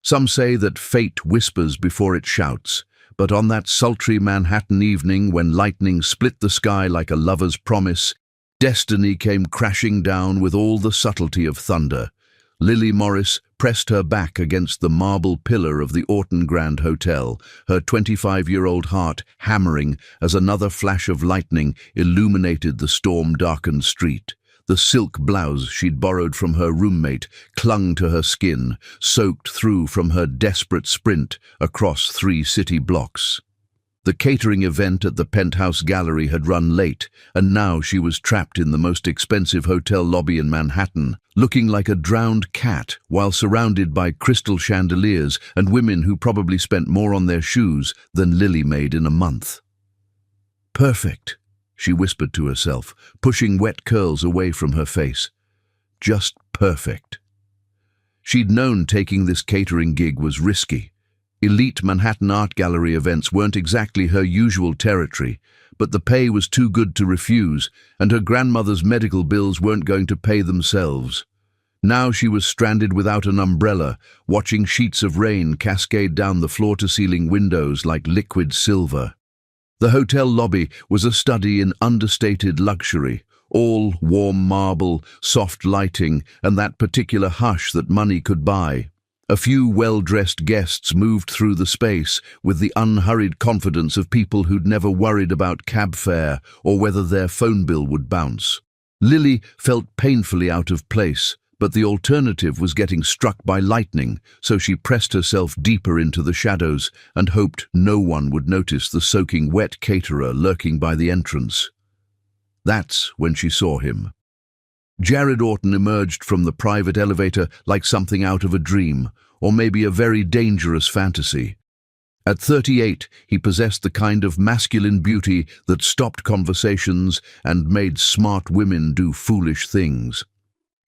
Some say that fate whispers before it shouts, but on that sultry Manhattan evening when lightning split the sky like a lover's promise, destiny came crashing down with all the subtlety of thunder. Lily Morris pressed her back against the marble pillar of the Orton Grand Hotel, her 25-year-old heart hammering as another flash of lightning illuminated the storm-darkened street. The silk blouse she'd borrowed from her roommate clung to her skin, soaked through from her desperate sprint across 3 city blocks. The catering event at the Penthouse Gallery had run late, and now she was trapped in the most expensive hotel lobby in Manhattan, looking like a drowned cat while surrounded by crystal chandeliers and women who probably spent more on their shoes than Lily made in a month. Perfect, she whispered to herself, pushing wet curls away from her face. Just perfect. She'd known taking this catering gig was risky. Elite Manhattan art gallery events weren't exactly her usual territory, but the pay was too good to refuse, and her grandmother's medical bills weren't going to pay themselves. Now she was stranded without an umbrella, watching sheets of rain cascade down the floor-to-ceiling windows like liquid silver. The hotel lobby was a study in understated luxury, all warm marble, soft lighting, and that particular hush that money could buy. A few well-dressed guests moved through the space with the unhurried confidence of people who'd never worried about cab fare or whether their phone bill would bounce. Lily felt painfully out of place, but the alternative was getting struck by lightning, so she pressed herself deeper into the shadows and hoped no one would notice the soaking wet caterer lurking by the entrance. That's when she saw him. Jared Orton emerged from the private elevator like something out of a dream, or maybe a very dangerous fantasy. At 38, he possessed the kind of masculine beauty that stopped conversations and made smart women do foolish things.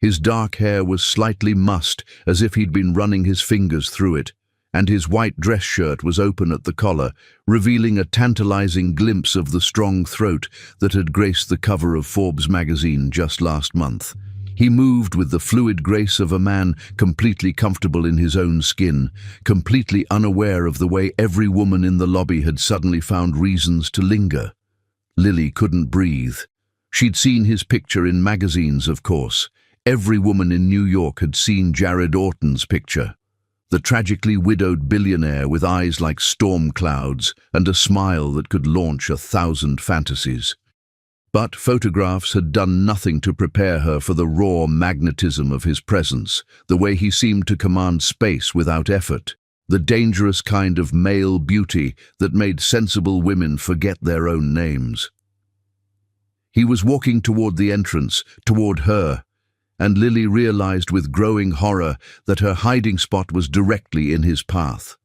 His dark hair was slightly mussed, as if he'd been running his fingers through it, and his white dress shirt was open at the collar, revealing a tantalizing glimpse of the strong throat that had graced the cover of Forbes magazine just last month. He moved with the fluid grace of a man completely comfortable in his own skin, completely unaware of the way every woman in the lobby had suddenly found reasons to linger. Lily couldn't breathe. She'd seen his picture in magazines, of course. Every woman in New York had seen Jared Orton's picture. The tragically widowed billionaire with eyes like storm clouds and a smile that could launch 1,000 fantasies. But photographs had done nothing to prepare her for the raw magnetism of his presence, the way he seemed to command space without effort, the dangerous kind of male beauty that made sensible women forget their own names. He was walking toward the entrance, toward her, and Lily realized with growing horror that her hiding spot was directly in his path.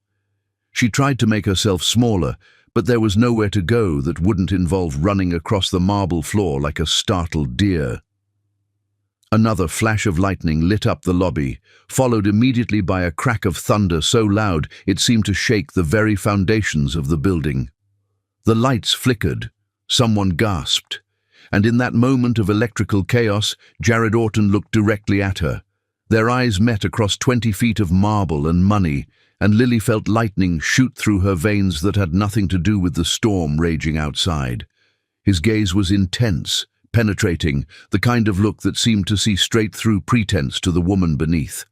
She tried to make herself smaller, but there was nowhere to go that wouldn't involve running across the marble floor like a startled deer. Another flash of lightning lit up the lobby, followed immediately by a crack of thunder so loud it seemed to shake the very foundations of the building. The lights flickered, someone gasped, and in that moment of electrical chaos, Jared Orton looked directly at her. Their eyes met across 20 feet of marble and money, and Lily felt lightning shoot through her veins that had nothing to do with the storm raging outside. His gaze was intense, penetrating, the kind of look that seemed to see straight through pretense to the woman beneath.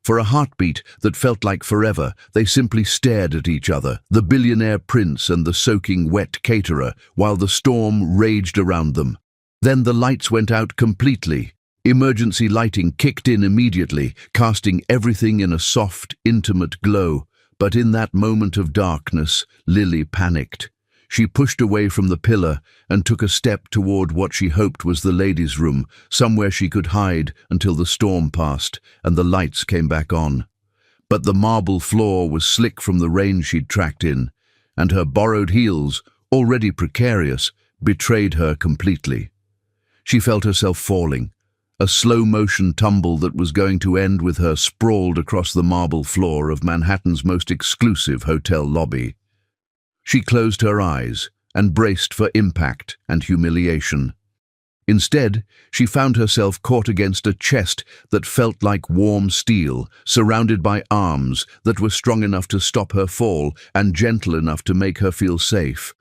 For a heartbeat that felt like forever, they simply stared at each other, the billionaire prince and the soaking wet caterer, while the storm raged around them. Then the lights went out completely. Emergency lighting kicked in immediately, casting everything in a soft, intimate glow. But in that moment of darkness, Lily panicked. She pushed away from the pillar and took a step toward what she hoped was the ladies' room, somewhere she could hide until the storm passed and the lights came back on. But the marble floor was slick from the rain she'd tracked in, and her borrowed heels, already precarious, betrayed her completely. She felt herself falling, a slow-motion tumble that was going to end with her sprawled across the marble floor of Manhattan's most exclusive hotel lobby. She closed her eyes and braced for impact and humiliation. Instead, she found herself caught against a chest that felt like warm steel, surrounded by arms that were strong enough to stop her fall and gentle enough to make her feel safe.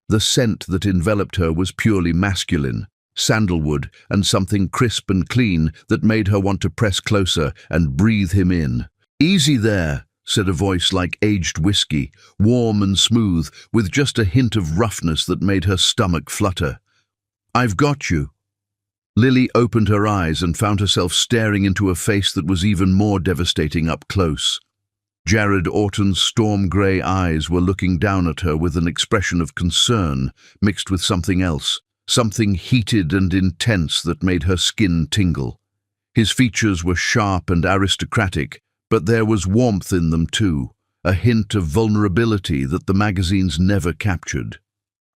The scent that enveloped her was purely masculine, sandalwood and something crisp and clean that made her want to press closer and breathe him in. "Easy there," said a voice like aged whiskey, warm and smooth, with just a hint of roughness that made her stomach flutter. "I've got you." Lily opened her eyes and found herself staring into a face that was even more devastating up close. Jared Orton's storm-grey eyes were looking down at her with an expression of concern mixed with something else, something heated and intense that made her skin tingle. His features were sharp and aristocratic, but there was warmth in them too, a hint of vulnerability that the magazines never captured.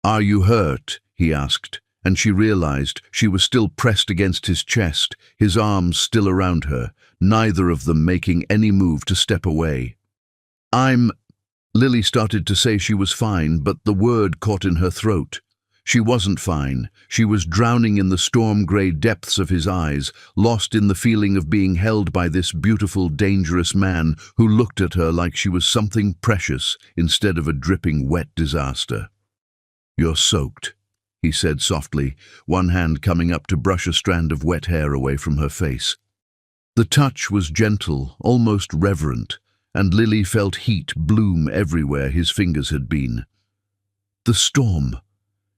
"Are you hurt?" he asked, and she realized she was still pressed against his chest, his arms still around her, neither of them making any move to step away. Lily started to say she was fine, but the word caught in her throat. She wasn't fine. She was drowning in the storm-grey depths of his eyes, lost in the feeling of being held by this beautiful, dangerous man who looked at her like she was something precious instead of a dripping wet disaster. "You're soaked," he said softly, one hand coming up to brush a strand of wet hair away from her face. The touch was gentle, almost reverent, and Lily felt heat bloom everywhere his fingers had been. "The storm,"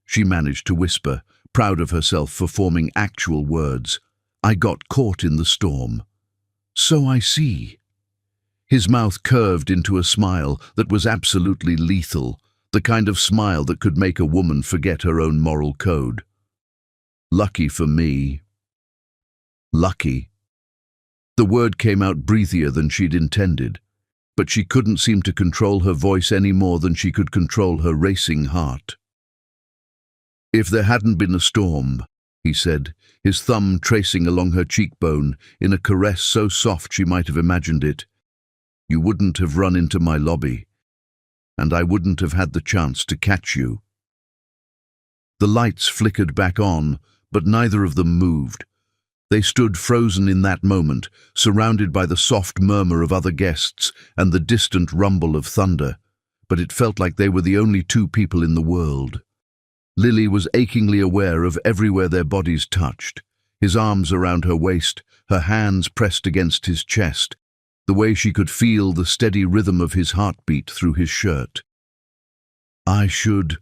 she managed to whisper, proud of herself for forming actual words. "I got caught in the storm." "So I see." His mouth curved into a smile that was absolutely lethal, the kind of smile that could make a woman forget her own moral code. "Lucky for me." Lucky. The word came out breathier than she'd intended, but she couldn't seem to control her voice any more than she could control her racing heart. "If there hadn't been a storm," he said, his thumb tracing along her cheekbone in a caress so soft she might have imagined it, "you wouldn't have run into my lobby, and I wouldn't have had the chance to catch you." The lights flickered back on, but neither of them moved. They stood frozen in that moment, surrounded by the soft murmur of other guests and the distant rumble of thunder, but it felt like they were the only two people in the world. Lily was achingly aware of everywhere their bodies touched, his arms around her waist, her hands pressed against his chest, the way she could feel the steady rhythm of his heartbeat through his shirt. "I should—"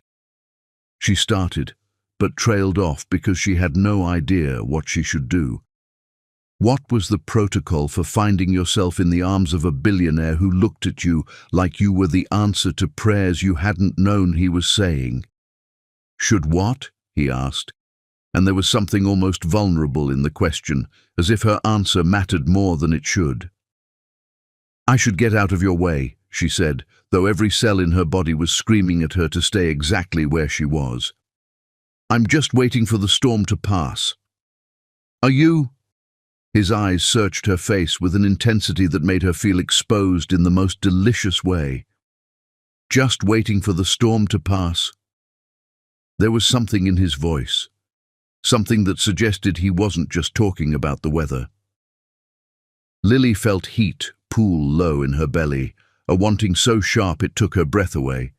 she started, but trailed off because she had no idea what she should do. What was the protocol for finding yourself in the arms of a billionaire who looked at you like you were the answer to prayers you hadn't known he was saying? "Should what?" he asked, and there was something almost vulnerable in the question, as if her answer mattered more than it should. "I should get out of your way," she said, though every cell in her body was screaming at her to stay exactly where she was. "I'm just waiting for the storm to pass." "Are you—" His eyes searched her face with an intensity that made her feel exposed in the most delicious way. "Just waiting for the storm to pass?" There was something in his voice, something that suggested he wasn't just talking about the weather. Lily felt heat pool low in her belly, a wanting so sharp it took her breath away.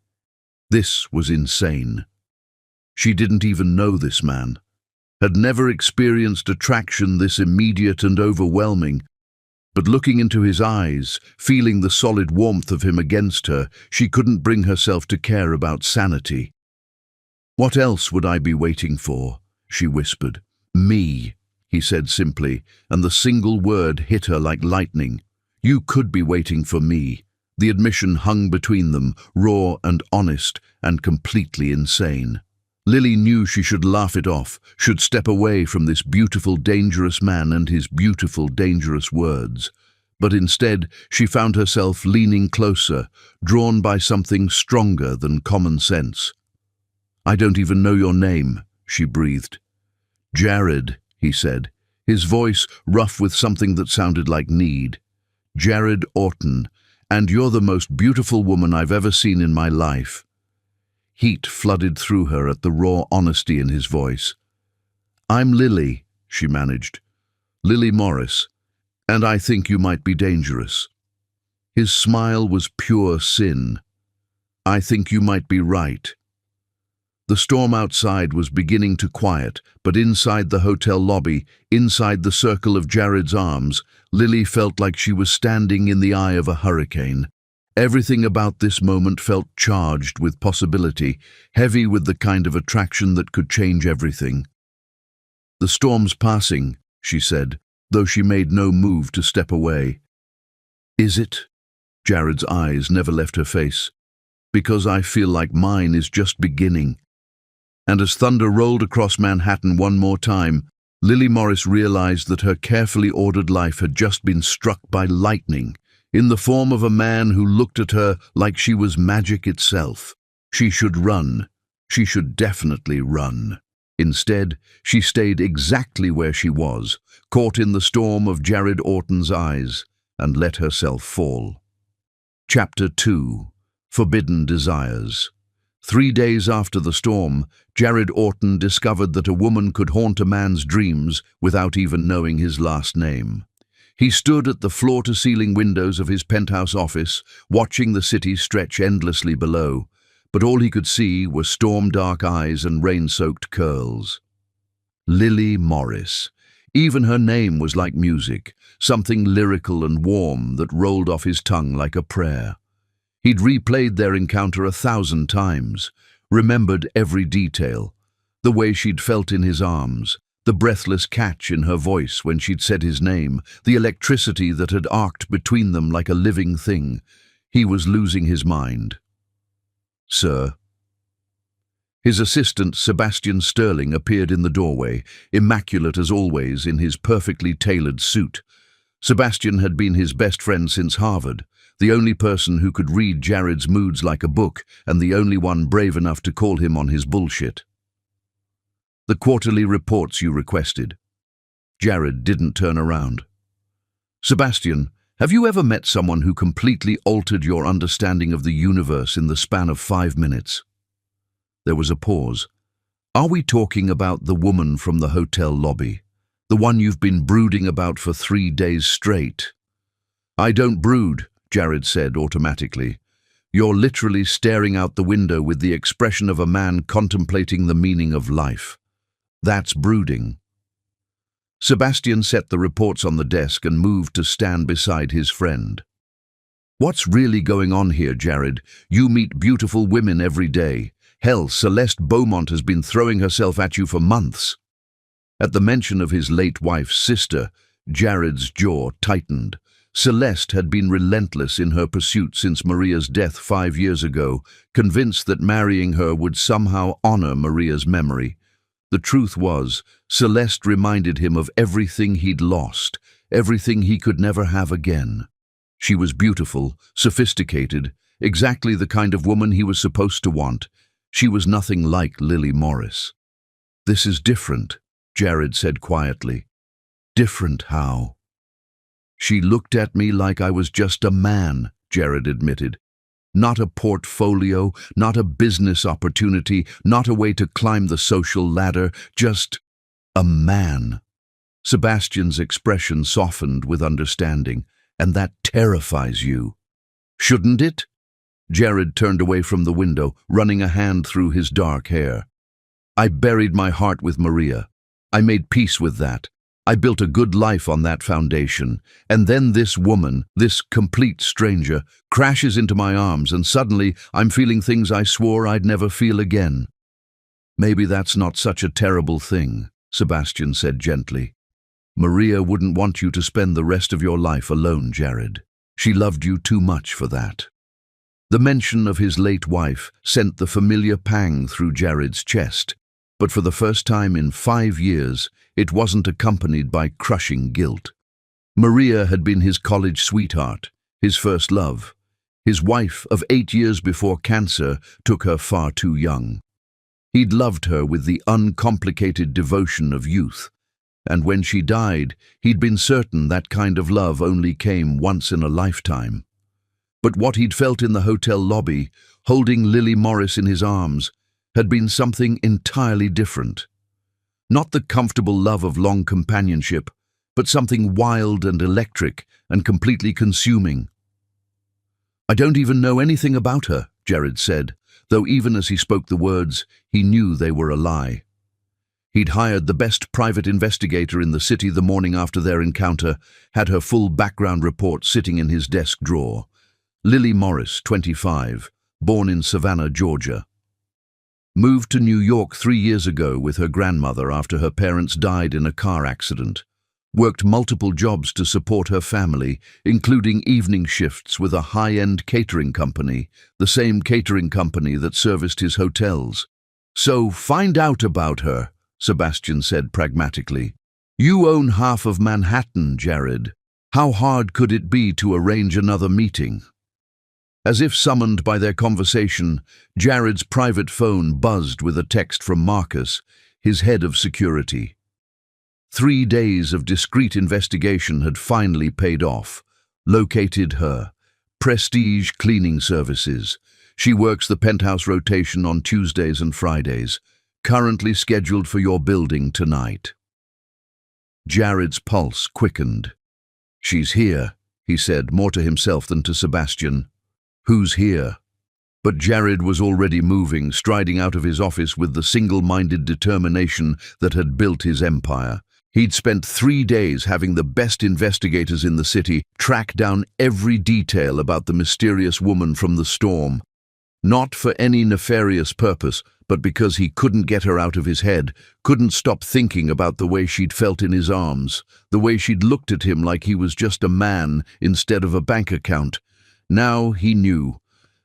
This was insane. She didn't even know this man, had never experienced attraction this immediate and overwhelming, but looking into his eyes, feeling the solid warmth of him against her, she couldn't bring herself to care about sanity. "What else would I be waiting for?" she whispered. "Me," he said simply, and the single word hit her like lightning. "You could be waiting for me." The admission hung between them, raw and honest and completely insane. Lily knew she should laugh it off, should step away from this beautiful, dangerous man and his beautiful, dangerous words. But instead, she found herself leaning closer, drawn by something stronger than common sense. "I don't even know your name," she breathed. "Jared," he said, his voice rough with something that sounded like need. "Jared Orton, and you're the most beautiful woman I've ever seen in my life." Heat flooded through her at the raw honesty in his voice. "I'm Lily," she managed. "Lily Morris, and I think you might be dangerous." His smile was pure sin. "I think you might be right." The storm outside was beginning to quiet, but inside the hotel lobby, inside the circle of Jared's arms, Lily felt like she was standing in the eye of a hurricane. Everything about this moment felt charged with possibility, heavy with the kind of attraction that could change everything. "The storm's passing," she said, though she made no move to step away. "Is it?" Jared's eyes never left her face. "Because I feel like mine is just beginning." And as thunder rolled across Manhattan one more time, Lily Morris realized that her carefully ordered life had just been struck by lightning, in the form of a man who looked at her like she was magic itself. She should run. She should definitely run. Instead, she stayed exactly where she was, caught in the storm of Jared Orton's eyes, and let herself fall. Chapter 2. Forbidden Desires. 3 days after the storm, Jared Orton discovered that a woman could haunt a man's dreams without even knowing his last name. He stood at the floor-to-ceiling windows of his penthouse office, watching the city stretch endlessly below, but all he could see were storm-dark eyes and rain-soaked curls. Lily Morris. Even her name was like music, something lyrical and warm that rolled off his tongue like a prayer. He'd replayed their encounter 1,000 times, remembered every detail, the way she'd felt in his arms, the breathless catch in her voice when she'd said his name, the electricity that had arced between them like a living thing. He was losing his mind. "Sir?" His assistant, Sebastian Sterling, appeared in the doorway, immaculate as always in his perfectly tailored suit. Sebastian had been his best friend since Harvard, the only person who could read Jared's moods like a book, and the only one brave enough to call him on his bullshit. "The quarterly reports you requested." Jared didn't turn around. "Sebastian, have you ever met someone who completely altered your understanding of the universe in the span of 5 minutes? There was a pause. "Are we talking about the woman from the hotel lobby? The one you've been brooding about for 3 days straight?" "I don't brood," Jared said automatically. "You're literally staring out the window with the expression of a man contemplating the meaning of life. That's brooding." Sebastian set the reports on the desk and moved to stand beside his friend. "What's really going on here, Jared? You meet beautiful women every day. Hell, Celeste Beaumont has been throwing herself at you for months." At the mention of his late wife's sister, Jared's jaw tightened. Celeste had been relentless in her pursuit since Maria's death 5 years ago, convinced that marrying her would somehow honor Maria's memory. The truth was, Celeste reminded him of everything he'd lost, everything he could never have again. She was beautiful, sophisticated, exactly the kind of woman he was supposed to want. She was nothing like Lily Morris. "This is different," Jared said quietly. "Different how?" "She looked at me like I was just a man," Jared admitted. "Not a portfolio, not a business opportunity, not a way to climb the social ladder, just a man." Sebastian's expression softened with understanding. "And that terrifies you." "Shouldn't it?" Jared turned away from the window, running a hand through his dark hair. "I buried my heart with Maria. I made peace with that. I built a good life on that foundation. And then this woman, this complete stranger, crashes into my arms, and suddenly I'm feeling things I swore I'd never feel again." "Maybe that's not such a terrible thing," Sebastian said gently. "Maria wouldn't want you to spend the rest of your life alone, Jared. She loved you too much for that." The mention of his late wife sent the familiar pang through Jared's chest, but for the first time in 5 years, it wasn't accompanied by crushing guilt. Maria had been his college sweetheart, his first love. His wife of 8 years before cancer took her far too young. He'd loved her with the uncomplicated devotion of youth, and when she died, he'd been certain that kind of love only came once in a lifetime. But what he'd felt in the hotel lobby, holding Lily Morris in his arms, had been something entirely different. Not the comfortable love of long companionship, but something wild and electric and completely consuming. "I don't even know anything about her," Jared said, though even as he spoke the words, he knew they were a lie. He'd hired the best private investigator in the city the morning after their encounter, had her full background report sitting in his desk drawer. Lily Morris, 25, born in Savannah, Georgia. Moved to New York 3 years ago with her grandmother after her parents died in a car accident. Worked multiple jobs to support her family, including evening shifts with a high-end catering company, the same catering company that serviced his hotels. "So find out about her," Sebastian said pragmatically. "You own half of Manhattan, Jared. How hard could it be to arrange another meeting?" As if summoned by their conversation, Jared's private phone buzzed with a text from Marcus, his head of security. 3 days of discreet investigation had finally paid off. Located her. Prestige Cleaning Services. She works the penthouse rotation on Tuesdays and Fridays. Currently scheduled for your building tonight. Jared's pulse quickened. "She's here," he said, more to himself than to Sebastian. "Who's here?" But Jared was already moving, striding out of his office with the single-minded determination that had built his empire. He'd spent 3 days having the best investigators in the city track down every detail about the mysterious woman from the storm. Not for any nefarious purpose, but because he couldn't get her out of his head, couldn't stop thinking about the way she'd felt in his arms, the way she'd looked at him like he was just a man instead of a bank account. Now he knew.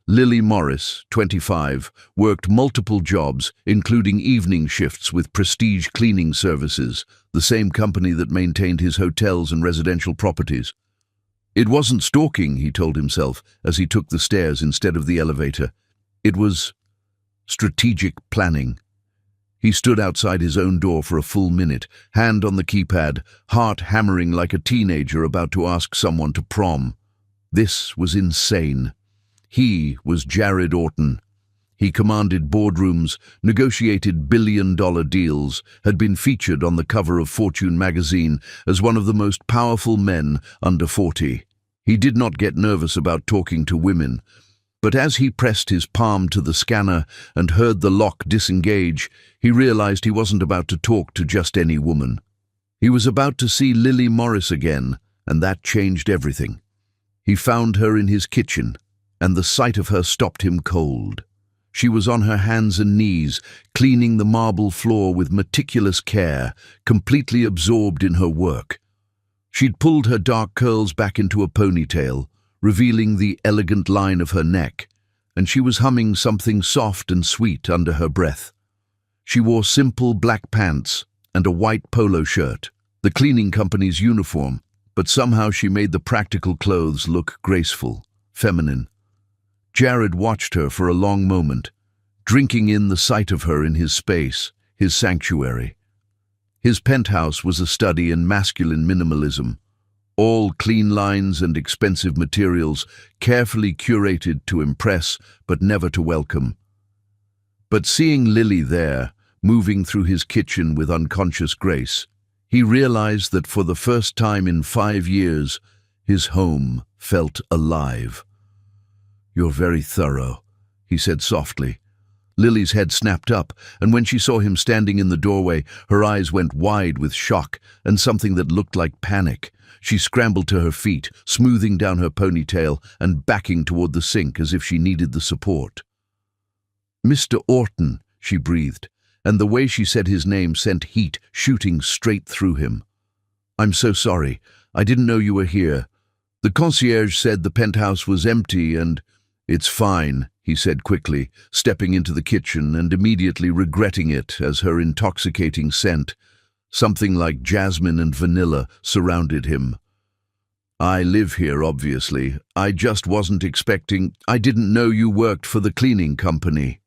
Lily Morris, 25, worked multiple jobs, including evening shifts with Prestige Cleaning Services, the same company that maintained his hotels and residential properties. It wasn't stalking, he told himself, as he took the stairs instead of the elevator. It was strategic planning. He stood outside his own door for a full minute, hand on the keypad, heart hammering like a teenager about to ask someone to prom. This was insane. He was Jared Orton. He commanded boardrooms, negotiated billion-dollar deals, had been featured on the cover of Fortune magazine as one of the most powerful men under 40. He did not get nervous about talking to women, but as he pressed his palm to the scanner and heard the lock disengage, he realized he wasn't about to talk to just any woman. He was about to see Lily Morris again, and that changed everything. He found her in his kitchen, and the sight of her stopped him cold. She was on her hands and knees, cleaning the marble floor with meticulous care, completely absorbed in her work. She'd pulled her dark curls back into a ponytail, revealing the elegant line of her neck, and she was humming something soft and sweet under her breath. She wore simple black pants and a white polo shirt, the cleaning company's uniform, but somehow she made the practical clothes look graceful, feminine. Jared watched her for a long moment, drinking in the sight of her in his space, his sanctuary. His penthouse was a study in masculine minimalism, all clean lines and expensive materials, carefully curated to impress but never to welcome. But seeing Lily there, moving through his kitchen with unconscious grace, he realized that for the first time in 5 years, his home felt alive. "You're very thorough," he said softly. Lily's head snapped up, and when she saw him standing in the doorway, her eyes went wide with shock and something that looked like panic. She scrambled to her feet, smoothing down her ponytail and backing toward the sink as if she needed the support. "Mr. Orton," she breathed, and the way she said his name sent heat shooting straight through him. "I'm so sorry. I didn't know you were here. The concierge said the penthouse was empty and—" "It's fine," he said quickly, stepping into the kitchen and immediately regretting it as her intoxicating scent, something like jasmine and vanilla, surrounded him. "I live here, obviously. I just wasn't expecting— I didn't know you worked for the cleaning company."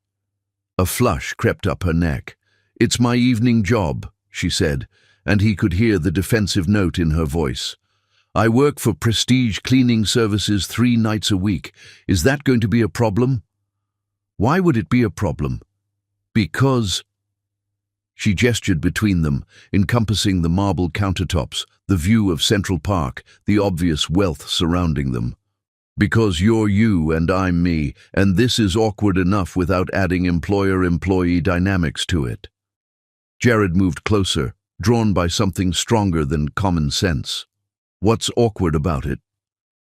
A flush crept up her neck. "It's my evening job," she said, and he could hear the defensive note in her voice. "I work for Prestige Cleaning Services 3 nights a week. Is that going to be a problem?" "Why would it be a problem?" "Because—" She gestured between them, encompassing the marble countertops, the view of Central Park, the obvious wealth surrounding them. Because you're you and I'm me, and this is awkward enough without adding employer-employee dynamics to it. Jared moved closer, drawn by something stronger than common sense. What's awkward about it?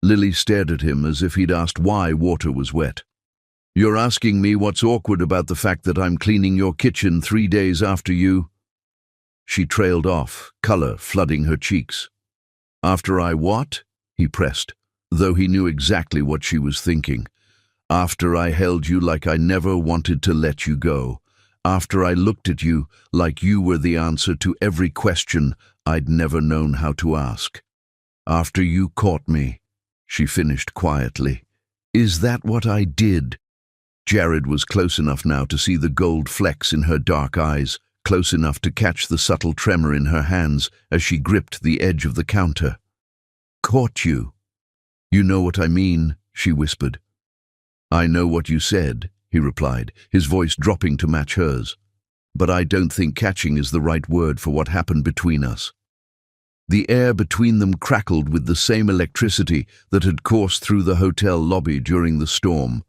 Lily stared at him as if he'd asked why water was wet. You're asking me what's awkward about the fact that I'm cleaning your kitchen 3 days after you? She trailed off, color flooding her cheeks. After I what? He pressed, though he knew exactly what she was thinking. After I held you like I never wanted to let you go. After I looked at you like you were the answer to every question I'd never known how to ask. After you caught me, she finished quietly. Is that what I did? Jared was close enough now to see the gold flecks in her dark eyes, close enough to catch the subtle tremor in her hands as she gripped the edge of the counter. Caught you? You know what I mean, she whispered. I know what you said, he replied, his voice dropping to match hers. But I don't think catching is the right word for what happened between us. The air between them crackled with the same electricity that had coursed through the hotel lobby during the storm.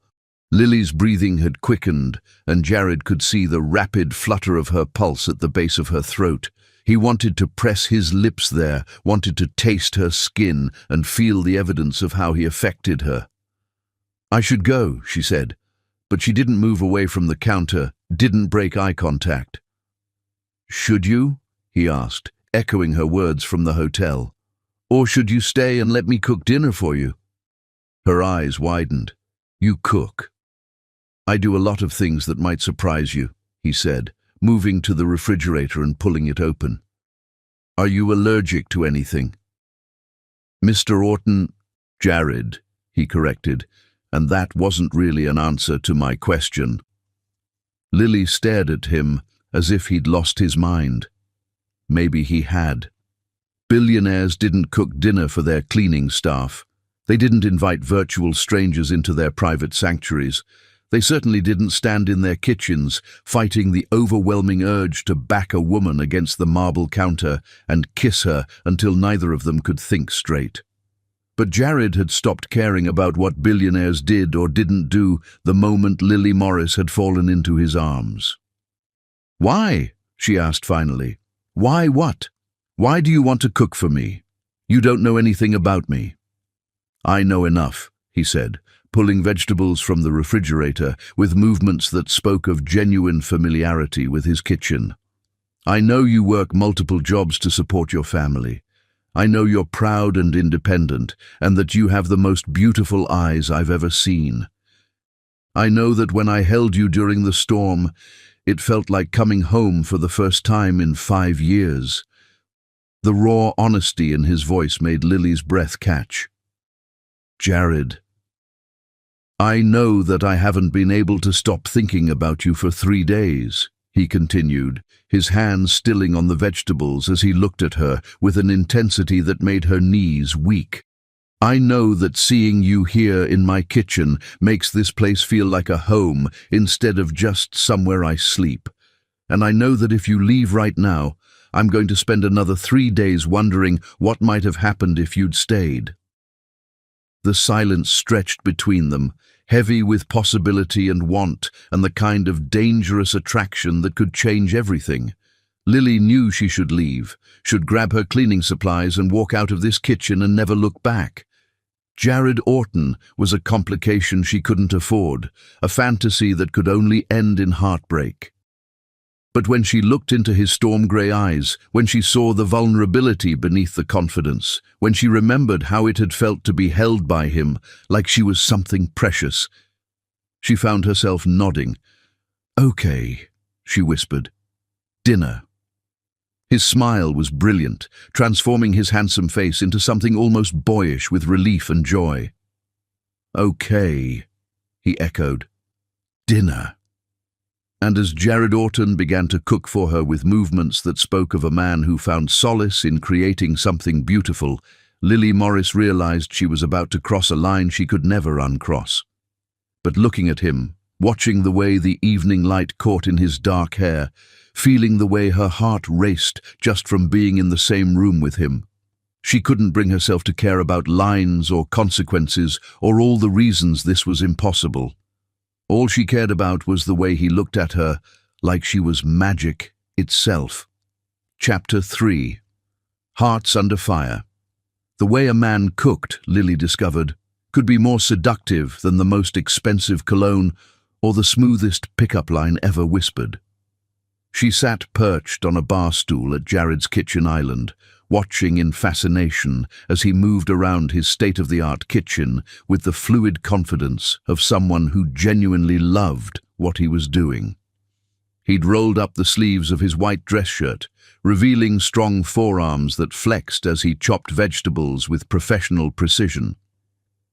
Lily's breathing had quickened, and Jared could see the rapid flutter of her pulse at the base of her throat. He wanted to press his lips there, wanted to taste her skin and feel the evidence of how he affected her. I should go, she said, but she didn't move away from the counter, didn't break eye contact. Should you? He asked, echoing her words from the hotel. Or should you stay and let me cook dinner for you? Her eyes widened. You cook. I do a lot of things that might surprise you, he said, moving to the refrigerator and pulling it open. Are you allergic to anything? Mr. Orton, Jared, he corrected, and that wasn't really an answer to my question. Lily stared at him as if he'd lost his mind. Maybe he had. Billionaires didn't cook dinner for their cleaning staff. They didn't invite virtual strangers into their private sanctuaries. They certainly didn't stand in their kitchens, fighting the overwhelming urge to back a woman against the marble counter and kiss her until neither of them could think straight. But Jared had stopped caring about what billionaires did or didn't do the moment Lily Morris had fallen into his arms. Why? She asked finally. Why what? Why do you want to cook for me? You don't know anything about me. I know enough, he said, pulling vegetables from the refrigerator with movements that spoke of genuine familiarity with his kitchen. I know you work multiple jobs to support your family. I know you're proud and independent, and that you have the most beautiful eyes I've ever seen. I know that when I held you during the storm, it felt like coming home for the first time in 5 years. The raw honesty in his voice made Lily's breath catch. Jared. I know that I haven't been able to stop thinking about you for 3 days, he continued, his hands stilling on the vegetables as he looked at her with an intensity that made her knees weak. I know that seeing you here in my kitchen makes this place feel like a home instead of just somewhere I sleep. And I know that if you leave right now, I'm going to spend another 3 days wondering what might have happened if you'd stayed. The silence stretched between them, heavy with possibility and want and the kind of dangerous attraction that could change everything. Lily knew she should leave, should grab her cleaning supplies and walk out of this kitchen and never look back. Jared Orton was a complication she couldn't afford, a fantasy that could only end in heartbreak. But when she looked into his storm-grey eyes, when she saw the vulnerability beneath the confidence, when she remembered how it had felt to be held by him like she was something precious, she found herself nodding. Okay, she whispered. Dinner. His smile was brilliant, transforming his handsome face into something almost boyish with relief and joy. Okay, he echoed. Dinner. And as Jared Orton began to cook for her with movements that spoke of a man who found solace in creating something beautiful, Lily Morris realized she was about to cross a line she could never uncross. But looking at him, watching the way the evening light caught in his dark hair, feeling the way her heart raced just from being in the same room with him. She couldn't bring herself to care about lines or consequences or all the reasons this was impossible. All she cared about was the way he looked at her, like she was magic itself. Chapter 3. Hearts Under Fire. The way a man cooked, Lily discovered, could be more seductive than the most expensive cologne or the smoothest pickup line ever whispered. She sat perched on a bar stool at Jared's kitchen island, watching in fascination as he moved around his state-of-the-art kitchen with the fluid confidence of someone who genuinely loved what he was doing. He'd rolled up the sleeves of his white dress shirt, revealing strong forearms that flexed as he chopped vegetables with professional precision.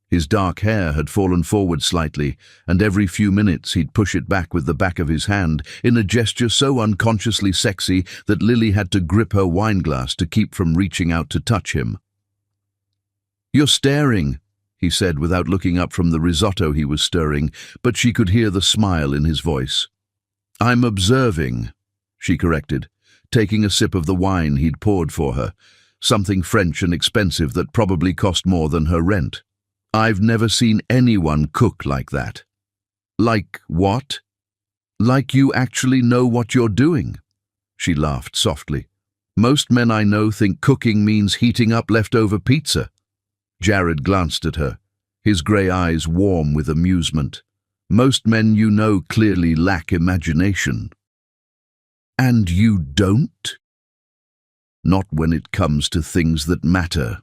His dark hair had fallen forward slightly, and every few minutes he'd push it back with the back of his hand in a gesture so unconsciously sexy that Lily had to grip her wineglass to keep from reaching out to touch him. "You're staring," he said without looking up from the risotto he was stirring, but she could hear the smile in his voice. "I'm observing," she corrected, taking a sip of the wine he'd poured for her, something French and expensive that probably cost more than her rent. "I've never seen anyone cook like that." "Like what?" "Like you actually know what you're doing," she laughed softly. "Most men I know think cooking means heating up leftover pizza." Jared glanced at her, his grey eyes warm with amusement. "Most men you know clearly lack imagination." "And you don't?" "Not when it comes to things that matter,"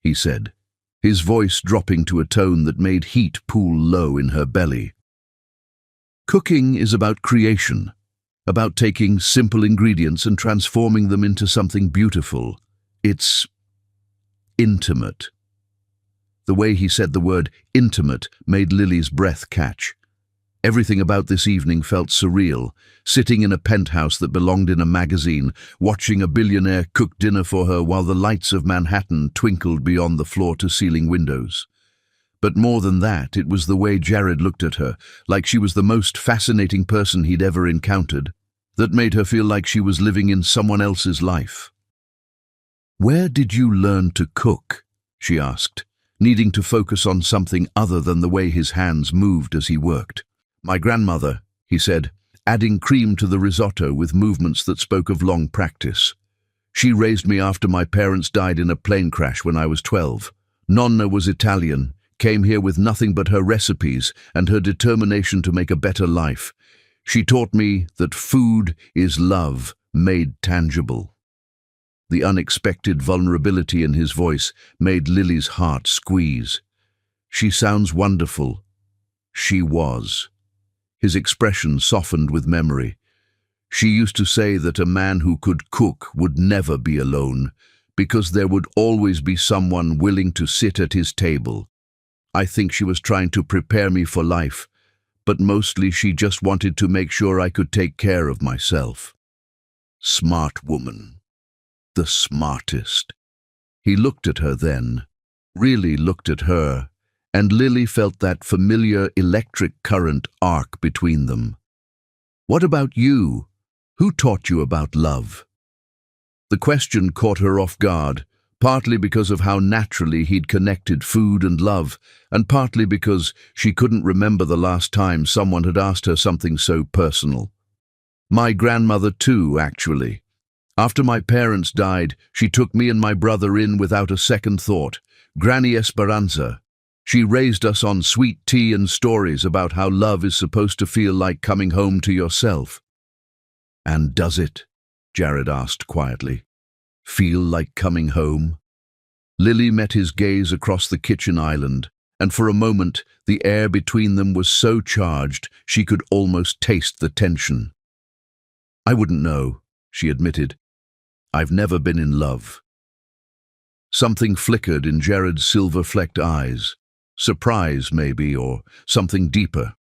he said, his voice dropping to a tone that made heat pool low in her belly. "Cooking is about creation, about taking simple ingredients and transforming them into something beautiful. It's intimate." The way he said the word intimate made Lily's breath catch. Everything about this evening felt surreal, sitting in a penthouse that belonged in a magazine, watching a billionaire cook dinner for her while the lights of Manhattan twinkled beyond the floor-to-ceiling windows. But more than that, it was the way Jared looked at her, like she was the most fascinating person he'd ever encountered, that made her feel like she was living in someone else's life. "Where did you learn to cook?" she asked, needing to focus on something other than the way his hands moved as he worked. "My grandmother," he said, adding cream to the risotto with movements that spoke of long practice. "She raised me after my parents died in a plane crash when I was 12. Nonna was Italian, came here with nothing but her recipes and her determination to make a better life. She taught me that food is love made tangible." The unexpected vulnerability in his voice made Lily's heart squeeze. "She sounds wonderful." She was. His expression softened with memory. "She used to say that a man who could cook would never be alone, because there would always be someone willing to sit at his table. I think she was trying to prepare me for life, but mostly she just wanted to make sure I could take care of myself." Smart woman. The smartest. He looked at her then, really looked at her, and Lily felt that familiar electric current arc between them. "What about you? Who taught you about love?" The question caught her off guard, partly because of how naturally he'd connected food and love, and partly because she couldn't remember the last time someone had asked her something so personal. "My grandmother too, actually. After my parents died, she took me and my brother in without a second thought. Granny Esperanza. She raised us on sweet tea and stories about how love is supposed to feel like coming home to yourself." "And does it?" Jared asked quietly. "Feel like coming home?" Lily met his gaze across the kitchen island, and for a moment the air between them was so charged she could almost taste the tension. "I wouldn't know," she admitted. "I've never been in love." Something flickered in Jared's silver-flecked eyes. Surprise, maybe, or something deeper.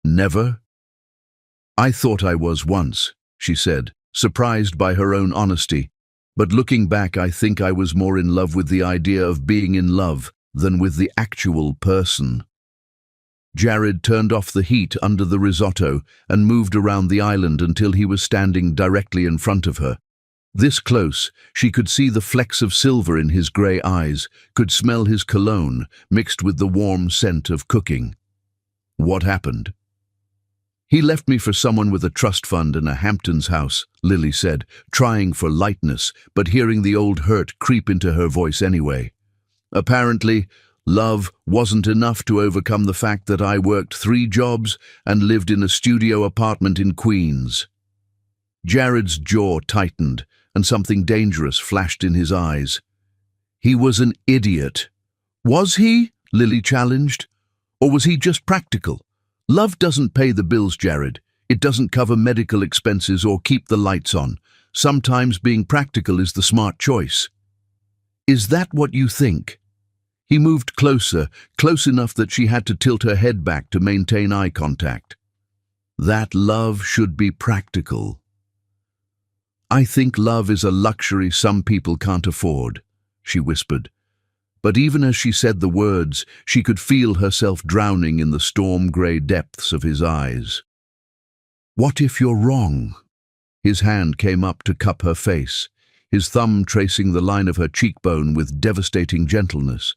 "Never?" "I thought I was once," she said, surprised by her own honesty. "But looking back, I think I was more in love with the idea of being in love than with the actual person." Jared turned off the heat under the risotto and moved around the island until he was standing directly in front of her. This close, she could see the flecks of silver in his grey eyes, could smell his cologne mixed with the warm scent of cooking. What happened? He left me for someone with a trust fund and a Hamptons house, Lily said, trying for lightness, but hearing the old hurt creep into her voice anyway. Apparently, love wasn't enough to overcome the fact that I worked 3 jobs and lived in a studio apartment in Queens. Jared's jaw tightened, and something dangerous flashed in his eyes. He was an idiot. Was he? Lily challenged. Or was he just practical? Love doesn't pay the bills, Jared. It doesn't cover medical expenses or keep the lights on. Sometimes being practical is the smart choice. Is that what you think? He moved closer, close enough that she had to tilt her head back to maintain eye contact. That love should be practical. I think love is a luxury some people can't afford, she whispered. But even as she said the words, she could feel herself drowning in the storm-grey depths of his eyes. What if you're wrong? His hand came up to cup her face, his thumb tracing the line of her cheekbone with devastating gentleness.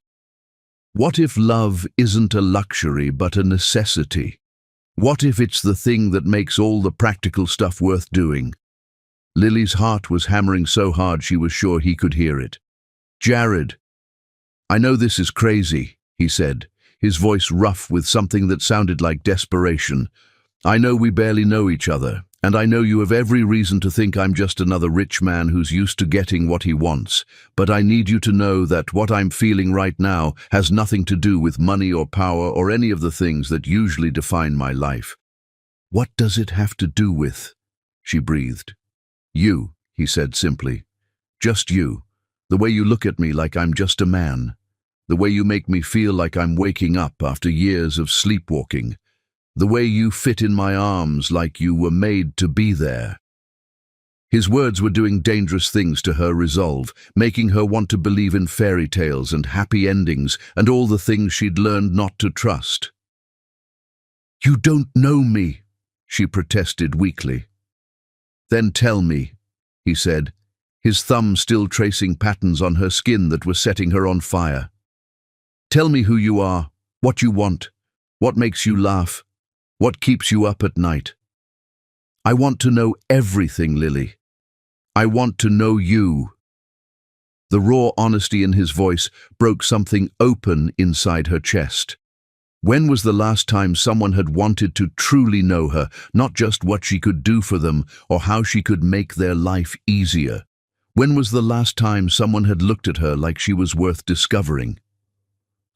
What if love isn't a luxury but a necessity? What if it's the thing that makes all the practical stuff worth doing? Lily's heart was hammering so hard she was sure he could hear it. Jared, I know this is crazy, he said, his voice rough with something that sounded like desperation. I know we barely know each other, and I know you have every reason to think I'm just another rich man who's used to getting what he wants, but I need you to know that what I'm feeling right now has nothing to do with money or power or any of the things that usually define my life. What does it have to do with? She breathed. You, he said simply. Just you. The way you look at me like I'm just a man. The way you make me feel like I'm waking up after years of sleepwalking. The way you fit in my arms like you were made to be there. His words were doing dangerous things to her resolve, making her want to believe in fairy tales and happy endings and all the things she'd learned not to trust. You don't know me, she protested weakly. Then tell me, he said, his thumb still tracing patterns on her skin that were setting her on fire. Tell me who you are, what you want, what makes you laugh, what keeps you up at night. I want to know everything, Lily. I want to know you. The raw honesty in his voice broke something open inside her chest. When was the last time someone had wanted to truly know her, not just what she could do for them or how she could make their life easier? When was the last time someone had looked at her like she was worth discovering?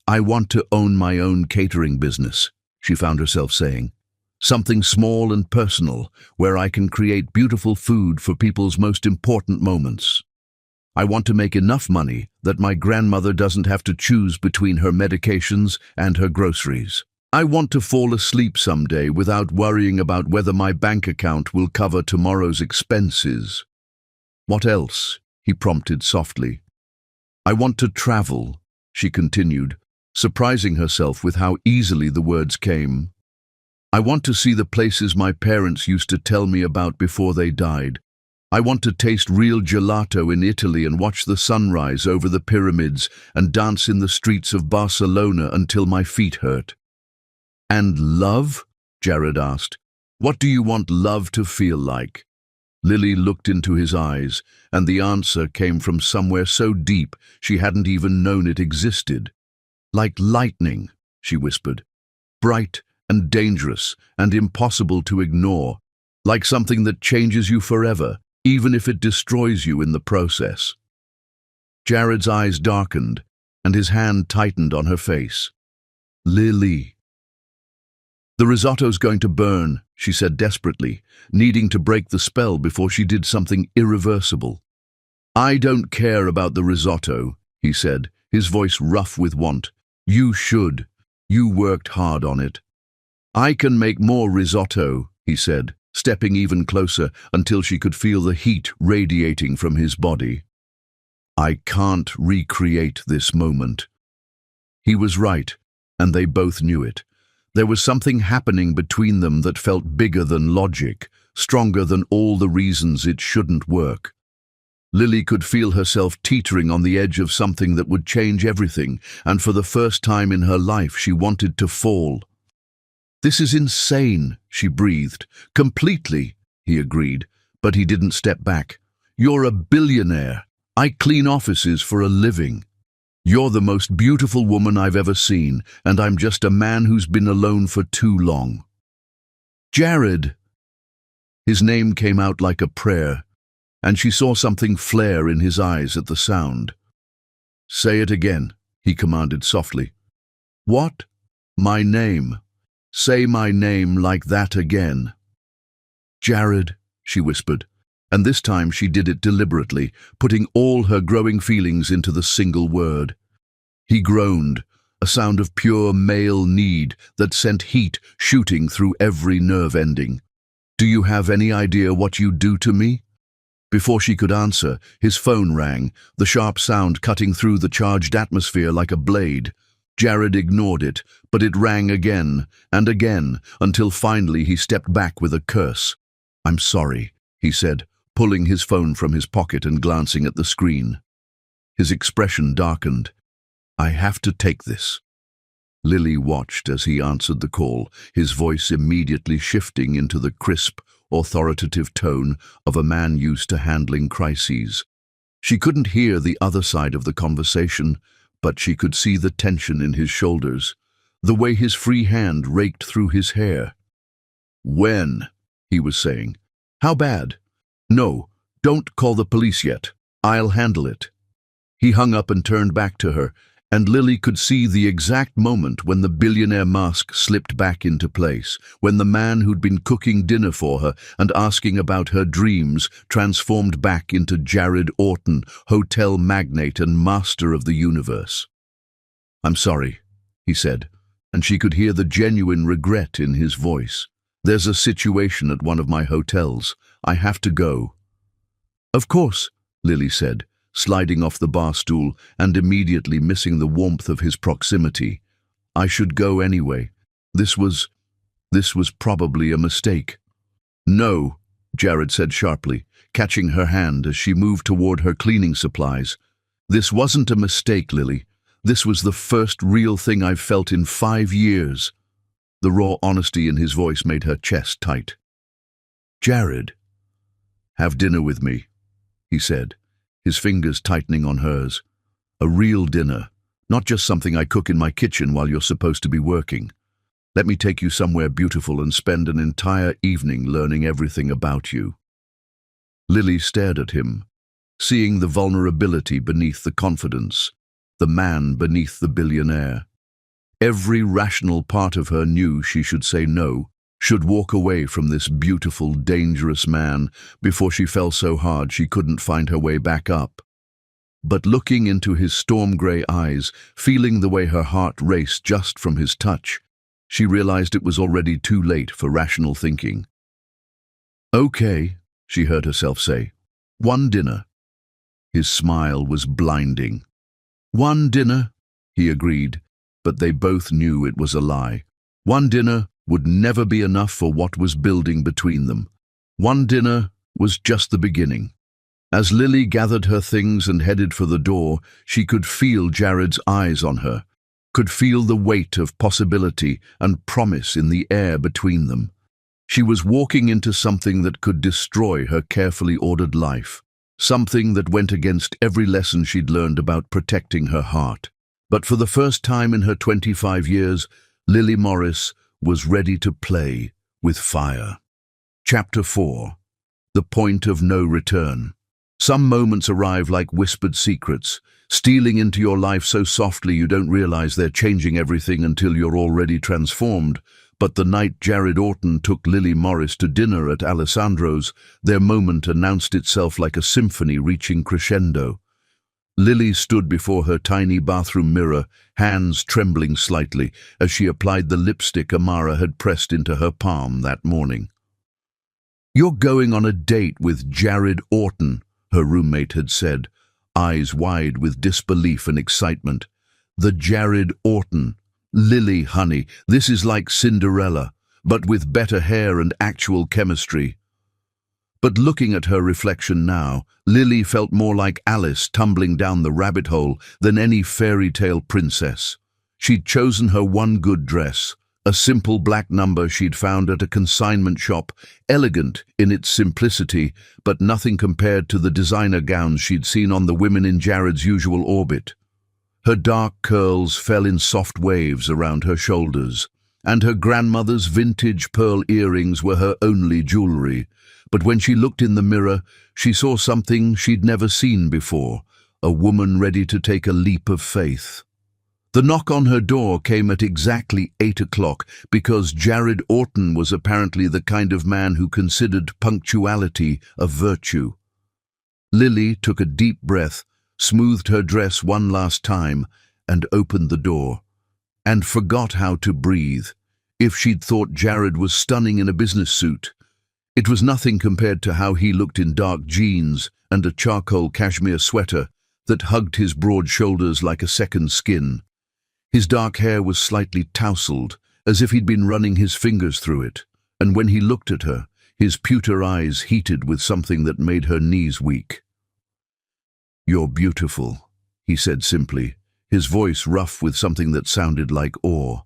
I want to own my own catering business, she found herself saying. Something small and personal, where I can create beautiful food for people's most important moments. I want to make enough money that my grandmother doesn't have to choose between her medications and her groceries. I want to fall asleep someday without worrying about whether my bank account will cover tomorrow's expenses. What else? He prompted softly. I want to travel, she continued, surprising herself with how easily the words came. I want to see the places my parents used to tell me about before they died. I want to taste real gelato in Italy and watch the sunrise over the pyramids and dance in the streets of Barcelona until my feet hurt. And love? Jared asked. What do you want love to feel like? Lily looked into his eyes, and the answer came from somewhere so deep she hadn't even known it existed. Like lightning, she whispered. Bright and dangerous and impossible to ignore. Like something that changes you forever, even if it destroys you in the process. Jared's eyes darkened, and his hand tightened on her face. Lily. The risotto's going to burn, she said desperately, needing to break the spell before she did something irreversible. I don't care about the risotto, he said, his voice rough with want. You should. You worked hard on it. I can make more risotto, he said, stepping even closer until she could feel the heat radiating from his body. I can't recreate this moment. He was right, and they both knew it. There was something happening between them that felt bigger than logic, stronger than all the reasons it shouldn't work. Lily could feel herself teetering on the edge of something that would change everything, and for the first time in her life she wanted to fall. "This is insane," she breathed. "Completely," he agreed, but he didn't step back. "You're a billionaire. I clean offices for a living. You're the most beautiful woman I've ever seen, and I'm just a man who's been alone for too long." "Jared!" His name came out like a prayer, and she saw something flare in his eyes at the sound. "Say it again," he commanded softly. "What? My name. Say my name like that again." "Jared," she whispered, and this time she did it deliberately, putting all her growing feelings into the single word. He groaned, a sound of pure male need that sent heat shooting through every nerve ending. "Do you have any idea what you do to me?" Before she could answer, his phone rang, the sharp sound cutting through the charged atmosphere like a blade. Jared ignored it, but it rang again and again, until finally he stepped back with a curse. "I'm sorry," he said, pulling his phone from his pocket and glancing at the screen. His expression darkened. "I have to take this." Lily watched as he answered the call, his voice immediately shifting into the crisp, authoritative tone of a man used to handling crises. She couldn't hear the other side of the conversation, but she could see the tension in his shoulders, the way his free hand raked through his hair. "When?" he was saying. "How bad?" "No, don't call the police yet. I'll handle it." He hung up and turned back to her, and Lily could see the exact moment when the billionaire mask slipped back into place, when the man who'd been cooking dinner for her and asking about her dreams transformed back into Jared Orton, hotel magnate and master of the universe. "I'm sorry," he said, and she could hear the genuine regret in his voice. "There's a situation at one of my hotels. I have to go." "Of course," Lily said, sliding off the bar stool and immediately missing the warmth of his proximity. "I should go anyway. This was probably a mistake." "No," Jared said sharply, catching her hand as she moved toward her cleaning supplies. "This wasn't a mistake, Lily. This was the first real thing I've felt in 5 years." The raw honesty in his voice made her chest tight. "Jared." "Have dinner with me," he said, his fingers tightening on hers. "A real dinner, not just something I cook in my kitchen while you're supposed to be working. Let me take you somewhere beautiful and spend an entire evening learning everything about you." Lily stared at him, seeing the vulnerability beneath the confidence, the man beneath the billionaire. Every rational part of her knew she should say no, should walk away from this beautiful, dangerous man before she fell so hard she couldn't find her way back up. But looking into his storm-grey eyes, feeling the way her heart raced just from his touch, she realized it was already too late for rational thinking. "Okay," she heard herself say. "One dinner." His smile was blinding. "One dinner," he agreed, but they both knew it was a lie. One dinner would never be enough for what was building between them. One dinner was just the beginning. As Lily gathered her things and headed for the door, she could feel Jared's eyes on her, could feel the weight of possibility and promise in the air between them. She was walking into something that could destroy her carefully ordered life, something that went against every lesson she'd learned about protecting her heart. But for the first time in her 25 years, Lily Morris was ready to play with fire. Chapter 4. The Point of No Return. Some moments arrive like whispered secrets, stealing into your life so softly you don't realize they're changing everything until you're already transformed. But the night Jared Orton took Lily Morris to dinner at Alessandro's, their moment announced itself like a symphony reaching crescendo. Lily stood before her tiny bathroom mirror, hands trembling slightly as she applied the lipstick Amara had pressed into her palm that morning. "You're going on a date with Jared Orton," her roommate had said, eyes wide with disbelief and excitement. The Jared Orton, Lily, honey, this is like Cinderella, but with better hair and actual chemistry. But looking at her reflection now, Lily felt more like Alice tumbling down the rabbit hole than any fairy tale princess. She'd chosen her one good dress, a simple black number she'd found at a consignment shop, elegant in its simplicity, but nothing compared to the designer gowns she'd seen on the women in Jared's usual orbit. Her dark curls fell in soft waves around her shoulders, and her grandmother's vintage pearl earrings were her only jewelry. But when she looked in the mirror, she saw something she'd never seen before, a woman ready to take a leap of faith. The knock on her door came at exactly 8 o'clock because Jared Orton was apparently the kind of man who considered punctuality a virtue. Lily took a deep breath, smoothed her dress one last time, and opened the door, and forgot how to breathe. If she'd thought Jared was stunning in a business suit, it was nothing compared to how he looked in dark jeans and a charcoal cashmere sweater that hugged his broad shoulders like a second skin. His dark hair was slightly tousled, as if he'd been running his fingers through it, and when he looked at her, his pewter eyes heated with something that made her knees weak. "You're beautiful," he said simply, his voice rough with something that sounded like awe.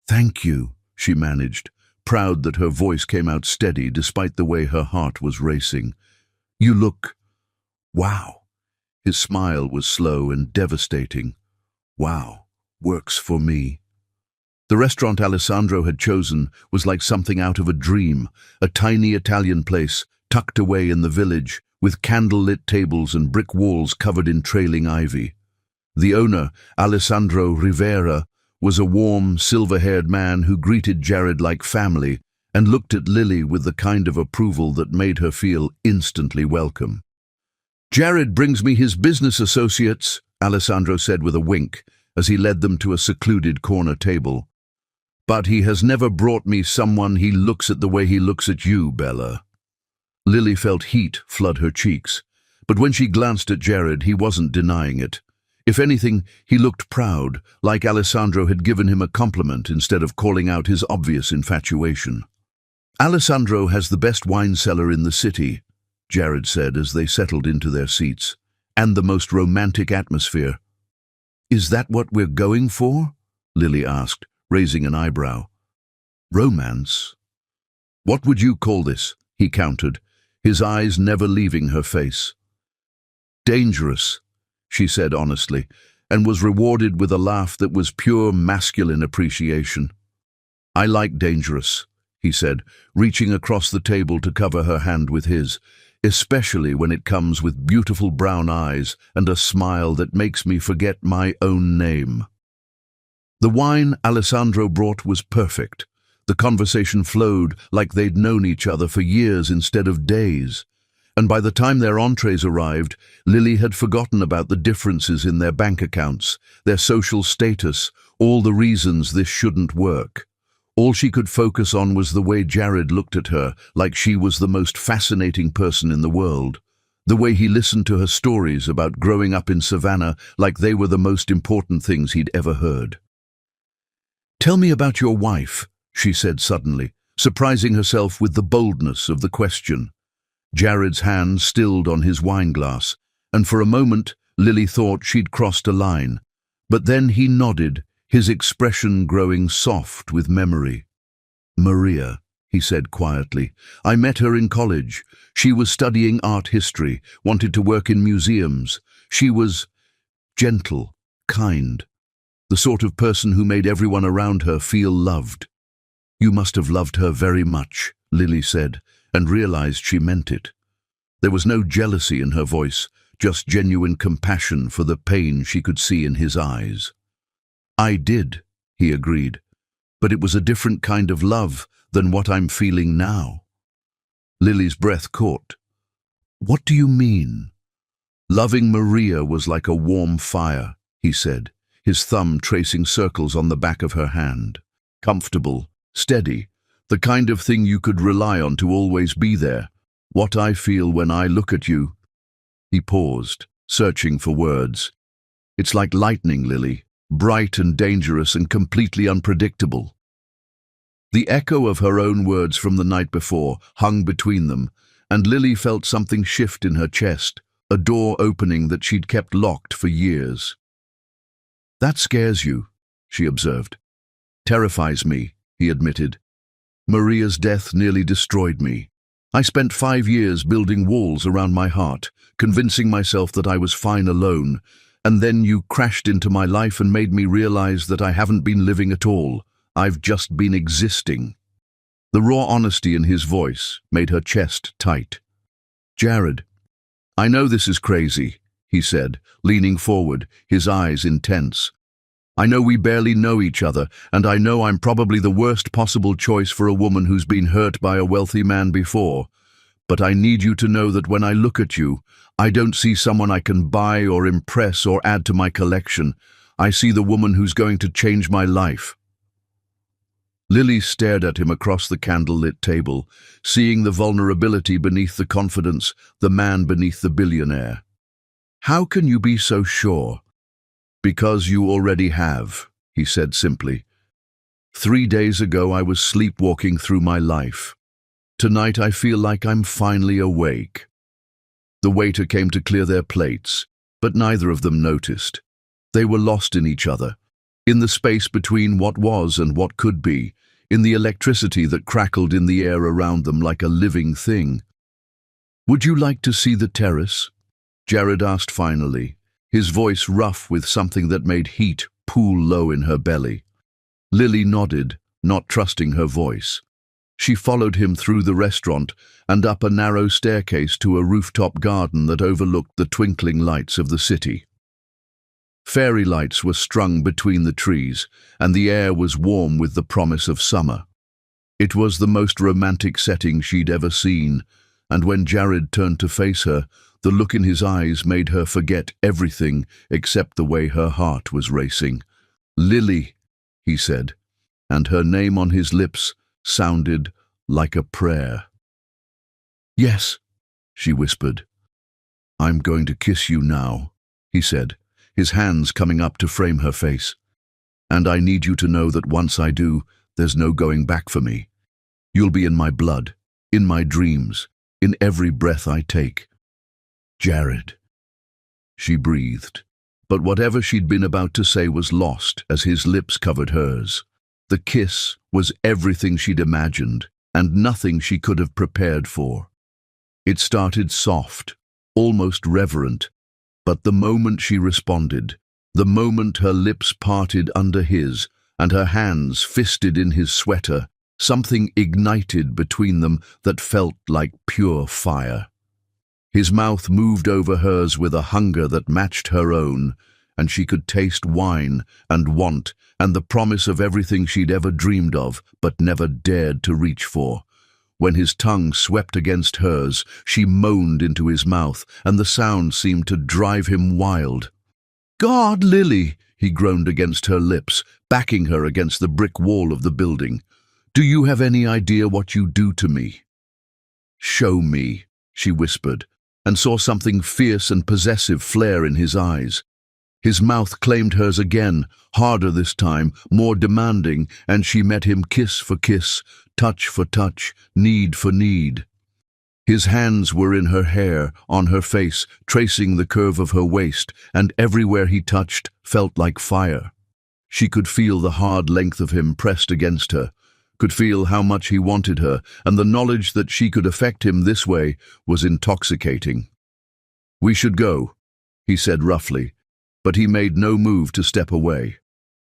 "Thank you," she managed, proud that her voice came out steady despite the way her heart was racing. "You look... wow." His smile was slow and devastating. "Wow, works for me." The restaurant Alessandro had chosen was like something out of a dream, a tiny Italian place tucked away in the village, with candle-lit tables and brick walls covered in trailing ivy. The owner, Alessandro Rivera, was a warm, silver-haired man who greeted Jared like family and looked at Lily with the kind of approval that made her feel instantly welcome. "Jared brings me his business associates," Alessandro said with a wink, as he led them to a secluded corner table. "But he has never brought me someone he looks at the way he looks at you, Bella." Lily felt heat flood her cheeks, but when she glanced at Jared, he wasn't denying it. If anything, he looked proud, like Alessandro had given him a compliment instead of calling out his obvious infatuation. "Alessandro has the best wine cellar in the city," Jared said as they settled into their seats, "and the most romantic atmosphere." "Is that what we're going for?" Lily asked, raising an eyebrow. "Romance? What would you call this?" he countered, his eyes never leaving her face. "Dangerous," she said honestly, and was rewarded with a laugh that was pure masculine appreciation. "I like dangerous," he said, reaching across the table to cover her hand with his, "especially when it comes with beautiful brown eyes and a smile that makes me forget my own name." The wine Alessandro brought was perfect. The conversation flowed like they'd known each other for years instead of days. And by the time their entrees arrived, Lily had forgotten about the differences in their bank accounts, their social status, all the reasons this shouldn't work. All she could focus on was the way Jared looked at her, like she was the most fascinating person in the world. The way he listened to her stories about growing up in Savannah like they were the most important things he'd ever heard. "Tell me about your wife," she said suddenly, surprising herself with the boldness of the question. Jared's hand stilled on his wineglass, and for a moment Lily thought she'd crossed a line. But then he nodded, his expression growing soft with memory. "Maria," he said quietly. "I met her in college. She was studying art history, wanted to work in museums. She was gentle, kind, the sort of person who made everyone around her feel loved." "You must have loved her very much," Lily said, and realized she meant it. There was no jealousy in her voice, just genuine compassion for the pain she could see in his eyes. "I did," he agreed, "but it was a different kind of love than what I'm feeling now." Lily's breath caught. "What do you mean?" "Loving Maria was like a warm fire," he said, his thumb tracing circles on the back of her hand. "Comfortable, steady, the kind of thing you could rely on to always be there. What I feel when I look at you." He paused, searching for words. "It's like lightning, Lily, bright and dangerous and completely unpredictable. The echo of her own words from the night before hung between them, and Lily felt something shift in her chest, a door opening that she'd kept locked for years. "That scares you," she observed. "Terrifies me," he admitted. "Maria's death nearly destroyed me. I spent 5 years building walls around my heart, convincing myself that I was fine alone, and then you crashed into my life and made me realize that I haven't been living at all. I've just been existing." The raw honesty in his voice made her chest tight. "Jared, I know this is crazy," he said, leaning forward, his eyes intense. "I know we barely know each other, and I know I'm probably the worst possible choice for a woman who's been hurt by a wealthy man before. But I need you to know that when I look at you, I don't see someone I can buy or impress or add to my collection. I see the woman who's going to change my life." Lily stared at him across the candlelit table, seeing the vulnerability beneath the confidence, the man beneath the billionaire. "How can you be so sure?" "Because you already have," he said simply. 3 days ago I was sleepwalking through my life. Tonight I feel like I'm finally awake." The waiter came to clear their plates, but neither of them noticed. They were lost in each other, in the space between what was and what could be, in the electricity that crackled in the air around them like a living thing. "Would you like to see the terrace?" Jared asked finally, his voice rough with something that made heat pool low in her belly. Lily nodded, not trusting her voice. She followed him through the restaurant and up a narrow staircase to a rooftop garden that overlooked the twinkling lights of the city. Fairy lights were strung between the trees, and the air was warm with the promise of summer. It was the most romantic setting she'd ever seen, and when Jared turned to face her, the look in his eyes made her forget everything except the way her heart was racing. "Lily," he said, and her name on his lips sounded like a prayer. "Yes," she whispered. "I'm going to kiss you now," he said, his hands coming up to frame her face. "And I need you to know that once I do, there's no going back for me. You'll be in my blood, in my dreams, in every breath I take." "Jared," she breathed, but whatever she'd been about to say was lost as his lips covered hers. The kiss was everything she'd imagined, and nothing she could have prepared for. It started soft, almost reverent, but the moment she responded, the moment her lips parted under his and her hands fisted in his sweater, something ignited between them that felt like pure fire. His mouth moved over hers with a hunger that matched her own, and she could taste wine and want and the promise of everything she'd ever dreamed of but never dared to reach for. When his tongue swept against hers, she moaned into his mouth, and the sound seemed to drive him wild. "God, Lily," he groaned against her lips, backing her against the brick wall of the building. "Do you have any idea what you do to me?" "Show me," she whispered, and saw something fierce and possessive flare in his eyes. His mouth claimed hers again, harder this time, more demanding, and she met him kiss for kiss, touch for touch, need for need. His hands were in her hair, on her face, tracing the curve of her waist, and everywhere he touched felt like fire. She could feel the hard length of him pressed against her, could feel how much he wanted her, and the knowledge that she could affect him this way was intoxicating. "We should go," he said roughly, but he made no move to step away.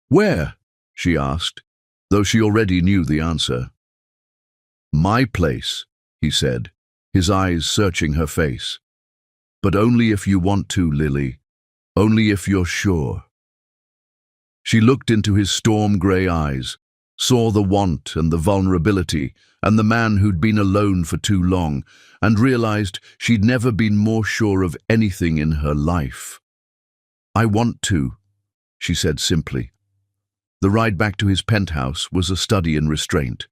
"Where?" she asked, though she already knew the answer. "My place," he said, his eyes searching her face. "But only if you want to, Lily. Only if you're sure." She looked into his storm-grey eyes, saw the want and the vulnerability and the man who'd been alone for too long, and realized she'd never been more sure of anything in her life. "I want to," she said simply. The ride back to his penthouse was a study in restraint.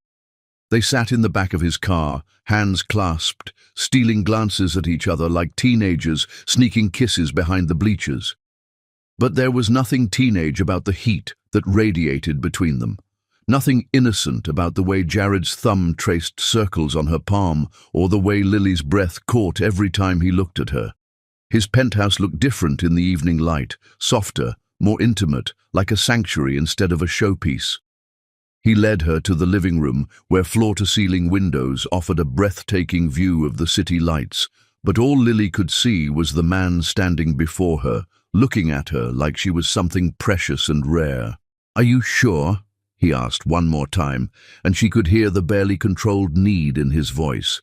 They sat in the back of his car, hands clasped, stealing glances at each other like teenagers sneaking kisses behind the bleachers. But there was nothing teenage about the heat that radiated between them. Nothing innocent about the way Jared's thumb traced circles on her palm or the way Lily's breath caught every time he looked at her. His penthouse looked different in the evening light, softer, more intimate, like a sanctuary instead of a showpiece. He led her to the living room, where floor-to-ceiling windows offered a breathtaking view of the city lights, but all Lily could see was the man standing before her, looking at her like she was something precious and rare. "Are you sure?" he asked one more time, and she could hear the barely controlled need in his voice.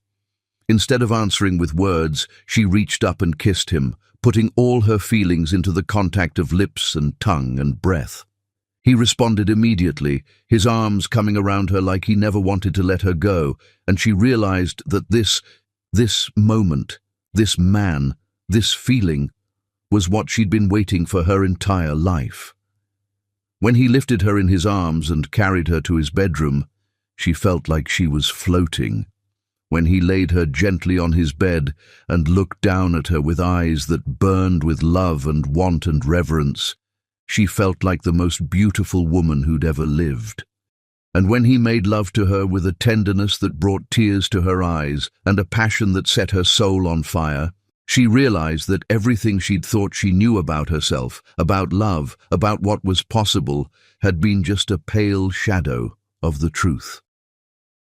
Instead of answering with words, she reached up and kissed him, putting all her feelings into the contact of lips and tongue and breath. He responded immediately, his arms coming around her like he never wanted to let her go, and she realized that this moment, this man, this feeling, was what she'd been waiting for her entire life. When he lifted her in his arms and carried her to his bedroom, she felt like she was floating. When he laid her gently on his bed and looked down at her with eyes that burned with love and want and reverence, she felt like the most beautiful woman who'd ever lived. And when he made love to her with a tenderness that brought tears to her eyes and a passion that set her soul on fire, she realized that everything she'd thought she knew about herself, about love, about what was possible, had been just a pale shadow of the truth.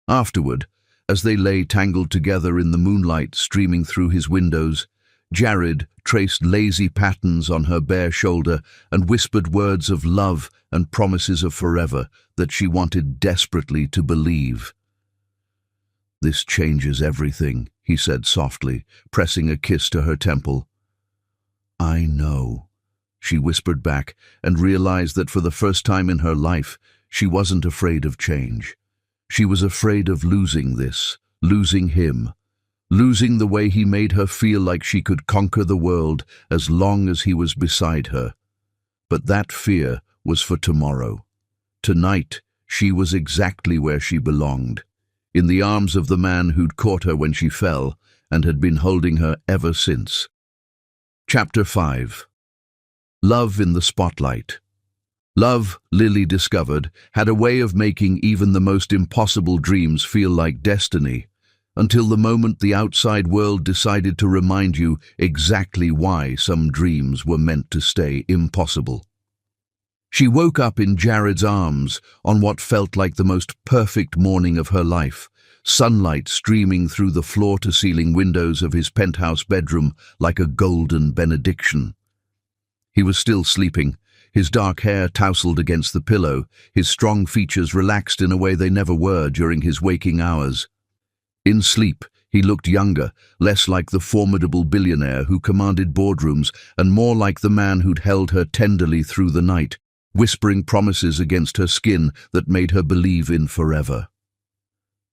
Afterward, as they lay tangled together in the moonlight streaming through his windows, Jared traced lazy patterns on her bare shoulder and whispered words of love and promises of forever that she wanted desperately to believe. "This changes everything," he said softly, pressing a kiss to her temple. "I know," she whispered back, and realized that for the first time in her life, she wasn't afraid of change. She was afraid of losing this, losing him, losing the way he made her feel like she could conquer the world as long as he was beside her. But that fear was for tomorrow. Tonight, she was exactly where she belonged, in the arms of the man who'd caught her when she fell and had been holding her ever since. Chapter 5. Love in the Spotlight. Love, Lily discovered, had a way of making even the most impossible dreams feel like destiny, until the moment the outside world decided to remind you exactly why some dreams were meant to stay impossible. She woke up in Jared's arms on what felt like the most perfect morning of her life, sunlight streaming through the floor-to-ceiling windows of his penthouse bedroom like a golden benediction. He was still sleeping, his dark hair tousled against the pillow, his strong features relaxed in a way they never were during his waking hours. In sleep, he looked younger, less like the formidable billionaire who commanded boardrooms and more like the man who'd held her tenderly through the night, whispering promises against her skin that made her believe in forever.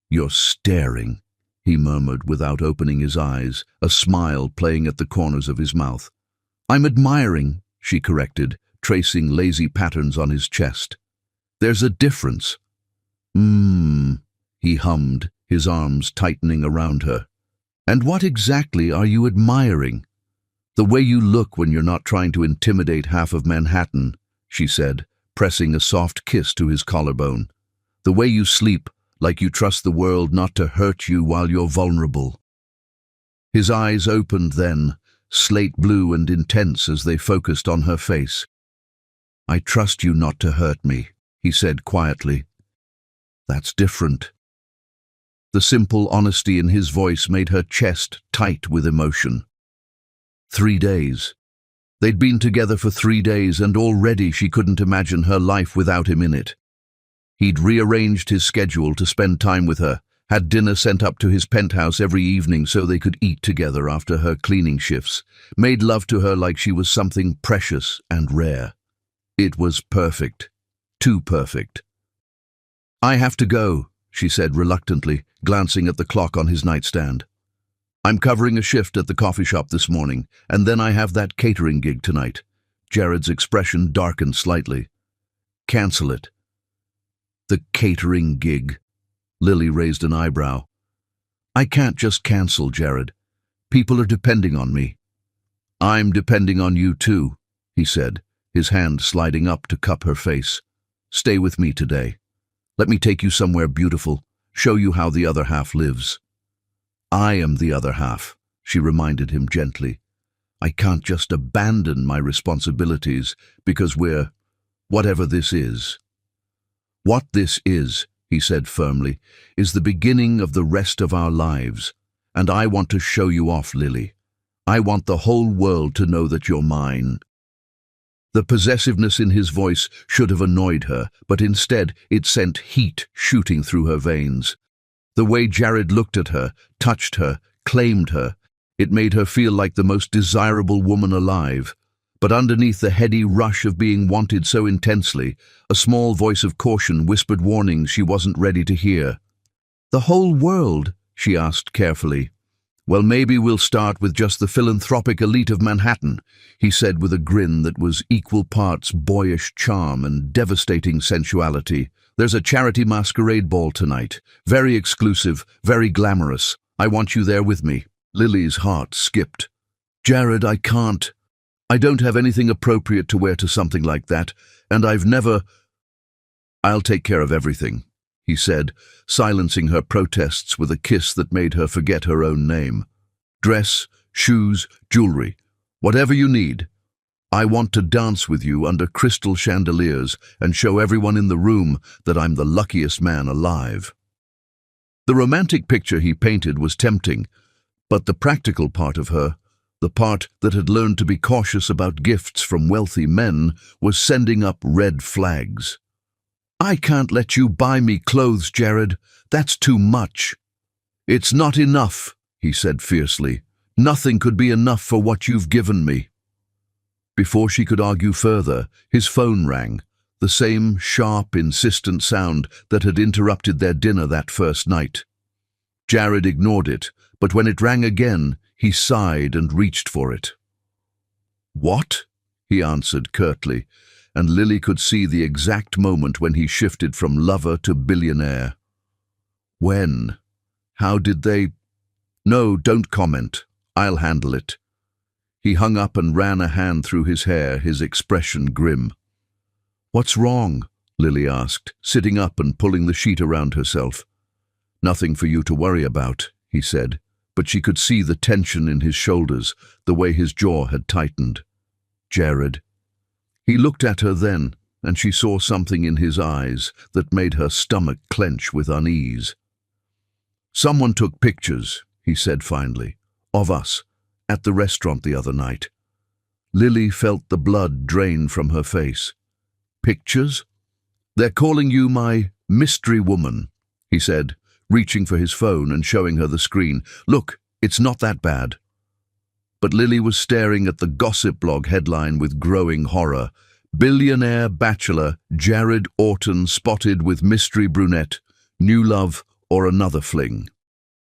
"You're staring," he murmured without opening his eyes, a smile playing at the corners of his mouth. "I'm admiring," she corrected, tracing lazy patterns on his chest. "There's a difference." He hummed, his arms tightening around her. "And what exactly are you admiring?" "The way you look when you're not trying to intimidate half of Manhattan," she said, pressing a soft kiss to his collarbone. "The way you sleep, like you trust the world not to hurt you while you're vulnerable." His eyes opened then, slate blue and intense as they focused on her face. "I trust you not to hurt me," he said quietly. "That's different." The simple honesty in his voice made her chest tight with emotion. 3 days. They'd been together for 3 days, and already she couldn't imagine her life without him in it. He'd rearranged his schedule to spend time with her, had dinner sent up to his penthouse every evening so they could eat together after her cleaning shifts, made love to her like she was something precious and rare. It was perfect. Too perfect. "I have to go," she said reluctantly, glancing at the clock on his nightstand. "I'm covering a shift at the coffee shop this morning, and then I have that catering gig tonight." Jared's expression darkened slightly. "Cancel it." "The catering gig?" Lily raised an eyebrow. "I can't just cancel, Jared. People are depending on me." "I'm depending on you too," he said, his hand sliding up to cup her face. "Stay with me today. Let me take you somewhere beautiful, show you how the other half lives." "I am the other half," she reminded him gently. "I can't just abandon my responsibilities because we're whatever this is." "What this is," he said firmly, "is the beginning of the rest of our lives. And I want to show you off, Lily. I want the whole world to know that you're mine." The possessiveness in his voice should have annoyed her, but instead it sent heat shooting through her veins. The way Jared looked at her, touched her, claimed her, it made her feel like the most desirable woman alive. But underneath the heady rush of being wanted so intensely, a small voice of caution whispered warnings she wasn't ready to hear. "The whole world?" she asked carefully. "Well, maybe we'll start with just the philanthropic elite of Manhattan," he said with a grin that was equal parts boyish charm and devastating sensuality. "There's a charity masquerade ball tonight. Very exclusive, very glamorous. I want you there with me." Lily's heart skipped. "Jared, I can't. I don't have anything appropriate to wear to something like that, and I've never—" "I'll take care of everything," he said, silencing her protests with a kiss that made her forget her own name. "Dress, shoes, jewelry, whatever you need. I want to dance with you under crystal chandeliers and show everyone in the room that I'm the luckiest man alive." The romantic picture he painted was tempting, but the practical part of her, the part that had learned to be cautious about gifts from wealthy men, was sending up red flags. "I can't let you buy me clothes, Jared. That's too much." "It's not enough," he said fiercely. "Nothing could be enough for what you've given me." Before she could argue further, his phone rang, the same sharp, insistent sound that had interrupted their dinner that first night. Jared ignored it, but when it rang again, he sighed and reached for it. "What?" he answered curtly, and Lily could see the exact moment when he shifted from lover to billionaire. "When? How did they—" "No, don't comment. I'll handle it." He hung up and ran a hand through his hair, his expression grim. "What's wrong?" Lily asked, sitting up and pulling the sheet around herself. "Nothing for you to worry about," he said, but she could see the tension in his shoulders, the way his jaw had tightened. "Jared." He looked at her then, and she saw something in his eyes that made her stomach clench with unease. "Someone took pictures," he said finally, "of us, at the restaurant the other night." Lily felt the blood drain from her face. "Pictures? They're calling you my mystery woman," he said, reaching for his phone and showing her the screen. "Look, it's not that bad." But Lily was staring at the gossip blog headline with growing horror. "Billionaire bachelor Jared Orton spotted with mystery brunette, new love or another fling."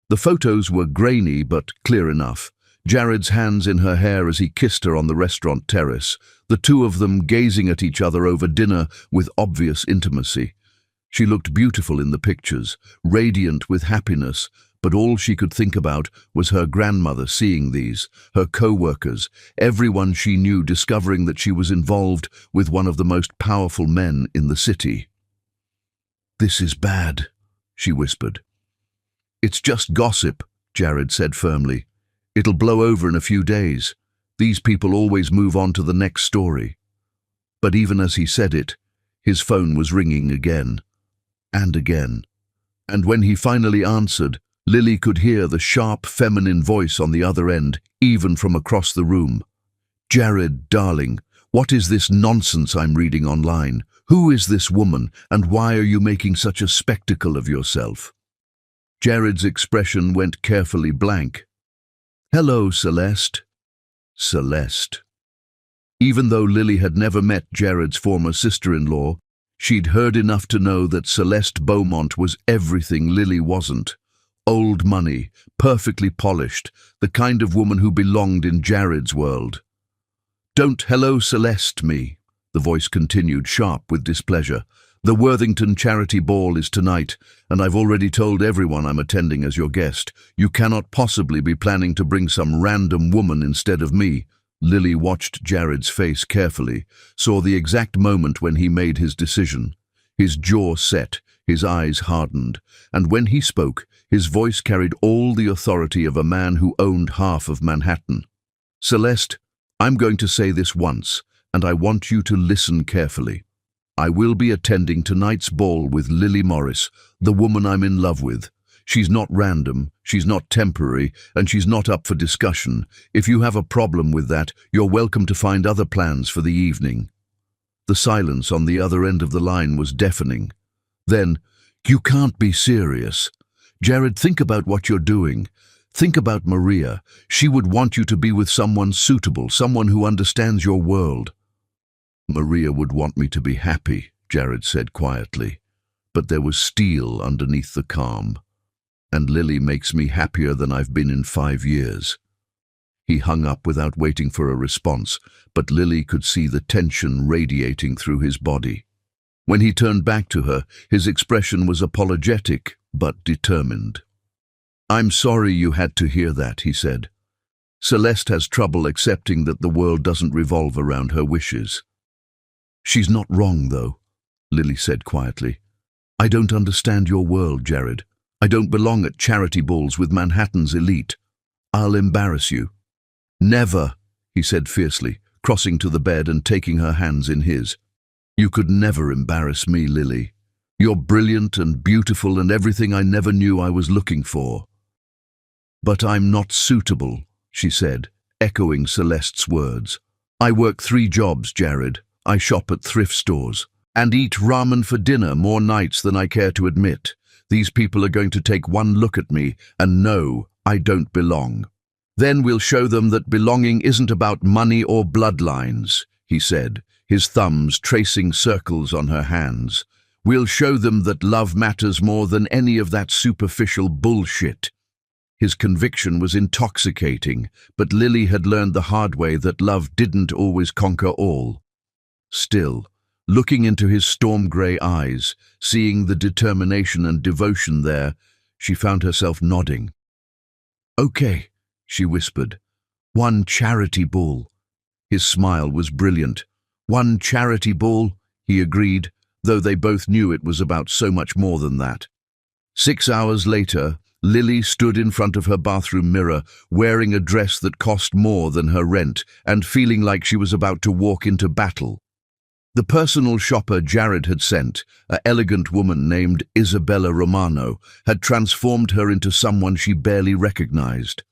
The photos were grainy but clear enough. Jared's hands in her hair as he kissed her on the restaurant terrace, the two of them gazing at each other over dinner with obvious intimacy. She looked beautiful in the pictures, radiant with happiness, but all she could think about was her grandmother seeing these, her co-workers, everyone she knew discovering that she was involved with one of the most powerful men in the city. "This is bad," she whispered. "It's just gossip," Jared said firmly. "It'll blow over in a few days. These people always move on to the next story." But even as he said it, his phone was ringing again and again. And when he finally answered, Lily could hear the sharp feminine voice on the other end, even from across the room. "Jared, darling, what is this nonsense I'm reading online? Who is this woman, and why are you making such a spectacle of yourself?" Jared's expression went carefully blank. "Hello, Celeste." Celeste. Even though Lily had never met Jared's former sister-in-law, she'd heard enough to know that Celeste Beaumont was everything Lily wasn't. Old money, perfectly polished, the kind of woman who belonged in Jared's world. "Don't hello Celeste me," the voice continued, sharp with displeasure. "The Worthington charity ball is tonight, and I've already told everyone I'm attending as your guest. You cannot possibly be planning to bring some random woman instead of me. Lily watched Jared's face carefully, saw the exact moment when he made his decision. His jaw set, his eyes hardened, and when he spoke, his voice carried all the authority of a man who owned half of Manhattan. "Celeste, I'm going to say this once, and I want you to listen carefully. I will be attending tonight's ball with Lily Morris, the woman I'm in love with. She's not random, she's not temporary, and she's not up for discussion. If you have a problem with that, you're welcome to find other plans for the evening." The silence on the other end of the line was deafening. Then, "You can't be serious. Jared, think about what you're doing. Think about Maria. She would want you to be with someone suitable, someone who understands your world." "Maria would want me to be happy," Jared said quietly, but there was steel underneath the calm. "And Lily makes me happier than I've been in 5 years. He hung up without waiting for a response, but Lily could see the tension radiating through his body. When he turned back to her, his expression was apologetic but determined. "I'm sorry you had to hear that," he said. "Celeste has trouble accepting that the world doesn't revolve around her wishes." "She's not wrong, though," Lily said quietly. "I don't understand your world, Jared. I don't belong at charity balls with Manhattan's elite. I'll embarrass you." "Never," he said fiercely, crossing to the bed and taking her hands in his. "You could never embarrass me, Lily. You're brilliant and beautiful and everything I never knew I was looking for." "But I'm not suitable," she said, echoing Celeste's words. "I work 3 jobs, Jared. I shop at thrift stores and eat ramen for dinner more nights than I care to admit. These people are going to take one look at me and know I don't belong. Then we'll show them that belonging isn't about money or bloodlines," he said, his thumbs tracing circles on her hands. "We'll show them that love matters more than any of that superficial bullshit." His conviction was intoxicating, but Lily had learned the hard way that love didn't always conquer all. Still, looking into his storm-grey eyes, seeing the determination and devotion there, she found herself nodding. "Okay," she whispered. "One charity ball." His smile was brilliant. "One charity ball," he agreed, though they both knew it was about so much more than that. 6 hours later, Lily stood in front of her bathroom mirror, wearing a dress that cost more than her rent and feeling like she was about to walk into battle. The personal shopper Jared had sent, an elegant woman named Isabella Romano, had transformed her into someone she barely recognized.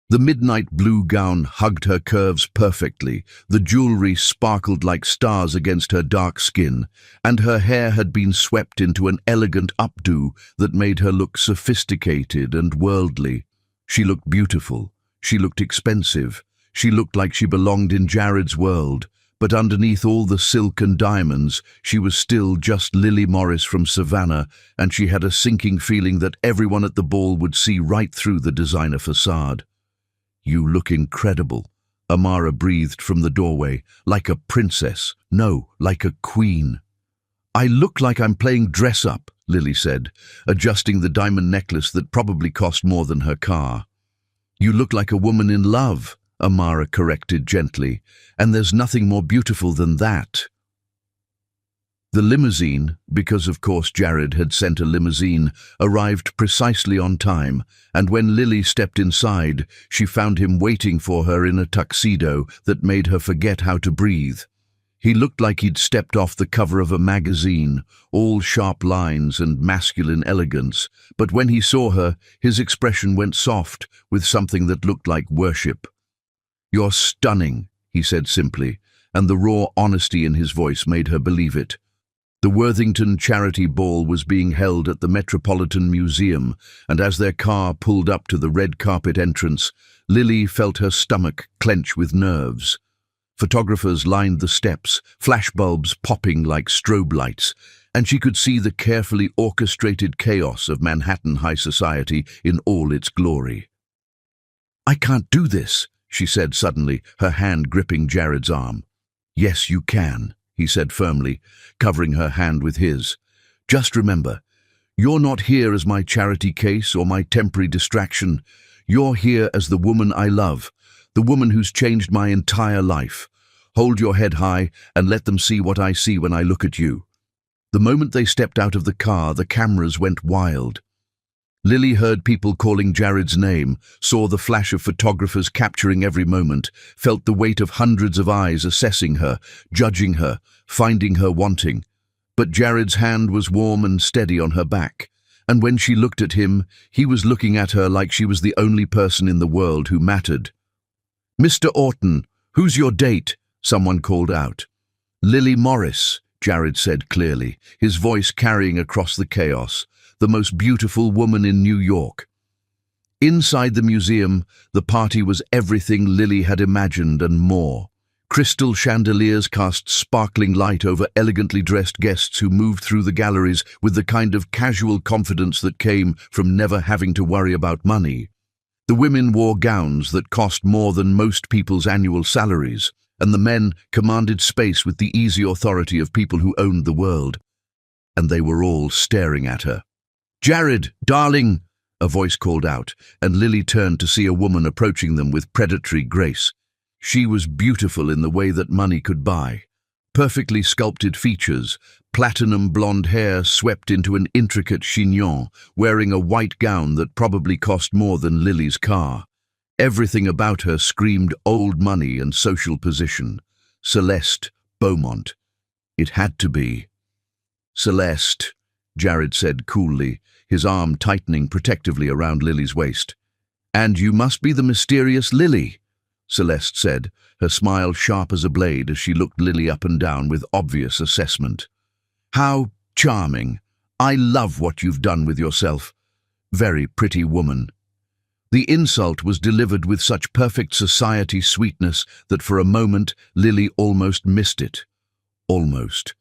The midnight blue gown hugged her curves perfectly, the jewelry sparkled like stars against her dark skin, and her hair had been swept into an elegant updo that made her look sophisticated and worldly. She looked beautiful, she looked expensive, she looked like she belonged in Jared's world. But underneath all the silk and diamonds, she was still just Lily Morris from Savannah, and she had a sinking feeling that everyone at the ball would see right through the designer facade. "You look incredible," Amara breathed from the doorway, "like a princess. No, like a queen." "I look like I'm playing dress-up," Lily said, adjusting the diamond necklace that probably cost more than her car. "You look like a woman in love," Amara corrected gently, "and there's nothing more beautiful than that." The limousine, because of course Jared had sent a limousine, arrived precisely on time, and when Lily stepped inside, she found him waiting for her in a tuxedo that made her forget how to breathe. He looked like he'd stepped off the cover of a magazine, all sharp lines and masculine elegance, but when he saw her, his expression went soft, with something that looked like worship. "You're stunning," he said simply, and the raw honesty in his voice made her believe it. The Worthington Charity Ball was being held at the Metropolitan Museum, and as their car pulled up to the red carpet entrance, Lily felt her stomach clench with nerves. Photographers lined the steps, flashbulbs popping like strobe lights, and she could see the carefully orchestrated chaos of Manhattan high society in all its glory. "I can't do this," she said suddenly, her hand gripping Jared's arm. "Yes, you can," he said firmly, covering her hand with his. "Just remember, you're not here as my charity case or my temporary distraction. You're here as the woman I love, the woman who's changed my entire life. Hold your head high and let them see what I see when I look at you." The moment they stepped out of the car, the cameras went wild. Lily heard people calling Jared's name, saw the flash of photographers capturing every moment, felt the weight of hundreds of eyes assessing her, judging her, finding her wanting. But Jared's hand was warm and steady on her back, and when she looked at him, he was looking at her like she was the only person in the world who mattered. "Mr. Orton, who's your date?" someone called out. "Lily Morris," Jared said clearly, his voice carrying across the chaos. "The most beautiful woman in New York." Inside the museum, the party was everything Lily had imagined and more. Crystal chandeliers cast sparkling light over elegantly dressed guests who moved through the galleries with the kind of casual confidence that came from never having to worry about money. The women wore gowns that cost more than most people's annual salaries, and the men commanded space with the easy authority of people who owned the world. And they were all staring at her. "Jared, darling," a voice called out, and Lily turned to see a woman approaching them with predatory grace. She was beautiful in the way that money could buy. Perfectly sculpted features, platinum blonde hair swept into an intricate chignon, wearing a white gown that probably cost more than Lily's car. Everything about her screamed old money and social position. Celeste Beaumont. It had to be. "Celeste," Jared said coolly, his arm tightening protectively around Lily's waist. "And you must be the mysterious Lily," Celeste said, her smile sharp as a blade as she looked Lily up and down with obvious assessment. "How charming. I love what you've done with yourself. Very pretty woman." The insult was delivered with such perfect society sweetness that for a moment Lily almost missed it. Almost.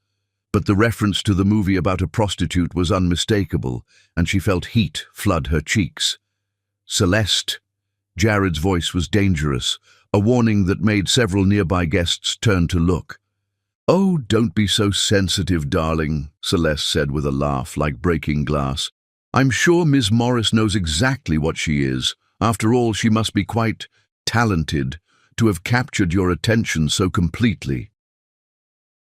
But the reference to the movie about a prostitute was unmistakable, and she felt heat flood her cheeks. "Celeste." Jared's voice was dangerous, a warning that made several nearby guests turn to look. "Oh, don't be so sensitive, darling," Celeste said with a laugh like breaking glass. "I'm sure Miss Morris knows exactly what she is. After all, she must be quite talented to have captured your attention so completely."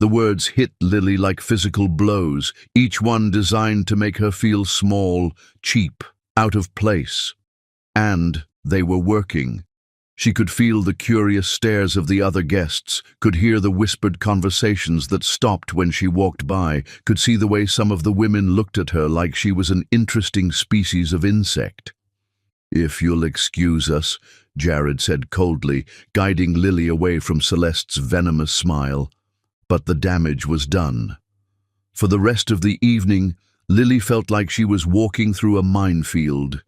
The words hit Lily like physical blows, each one designed to make her feel small, cheap, out of place. And they were working. She could feel the curious stares of the other guests, could hear the whispered conversations that stopped when she walked by, could see the way some of the women looked at her like she was an interesting species of insect. "If you'll excuse us," Jared said coldly, guiding Lily away from Celeste's venomous smile. But the damage was done. For the rest of the evening, Lily felt like she was walking through a minefield.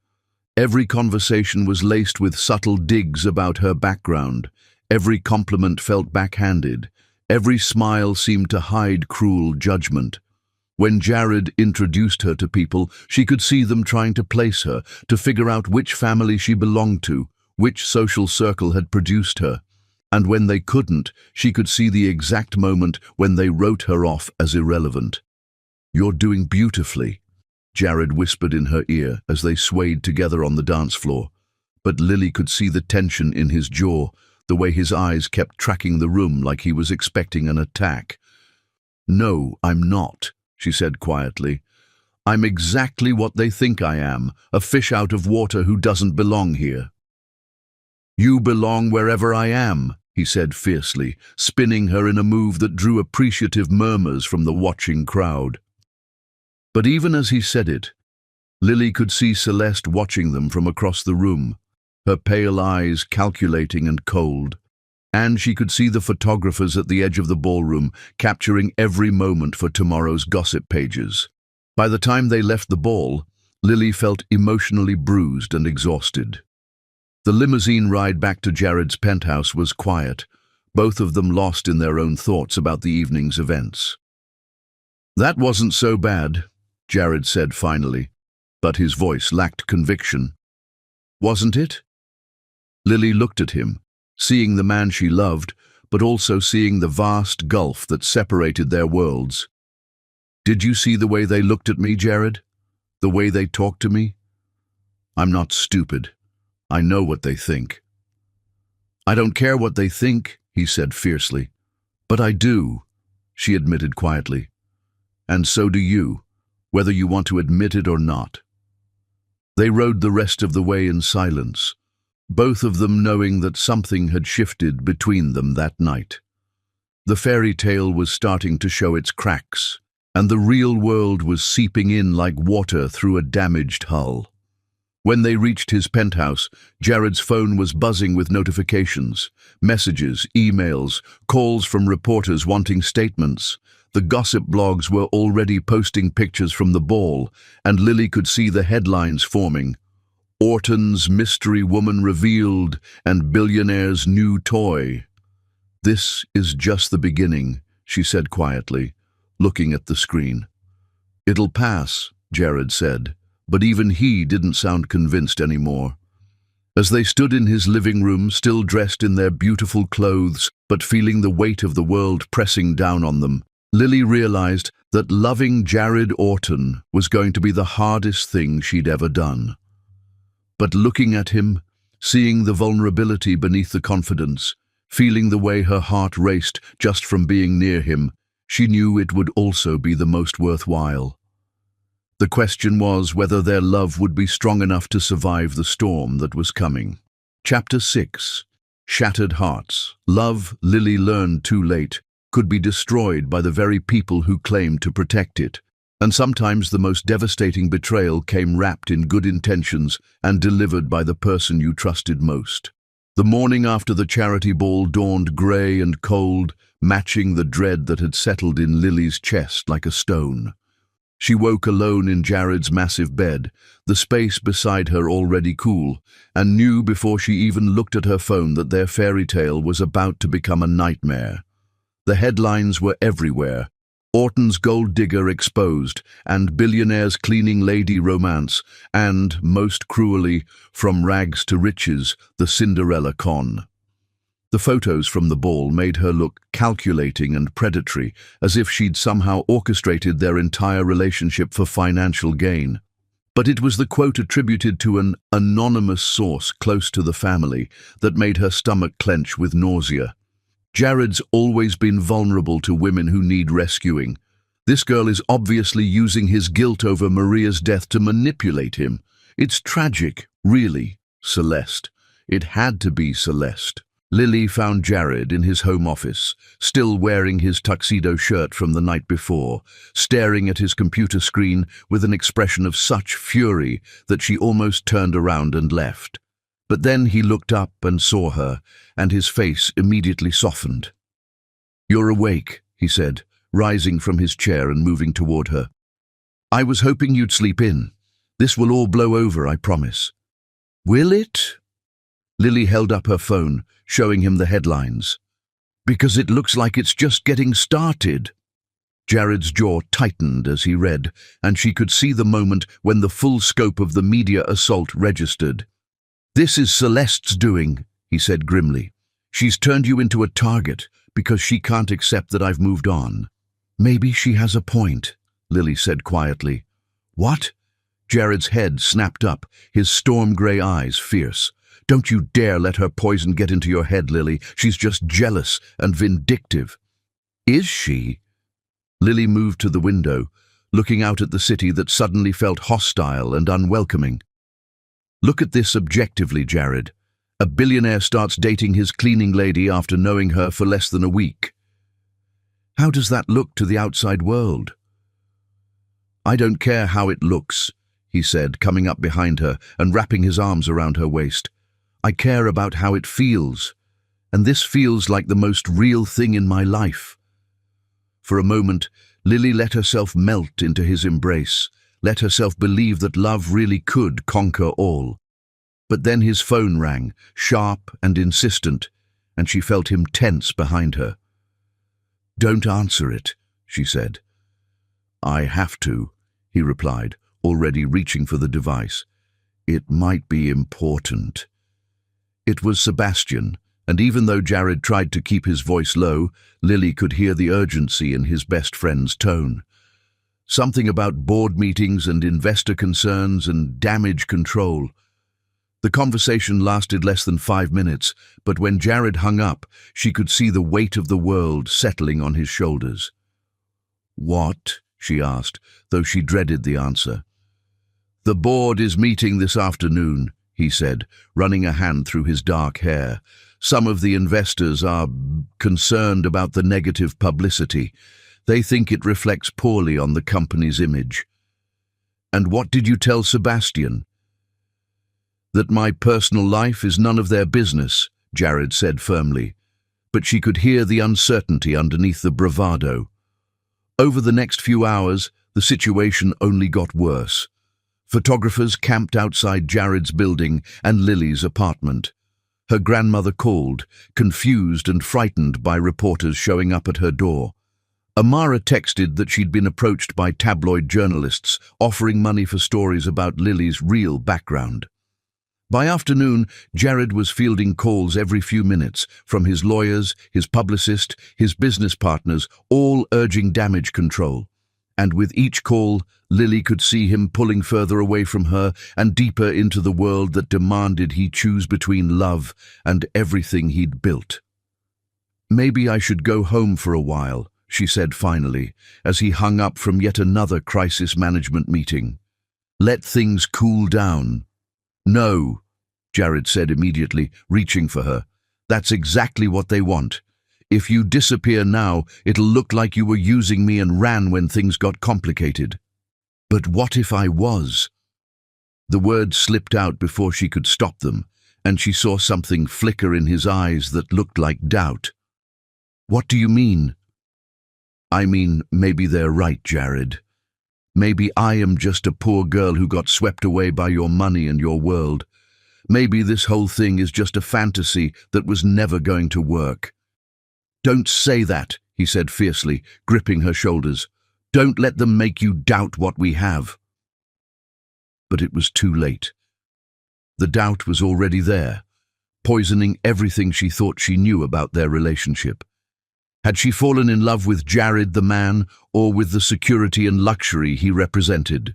Every conversation was laced with subtle digs about her background. Every compliment felt backhanded. Every smile seemed to hide cruel judgment. When Jared introduced her to people, she could see them trying to place her, to figure out which family she belonged to, which social circle had produced her. And when they couldn't, she could see the exact moment when they wrote her off as irrelevant. "You're doing beautifully," Jared whispered in her ear as they swayed together on the dance floor. But Lily could see the tension in his jaw, the way his eyes kept tracking the room like he was expecting an attack. "No, I'm not," she said quietly. "I'm exactly what they think I am, a fish out of water who doesn't belong here." "You belong wherever I am," he said fiercely, spinning her in a move that drew appreciative murmurs from the watching crowd. But even as he said it, Lily could see Celeste watching them from across the room, her pale eyes calculating and cold. And she could see the photographers at the edge of the ballroom, capturing every moment for tomorrow's gossip pages. By the time they left the ball, Lily felt emotionally bruised and exhausted. The limousine ride back to Jared's penthouse was quiet, both of them lost in their own thoughts about the evening's events. "That wasn't so bad," Jared said finally, but his voice lacked conviction. "Wasn't it?" Lily looked at him, seeing the man she loved, but also seeing the vast gulf that separated their worlds. "Did you see the way they looked at me, Jared? The way they talked to me? I'm not stupid. I know what they think." "I don't care what they think," he said fiercely. "But I do," she admitted quietly. "And so do you, whether you want to admit it or not." They rode the rest of the way in silence, both of them knowing that something had shifted between them that night. The fairy tale was starting to show its cracks, and the real world was seeping in like water through a damaged hull. When they reached his penthouse, Jared's phone was buzzing with notifications, messages, emails, calls from reporters wanting statements. The gossip blogs were already posting pictures from the ball, and Lily could see the headlines forming. "Orton's mystery woman revealed" and "Billionaire's new toy." "This is just the beginning," she said quietly, looking at the screen. "It'll pass," Jared said, but even he didn't sound convinced anymore. As they stood in his living room, still dressed in their beautiful clothes, but feeling the weight of the world pressing down on them, Lily realized that loving Jared Orton was going to be the hardest thing she'd ever done. But looking at him, seeing the vulnerability beneath the confidence, feeling the way her heart raced just from being near him, she knew it would also be the most worthwhile. The question was whether their love would be strong enough to survive the storm that was coming. Chapter 6. Shattered Hearts. Love, Lily learned too late, could be destroyed by the very people who claimed to protect it. And sometimes the most devastating betrayal came wrapped in good intentions and delivered by the person you trusted most. The morning after the charity ball dawned grey and cold, matching the dread that had settled in Lily's chest like a stone. She woke alone in Jared's massive bed, the space beside her already cool, and knew before she even looked at her phone that their fairy tale was about to become a nightmare. The headlines were everywhere: Orton's gold digger exposed, and Billionaire's cleaning lady romance, and, most cruelly, from rags to riches, the Cinderella con. The photos from the ball made her look calculating and predatory, as if she'd somehow orchestrated their entire relationship for financial gain. But it was the quote attributed to an anonymous source close to the family that made her stomach clench with nausea. Jared's always been vulnerable to women who need rescuing. This girl is obviously using his guilt over Maria's death to manipulate him. It's tragic, really, Celeste. It had to be Celeste. Lily found Jared in his home office, still wearing his tuxedo shirt from the night before, staring at his computer screen with an expression of such fury that she almost turned around and left. But then he looked up and saw her, and his face immediately softened. "You're awake," he said, rising from his chair and moving toward her. "I was hoping you'd sleep in. This will all blow over, I promise." "Will it?" Lily held up her phone, showing him the headlines. "Because it looks like it's just getting started." Jared's jaw tightened as he read, and she could see the moment when the full scope of the media assault registered. "This is Celeste's doing," he said grimly. "She's turned you into a target because she can't accept that I've moved on." "Maybe she has a point," Lily said quietly. "What?" Jared's head snapped up, his storm-grey eyes fierce. "Don't you dare let her poison get into your head, Lily. She's just jealous and vindictive." "Is she?" Lily moved to the window, looking out at the city that suddenly felt hostile and unwelcoming. "Look at this objectively, Jared. A billionaire starts dating his cleaning lady after knowing her for less than a week. How does that look to the outside world?" "I don't care how it looks," he said, coming up behind her and wrapping his arms around her waist. "I care about how it feels, and this feels like the most real thing in my life." For a moment, Lily let herself melt into his embrace, let herself believe that love really could conquer all. But then his phone rang, sharp and insistent, and she felt him tense behind her. "Don't answer it," she said. "I have to," he replied, already reaching for the device. "It might be important." It was Sebastian, and even though Jared tried to keep his voice low, Lily could hear the urgency in his best friend's tone. Something about board meetings and investor concerns and damage control. The conversation lasted less than 5 minutes, but when Jared hung up, she could see the weight of the world settling on his shoulders. "What?" she asked, though she dreaded the answer. "The board is meeting this afternoon," he said, running a hand through his dark hair. "Some of the investors are concerned about the negative publicity. They think it reflects poorly on the company's image." "And what did you tell Sebastian?" "That my personal life is none of their business," Jared said firmly, but she could hear the uncertainty underneath the bravado. Over the next few hours, the situation only got worse. Photographers camped outside Jared's building and Lily's apartment. Her grandmother called, confused and frightened by reporters showing up at her door. Amara texted that she'd been approached by tabloid journalists offering money for stories about Lily's real background. By afternoon, Jared was fielding calls every few minutes from his lawyers, his publicist, his business partners, all urging damage control. And with each call, Lily could see him pulling further away from her and deeper into the world that demanded he choose between love and everything he'd built. "Maybe I should go home for a while," she said finally, as he hung up from yet another crisis management meeting. "Let things cool down." "No," Jared said immediately, reaching for her. "That's exactly what they want. If you disappear now, it'll look like you were using me and ran when things got complicated." "But what if I was?" The words slipped out before she could stop them, and she saw something flicker in his eyes that looked like doubt. "What do you mean?" "I mean, maybe they're right, Jared. Maybe I am just a poor girl who got swept away by your money and your world. Maybe this whole thing is just a fantasy that was never going to work." "Don't say that," he said fiercely, gripping her shoulders. "Don't let them make you doubt what we have." But it was too late. The doubt was already there, poisoning everything she thought she knew about their relationship. Had she fallen in love with Jared the man, or with the security and luxury he represented?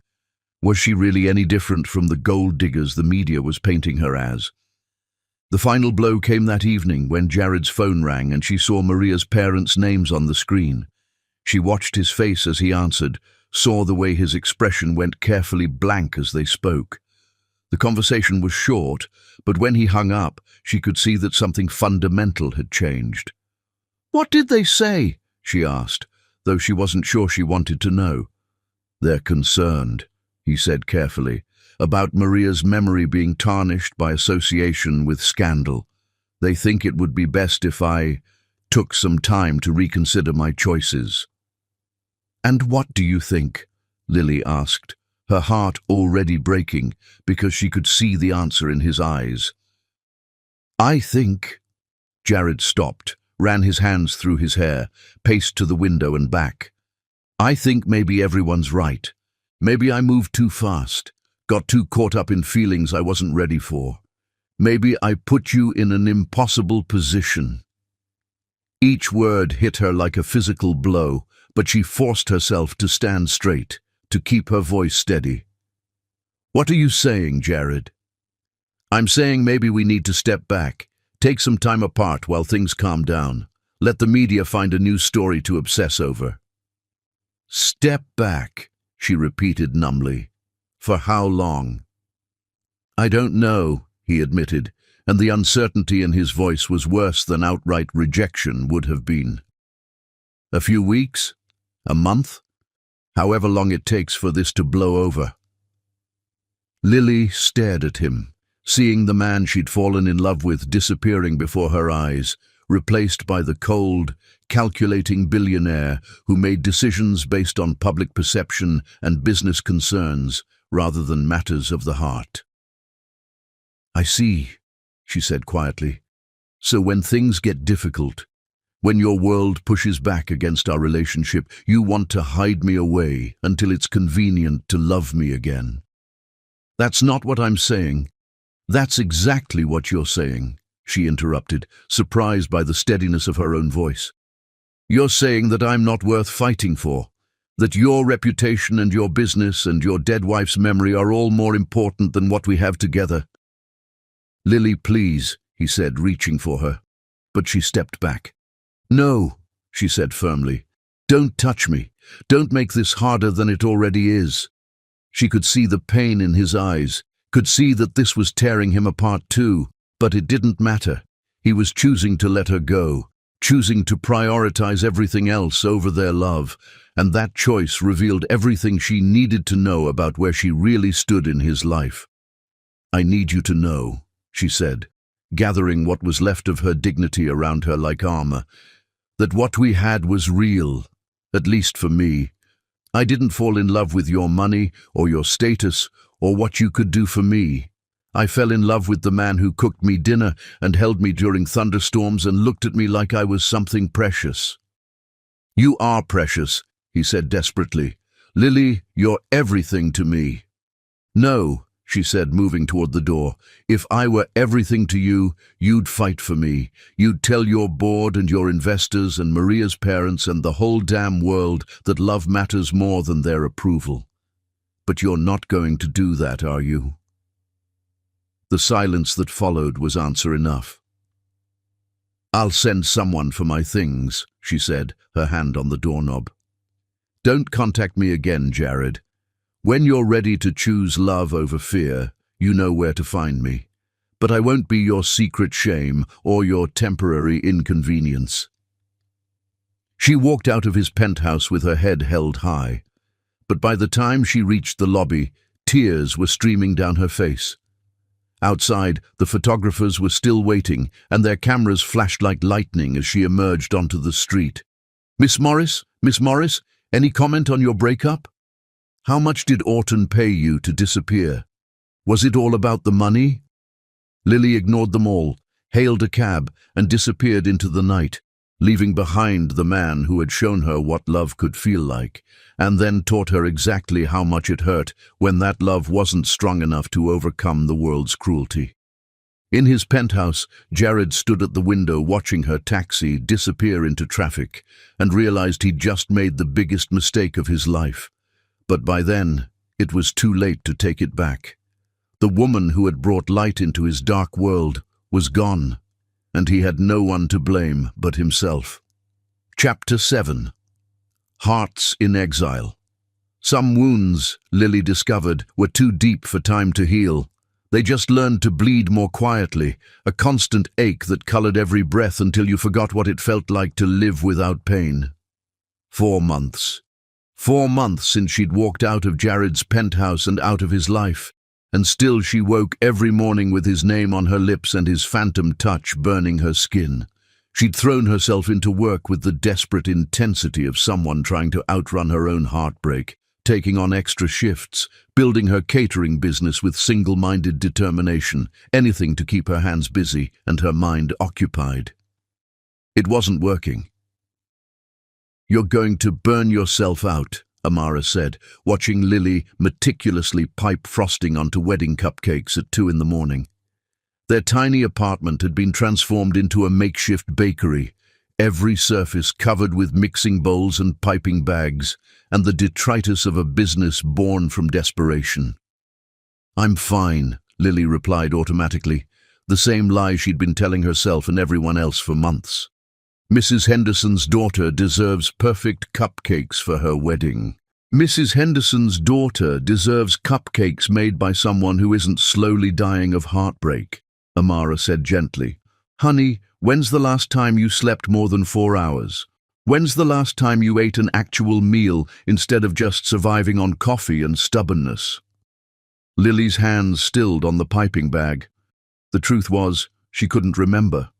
Was she really any different from the gold diggers the media was painting her as? The final blow came that evening when Jared's phone rang and she saw Maria's parents' names on the screen. She watched his face as he answered, saw the way his expression went carefully blank as they spoke. The conversation was short, but when he hung up, she could see that something fundamental had changed. "What did they say?" she asked, though she wasn't sure she wanted to know. "They're concerned," he said carefully, "about Maria's memory being tarnished by association with scandal. They think it would be best if I took some time to reconsider my choices." "And what do you think?" Lily asked, her heart already breaking because she could see the answer in his eyes. "I think—" Jared stopped, ran his hands through his hair, paced to the window and back. "I think maybe everyone's right. Maybe I moved too fast, got too caught up in feelings I wasn't ready for. Maybe I put you in an impossible position." Each word hit her like a physical blow, but she forced herself to stand straight, to keep her voice steady. "What are you saying, Jared?" "I'm saying maybe we need to step back, take some time apart while things calm down. Let the media find a new story to obsess over." "Step back," she repeated numbly. "For how long?" "I don't know," he admitted, and the uncertainty in his voice was worse than outright rejection would have been. "A few weeks? A month? However long it takes for this to blow over." Lily stared at him, seeing the man she'd fallen in love with disappearing before her eyes, replaced by the cold, calculating billionaire who made decisions based on public perception and business concerns rather than matters of the heart. "I see," she said quietly. "So when things get difficult, when your world pushes back against our relationship, you want to hide me away until it's convenient to love me again." "That's not what I'm saying." "That's exactly what you're saying," she interrupted, surprised by the steadiness of her own voice. "You're saying that I'm not worth fighting for, that your reputation and your business and your dead wife's memory are all more important than what we have together." "Lily, please," he said, reaching for her. But she stepped back. "No," she said firmly. "Don't touch me. Don't make this harder than it already is." She could see the pain in his eyes, could see that this was tearing him apart too, but it didn't matter. He was choosing to let her go, choosing to prioritize everything else over their love, and that choice revealed everything she needed to know about where she really stood in his life. "I need you to know," she said, gathering what was left of her dignity around her like armor, "that what we had was real, at least for me. I didn't fall in love with your money or your status or what you could do for me. I fell in love with the man who cooked me dinner and held me during thunderstorms and looked at me like I was something precious." "You are precious," he said desperately. "Lily, you're everything to me." "No," she said, moving toward the door. "If I were everything to you, you'd fight for me. You'd tell your board and your investors and Maria's parents and the whole damn world that love matters more than their approval. But you're not going to do that, are you?" The silence that followed was answer enough. "I'll send someone for my things," she said, her hand on the doorknob. "Don't contact me again, Jared. When you're ready to choose love over fear, you know where to find me. But I won't be your secret shame or your temporary inconvenience." She walked out of his penthouse with her head held high. But by the time she reached the lobby, tears were streaming down her face. Outside, the photographers were still waiting, and their cameras flashed like lightning as she emerged onto the street. Miss Morris, any comment on your breakup? How much did Orton pay you to disappear? Was it all about the money?" Lily ignored them all, hailed a cab, and disappeared into the night, leaving behind the man who had shown her what love could feel like, and then taught her exactly how much it hurt when that love wasn't strong enough to overcome the world's cruelty. In his penthouse, Jared stood at the window watching her taxi disappear into traffic and realized he'd just made the biggest mistake of his life. But by then, it was too late to take it back. The woman who had brought light into his dark world was gone, and he had no one to blame but himself. Chapter 7. Hearts in Exile. Some wounds, Lily discovered, were too deep for time to heal. They just learned to bleed more quietly, a constant ache that colored every breath until you forgot what it felt like to live without pain. 4 months. 4 months since she'd walked out of Jared's penthouse and out of his life, and still she woke every morning with his name on her lips and his phantom touch burning her skin. She'd thrown herself into work with the desperate intensity of someone trying to outrun her own heartbreak, taking on extra shifts, building her catering business with single-minded determination, anything to keep her hands busy and her mind occupied. It wasn't working. "You're going to burn yourself out," Amara said, watching Lily meticulously pipe frosting onto wedding cupcakes at 2 in the morning. Their tiny apartment had been transformed into a makeshift bakery, every surface covered with mixing bowls and piping bags, and the detritus of a business born from desperation. "I'm fine," Lily replied automatically, the same lie she'd been telling herself and everyone else for months. "Mrs. Henderson's daughter deserves perfect cupcakes for her wedding." "Mrs. Henderson's daughter deserves cupcakes made by someone who isn't slowly dying of heartbreak," Amara said gently. "Honey, when's the last time you slept more than 4 hours? When's the last time you ate an actual meal instead of just surviving on coffee and stubbornness?" Lily's hands stilled on the piping bag. The truth was, she couldn't remember.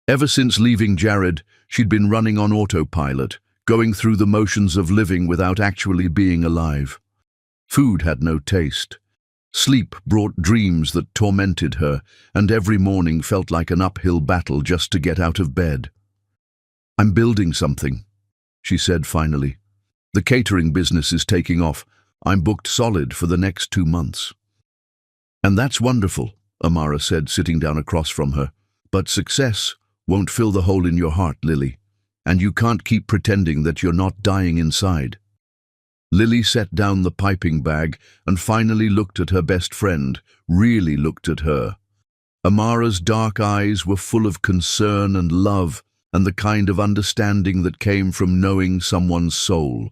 Ever since leaving Jared, she'd been running on autopilot, going through the motions of living without actually being alive. Food had no taste. Sleep brought dreams that tormented her, and every morning felt like an uphill battle just to get out of bed. "I'm building something," she said finally. "The catering business is taking off. I'm booked solid for the next 2 months." "And that's wonderful," Amara said, sitting down across from her. "But success won't fill the hole in your heart, Lily, and you can't keep pretending that you're not dying inside." Lily set down the piping bag and finally looked at her best friend, really looked at her. Amara's dark eyes were full of concern and love and the kind of understanding that came from knowing someone's soul.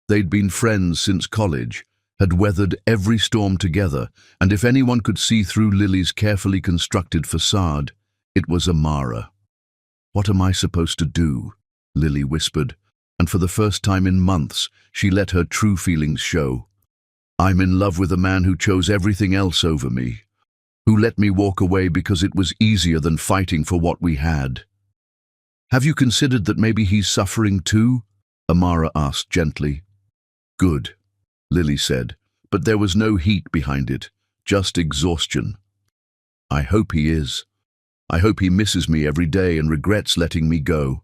They'd been friends since college, had weathered every storm together, and if anyone could see through Lily's carefully constructed facade, it was Amara. "What am I supposed to do?" Lily whispered, and for the first time in months, she let her true feelings show. "I'm in love with a man who chose everything else over me, who let me walk away because it was easier than fighting for what we had." "Have you considered that maybe he's suffering too?" Amara asked gently. "Good," Lily said, but there was no heat behind it, just exhaustion. "I hope he is. I hope he misses me every day and regrets letting me go."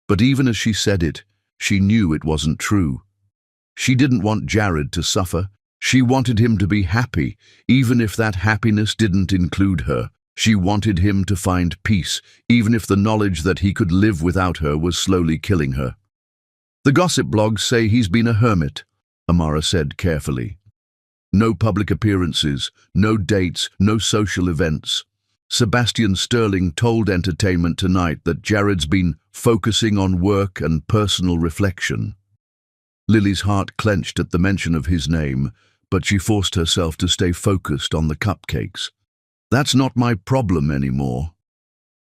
But even as she said it, she knew it wasn't true. She didn't want Jared to suffer. She wanted him to be happy, even if that happiness didn't include her. She wanted him to find peace, even if the knowledge that he could live without her was slowly killing her. "The gossip blogs say he's been a hermit," Amara said carefully. "No public appearances, no dates, no social events. Sebastian Sterling told Entertainment Tonight that Jared's been focusing on work and personal reflection." Lily's heart clenched at the mention of his name, but she forced herself to stay focused on the cupcakes. "That's not my problem anymore."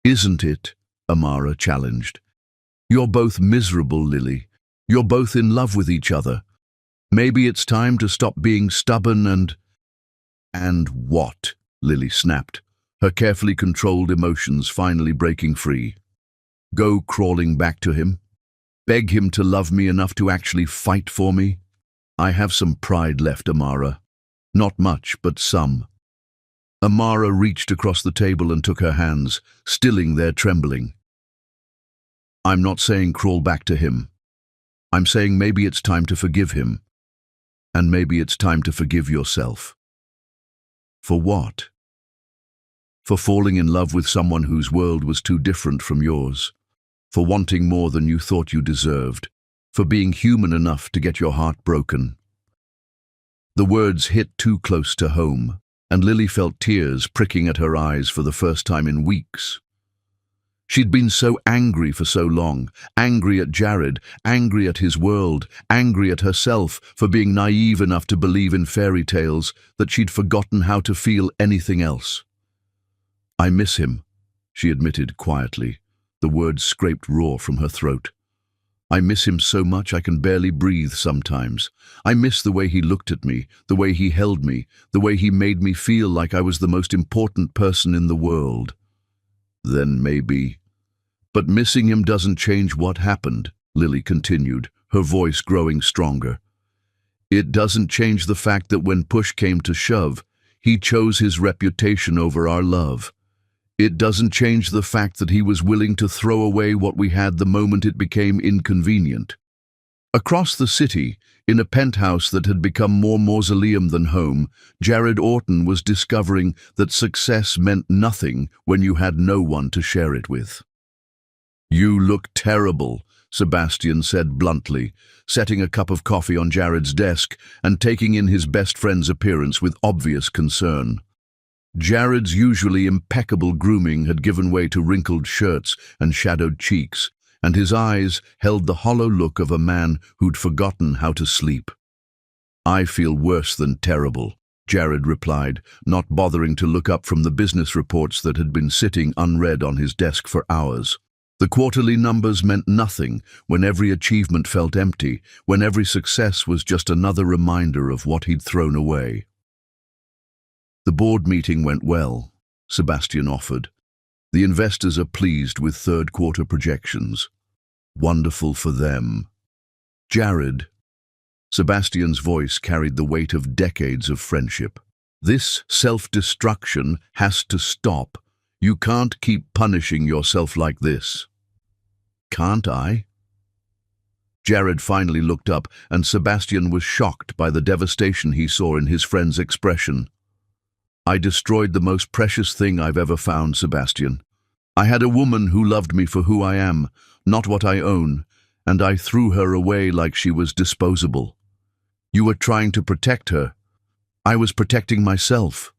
"Isn't it?" Amara challenged. "You're both miserable, Lily. You're both in love with each other. Maybe it's time to stop being stubborn and—" "And what?" Lily snapped, her carefully controlled emotions finally breaking free. "Go crawling back to him? Beg him to love me enough to actually fight for me? I have some pride left, Amara. Not much, but some." Amara reached across the table and took her hands, stilling their trembling. "I'm not saying crawl back to him. I'm saying maybe it's time to forgive him. And maybe it's time to forgive yourself." "For what?" "For falling in love with someone whose world was too different from yours. For wanting more than you thought you deserved. For being human enough to get your heart broken." The words hit too close to home, and Lily felt tears pricking at her eyes for the first time in weeks. She'd been so angry for so long, angry at Jared, angry at his world, angry at herself for being naive enough to believe in fairy tales that she'd forgotten how to feel anything else. "I miss him," she admitted quietly, the words scraped raw from her throat. "I miss him so much I can barely breathe sometimes. I miss the way he looked at me, the way he held me, the way he made me feel like I was the most important person in the world." "Then maybe—" "But missing him doesn't change what happened," Lily continued, her voice growing stronger. "It doesn't change the fact that when push came to shove, he chose his reputation over our love. It doesn't change the fact that he was willing to throw away what we had the moment it became inconvenient." Across the city, in a penthouse that had become more mausoleum than home, Jared Orton was discovering that success meant nothing when you had no one to share it with. "You look terrible," Sebastian said bluntly, setting a cup of coffee on Jared's desk and taking in his best friend's appearance with obvious concern. Jared's usually impeccable grooming had given way to wrinkled shirts and shadowed cheeks, and his eyes held the hollow look of a man who'd forgotten how to sleep. "I feel worse than terrible," Jared replied, not bothering to look up from the business reports that had been sitting unread on his desk for hours. The quarterly numbers meant nothing when every achievement felt empty, when every success was just another reminder of what he'd thrown away. "The board meeting went well," Sebastian offered. "The investors are pleased with third-quarter projections. Wonderful for them." "Jared," Sebastian's voice carried the weight of decades of friendship. "This self-destruction has to stop. You can't keep punishing yourself like this." "Can't I?" Jared finally looked up, and Sebastian was shocked by the devastation he saw in his friend's expression. "I destroyed the most precious thing I've ever found, Sebastian. I had a woman who loved me for who I am, not what I own, and I threw her away like she was disposable. You were trying to protect her. I was protecting myself,"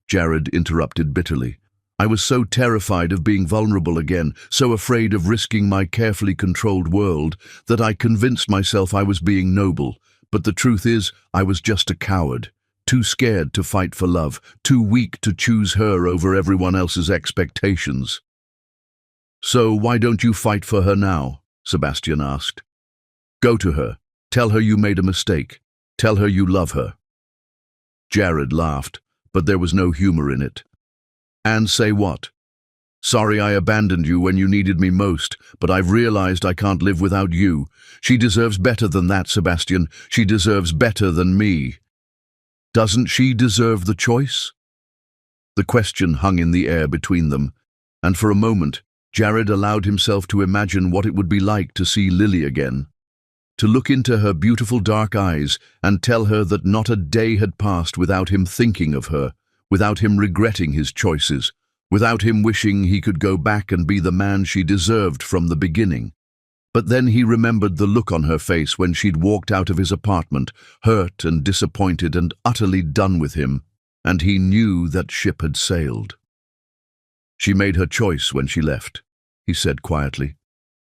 Jared interrupted bitterly. I was so terrified of being vulnerable again, so afraid of risking my carefully controlled world, that I convinced myself I was being noble. But the truth is, I was just a coward, too scared to fight for love, too weak to choose her over everyone else's expectations. "So why don't you fight for her now?" Sebastian asked. "Go to her. Tell her you made a mistake. Tell her you love her." Jared laughed, but there was no humor in it. "And say what? Sorry I abandoned you when you needed me most, but I've realized I can't live without you. She deserves better than that, Sebastian. She deserves better than me." "Doesn't she deserve the choice?" The question hung in the air between them, and for a moment, Jared allowed himself to imagine what it would be like to see Lily again. To look into her beautiful dark eyes and tell her that not a day had passed without him thinking of her, without him regretting his choices, without him wishing he could go back and be the man she deserved from the beginning. But then he remembered the look on her face when she'd walked out of his apartment, hurt and disappointed and utterly done with him, and he knew that ship had sailed. "She made her choice when she left," he said quietly.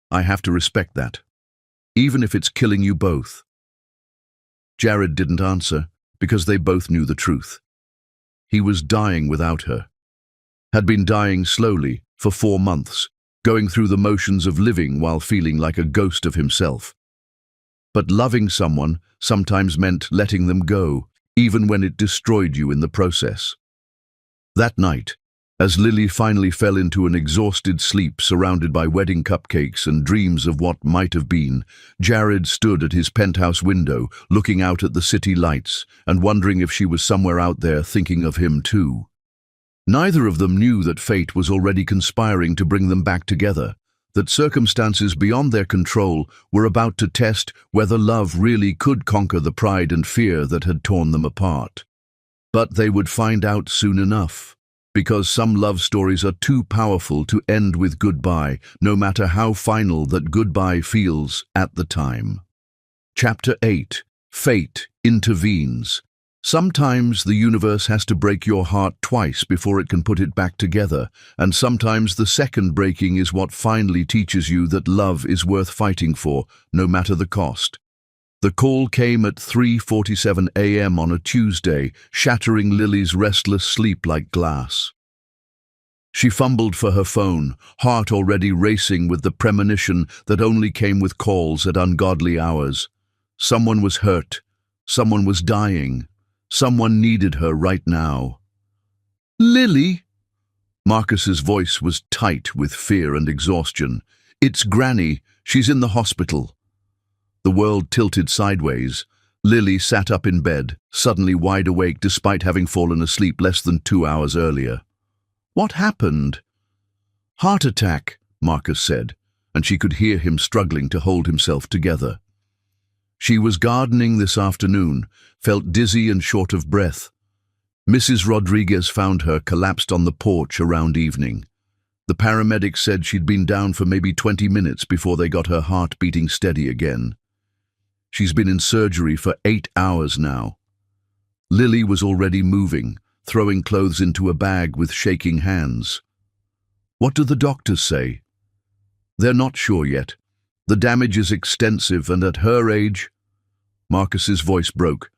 "I have to respect that, even if it's killing you both." Jared didn't answer, because they both knew the truth. He was dying without her. Had been dying slowly for 4 months, going through the motions of living while feeling like a ghost of himself. But loving someone sometimes meant letting them go, even when it destroyed you in the process. That night, as Lily finally fell into an exhausted sleep surrounded by wedding cupcakes and dreams of what might have been, Jared stood at his penthouse window, looking out at the city lights and wondering if she was somewhere out there thinking of him too. Neither of them knew that fate was already conspiring to bring them back together, that circumstances beyond their control were about to test whether love really could conquer the pride and fear that had torn them apart. But they would find out soon enough, because some love stories are too powerful to end with goodbye, no matter how final that goodbye feels at the time. Chapter 8. Fate Intervenes. Sometimes the universe has to break your heart twice before it can put it back together, and sometimes the second breaking is what finally teaches you that love is worth fighting for, no matter the cost. The call came at 3:47 a.m. on a Tuesday, shattering Lily's restless sleep like glass. She fumbled for her phone, heart already racing with the premonition that only came with calls at ungodly hours. Someone was hurt. Someone was dying. Someone needed her right now. "Lily?" Marcus's voice was tight with fear and exhaustion. "It's Granny. She's in the hospital." The world tilted sideways. Lily sat up in bed, suddenly wide awake despite having fallen asleep less than 2 hours earlier. "What happened?" "Heart attack," Marcus said, and she could hear him struggling to hold himself together. She was gardening this afternoon, felt dizzy and short of breath. Mrs. Rodriguez found her collapsed on the porch around evening. The paramedics said she'd been down for maybe 20 minutes before they got her heart beating steady again. She's been in surgery for 8 hours now. Lily was already moving, throwing clothes into a bag with shaking hands. "What do the doctors say?" "They're not sure yet. The damage is extensive, and at her age—" Marcus's voice broke.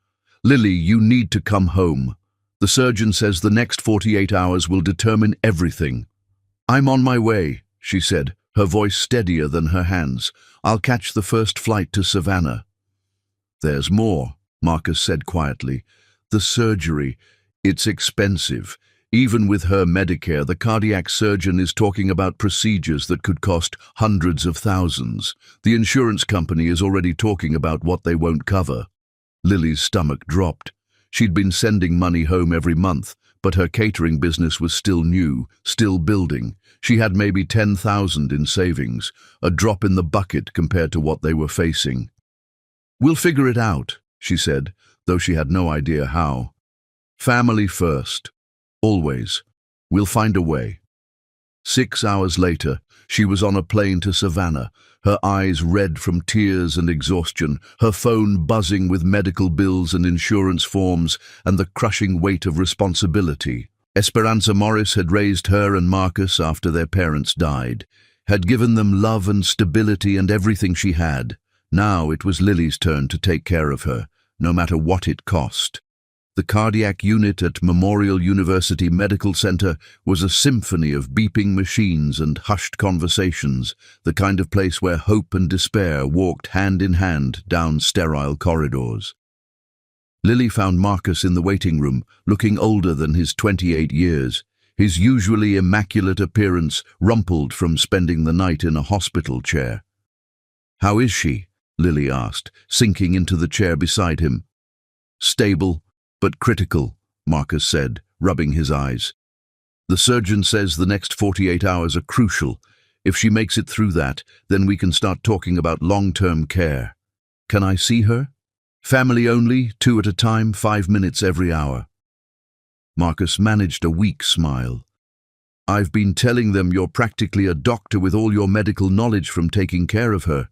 "Lily, you need to come home. The surgeon says the next 48 hours will determine everything." "I'm on my way," she said, her voice steadier than her hands. "I'll catch the first flight to Savannah." "There's more," Marcus said quietly. "The surgery, it's expensive. Even with her Medicare, the cardiac surgeon is talking about procedures that could cost hundreds of thousands. The insurance company is already talking about what they won't cover." Lily's stomach dropped. She'd been sending money home every month, but her catering business was still new, still building. She had maybe 10,000 in savings, a drop in the bucket compared to what they were facing. "We'll figure it out," she said, though she had no idea how. "Family first. Always. We'll find a way." 6 hours later, she was on a plane to Savannah, her eyes red from tears and exhaustion, her phone buzzing with medical bills and insurance forms and the crushing weight of responsibility. Esperanza Morris had raised her and Marcus after their parents died, had given them love and stability and everything she had. Now it was Lily's turn to take care of her, no matter what it cost. The cardiac unit at Memorial University Medical Center was a symphony of beeping machines and hushed conversations, the kind of place where hope and despair walked hand in hand down sterile corridors. Lily found Marcus in the waiting room, looking older than his 28 years, his usually immaculate appearance rumpled from spending the night in a hospital chair. "How is she?" Lily asked, sinking into the chair beside him. "Stable, but critical," Marcus said, rubbing his eyes. "The surgeon says the next 48 hours are crucial. If she makes it through that, then we can start talking about long-term care. Can I see her? Family only, 2 at a time, 5 minutes every hour." Marcus managed a weak smile. "I've been telling them you're practically a doctor with all your medical knowledge from taking care of her."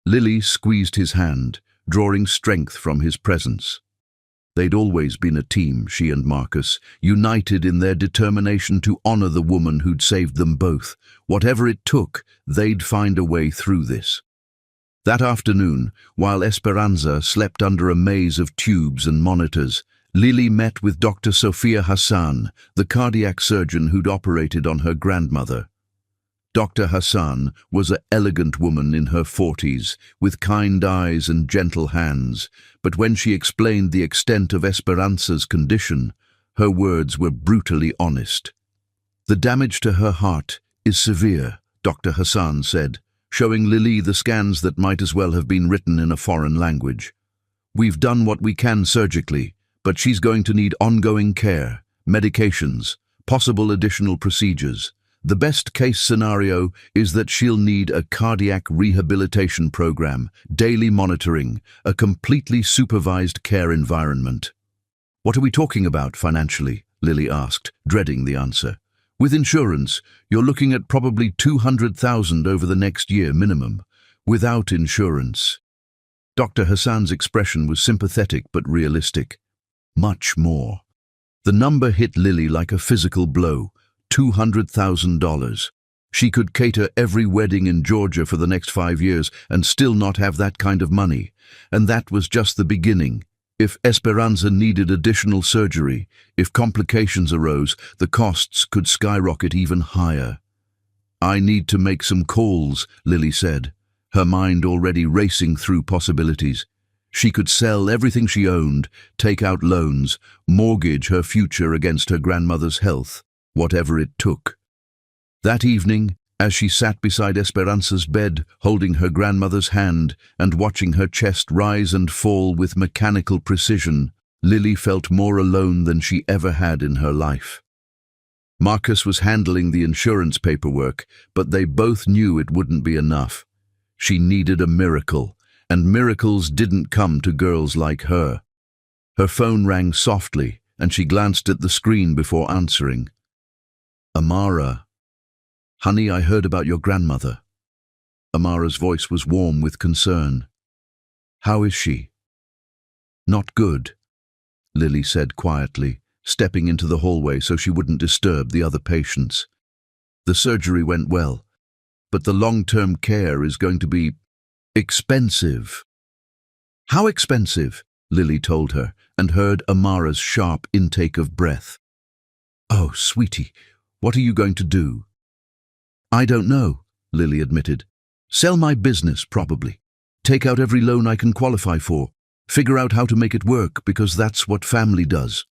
Lily squeezed his hand, drawing strength from his presence. They'd always been a team, she and Marcus, united in their determination to honor the woman who'd saved them both. Whatever it took, they'd find a way through this. That afternoon, while Esperanza slept under a maze of tubes and monitors, Lily met with Dr. Sophia Hassan, the cardiac surgeon who'd operated on her grandmother. Dr. Hassan was an elegant woman in her 40s, with kind eyes and gentle hands, but when she explained the extent of Esperanza's condition, her words were brutally honest. "The damage to her heart is severe," Dr. Hassan said, showing Lily the scans that might as well have been written in a foreign language. "We've done what we can surgically, but she's going to need ongoing care, medications, possible additional procedures. The best-case scenario is that she'll need a cardiac rehabilitation program, daily monitoring, a completely supervised care environment." "What are we talking about financially?" Lily asked, dreading the answer. "With insurance, you're looking at probably $200,000 over the next year minimum. Without insurance." Dr. Hassan's expression was sympathetic but realistic. Much more. The number hit Lily like a physical blow. $200,000. She could cater every wedding in Georgia for the next 5 years and still not have that kind of money. And that was just the beginning. If Esperanza needed additional surgery, if complications arose, the costs could skyrocket even higher. "I need to make some calls," Lily said, her mind already racing through possibilities. She could sell everything she owned, take out loans, mortgage her future against her grandmother's health. Whatever it took. That evening, as she sat beside Esperanza's bed, holding her grandmother's hand and watching her chest rise and fall with mechanical precision, Lily felt more alone than she ever had in her life. Marcus was handling the insurance paperwork, but they both knew it wouldn't be enough. She needed a miracle, and miracles didn't come to girls like her. Her phone rang softly, and she glanced at the screen before answering. "Amara. Honey, I heard about your grandmother." Amara's voice was warm with concern. "How is she?" "Not good," Lily said quietly, stepping into the hallway so she wouldn't disturb the other patients. "The surgery went well, but the long-term care is going to be expensive." "How expensive?" Lily told her, and heard Amara's sharp intake of breath. "Oh, sweetie. What are you going to do?" "I don't know," Lily admitted. "Sell my business, probably. Take out every loan I can qualify for. Figure out how to make it work, because that's what family does."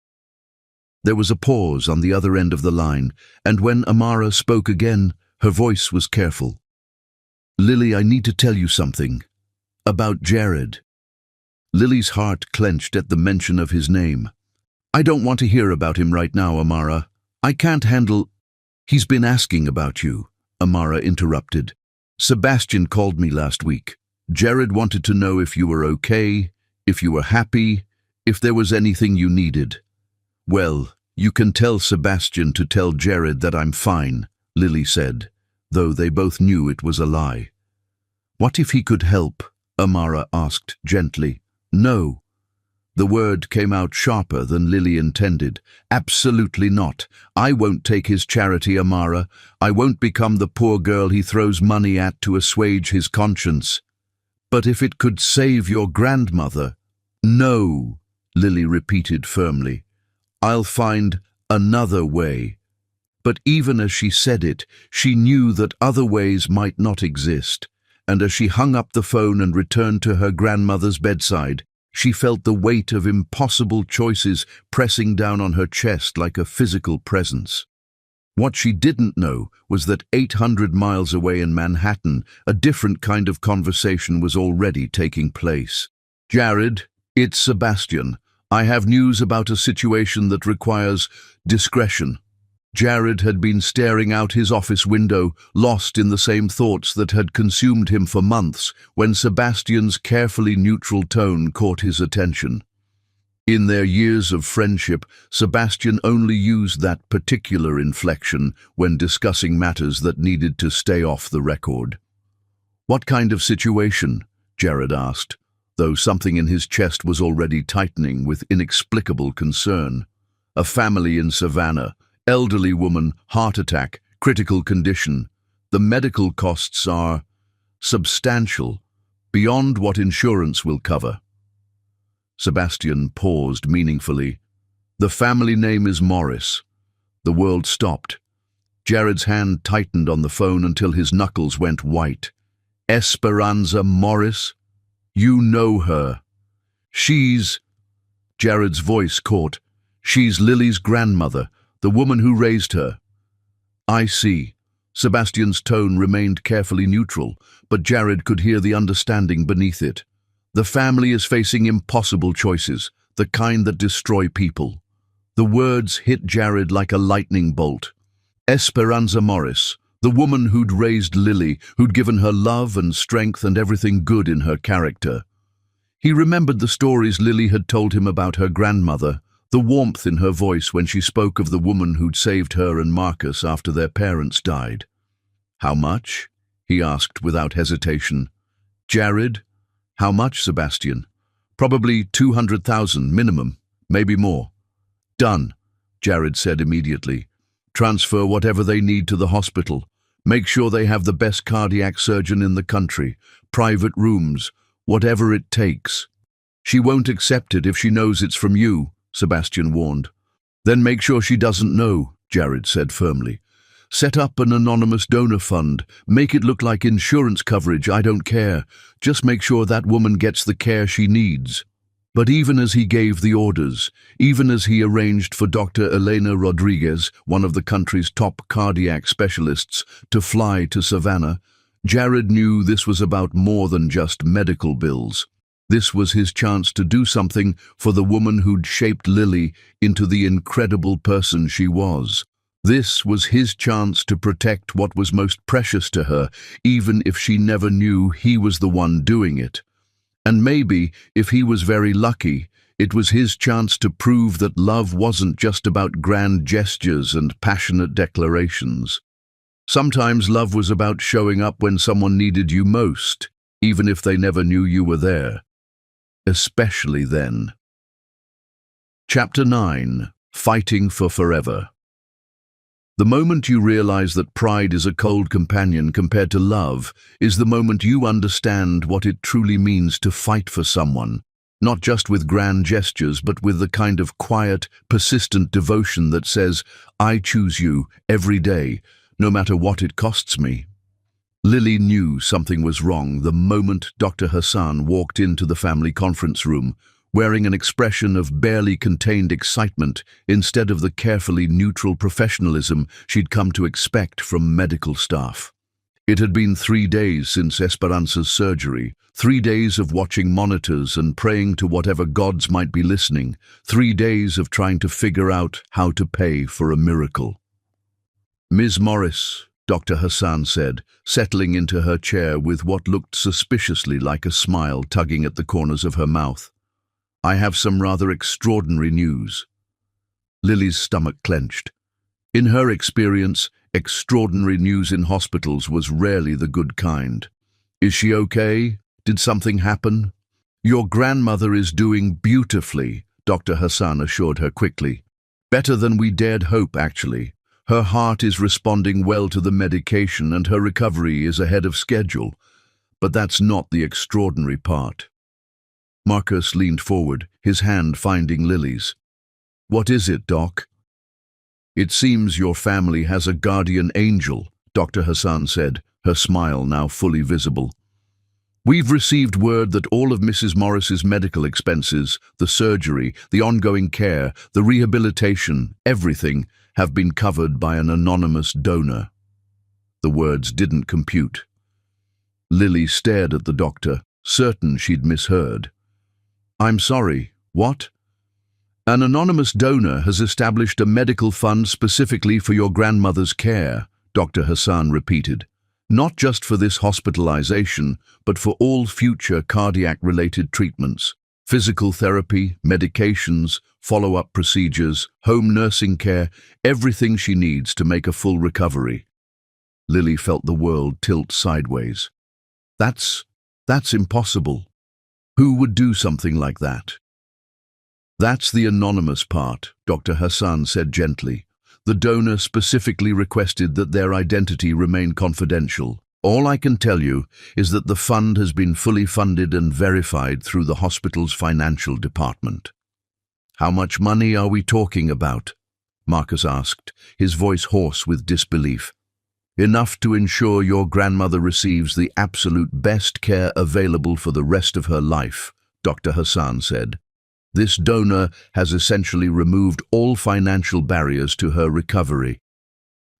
There was a pause on the other end of the line, and when Amara spoke again, her voice was careful. "Lily, I need to tell you something. About Jared." Lily's heart clenched at the mention of his name. "I don't want to hear about him right now, Amara. I can't handle—" "He's been asking about you," Amara interrupted. "Sebastian called me last week. Jared wanted to know if you were okay, if you were happy, if there was anything you needed." "Well, you can tell Sebastian to tell Jared that I'm fine," Lily said, though they both knew it was a lie. "What if he could help?" Amara asked gently. "No." The word came out sharper than Lily intended. Absolutely not. I won't take his charity, Amara. I won't become the poor girl he throws money at to assuage his conscience. But if it could save your grandmother— No, Lily repeated firmly. I'll find another way. But even as she said it, she knew that other ways might not exist, and as she hung up the phone and returned to her grandmother's bedside, she felt the weight of impossible choices pressing down on her chest like a physical presence. What she didn't know was that 800 miles away in Manhattan, a different kind of conversation was already taking place. Jared, it's Sebastian. I have news about a situation that requires discretion. Jared had been staring out his office window, lost in the same thoughts that had consumed him for months, when Sebastian's carefully neutral tone caught his attention. In their years of friendship, Sebastian only used that particular inflection when discussing matters that needed to stay off the record. What kind of situation? Jared asked, though something in his chest was already tightening with inexplicable concern. A family in Savannah. Elderly woman, heart attack, critical condition. The medical costs are substantial, beyond what insurance will cover. Sebastian paused meaningfully. The family name is Morris. The world stopped. Jared's hand tightened on the phone until his knuckles went white. Esperanza Morris? You know her. She's— Jared's voice caught. She's Lily's grandmother. The woman who raised her. I see. Sebastian's tone remained carefully neutral, but Jared could hear the understanding beneath it. The family is facing impossible choices, the kind that destroy people. The words hit Jared like a lightning bolt. Esperanza Morris, the woman who'd raised Lily, who'd given her love and strength and everything good in her character. He remembered the stories Lily had told him about her grandmother, the warmth in her voice when she spoke of the woman who'd saved her and Marcus after their parents died. How much? He asked without hesitation. Jared? How much, Sebastian? Probably 200,000 minimum, maybe more. Done, Jared said immediately. Transfer whatever they need to the hospital. Make sure they have the best cardiac surgeon in the country. Private rooms, whatever it takes. She won't accept it if she knows it's from you, Sebastian warned. Then make sure she doesn't know, Jared said firmly. Set up an anonymous donor fund. Make it look like insurance coverage, I don't care. Just make sure that woman gets the care she needs. But even as he gave the orders, even as he arranged for Dr. Elena Rodriguez, one of the country's top cardiac specialists, to fly to Savannah, Jared knew this was about more than just medical bills. This was his chance to do something for the woman who'd shaped Lily into the incredible person she was. This was his chance to protect what was most precious to her, even if she never knew he was the one doing it. And maybe, if he was very lucky, it was his chance to prove that love wasn't just about grand gestures and passionate declarations. Sometimes love was about showing up when someone needed you most, even if they never knew you were there. Especially then. Chapter 9. Fighting for Forever. The moment you realize that pride is a cold companion compared to love is the moment you understand what it truly means to fight for someone, not just with grand gestures but with the kind of quiet, persistent devotion that says, I choose you every day, no matter what it costs me. Lily knew something was wrong the moment Dr. Hassan walked into the family conference room, wearing an expression of barely contained excitement instead of the carefully neutral professionalism she'd come to expect from medical staff. It had been 3 days since Esperanza's surgery, 3 days of watching monitors and praying to whatever gods might be listening, 3 days of trying to figure out how to pay for a miracle. Ms. Morris, Dr. Hassan said, settling into her chair with what looked suspiciously like a smile tugging at the corners of her mouth. I have some rather extraordinary news. Lily's stomach clenched. In her experience, extraordinary news in hospitals was rarely the good kind. Is she okay? Did something happen? Your grandmother is doing beautifully, Dr. Hassan assured her quickly. Better than we dared hope, actually. Her heart is responding well to the medication and her recovery is ahead of schedule. But that's not the extraordinary part. Marcus leaned forward, his hand finding Lily's. What is it, Doc? It seems your family has a guardian angel, Dr. Hassan said, her smile now fully visible. We've received word that all of Mrs. Morris's medical expenses, the surgery, the ongoing care, the rehabilitation, everything, have been covered by an anonymous donor. The words didn't compute. Lily stared at the doctor, certain she'd misheard. I'm sorry, what? An anonymous donor has established a medical fund specifically for your grandmother's care, Dr. Hassan repeated. Not just for this hospitalization, but for all future cardiac-related treatments, physical therapy, medications, follow-up procedures, home nursing care, everything she needs to make a full recovery. Lily felt the world tilt sideways. That's impossible. Who would do something like that? That's the anonymous part, Dr. Hassan said gently. The donor specifically requested that their identity remain confidential. All I can tell you is that the fund has been fully funded and verified through the hospital's financial department. How much money are we talking about? Marcus asked, his voice hoarse with disbelief. Enough to ensure your grandmother receives the absolute best care available for the rest of her life, Dr. Hassan said. This donor has essentially removed all financial barriers to her recovery.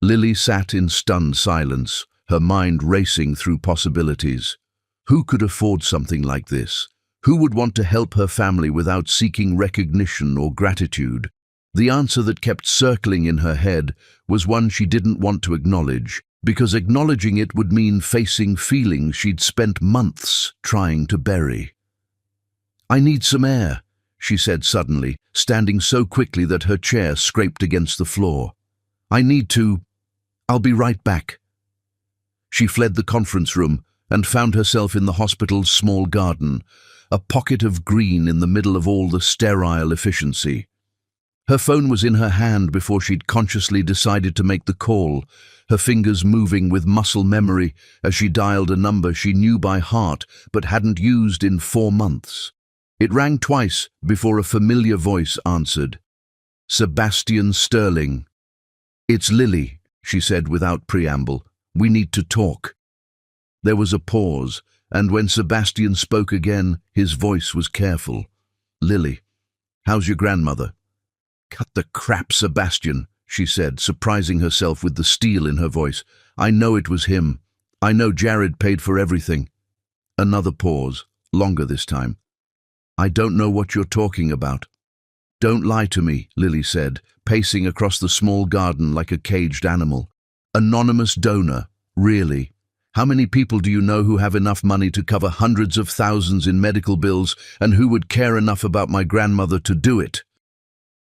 Lily sat in stunned silence, her mind racing through possibilities. Who could afford something like this? Who would want to help her family without seeking recognition or gratitude? The answer that kept circling in her head was one she didn't want to acknowledge, because acknowledging it would mean facing feelings she'd spent months trying to bury. I need some air, she said suddenly, standing so quickly that her chair scraped against the floor. I'll be right back. She fled the conference room and found herself in the hospital's small garden, a pocket of green in the middle of all the sterile efficiency. Her phone was in her hand before she'd consciously decided to make the call, her fingers moving with muscle memory as she dialed a number she knew by heart but hadn't used in 4 months. It rang twice before a familiar voice answered. Sebastian Sterling. It's Lily, she said without preamble. We need to talk. There was a pause, and when Sebastian spoke again, his voice was careful. Lily, how's your grandmother? Cut the crap, Sebastian, she said, surprising herself with the steel in her voice. I know it was him. I know Jared paid for everything. Another pause, longer this time. I don't know what you're talking about. Don't lie to me, Lily said, pacing across the small garden like a caged animal. Anonymous donor, really? How many people do you know who have enough money to cover hundreds of thousands in medical bills and who would care enough about my grandmother to do it?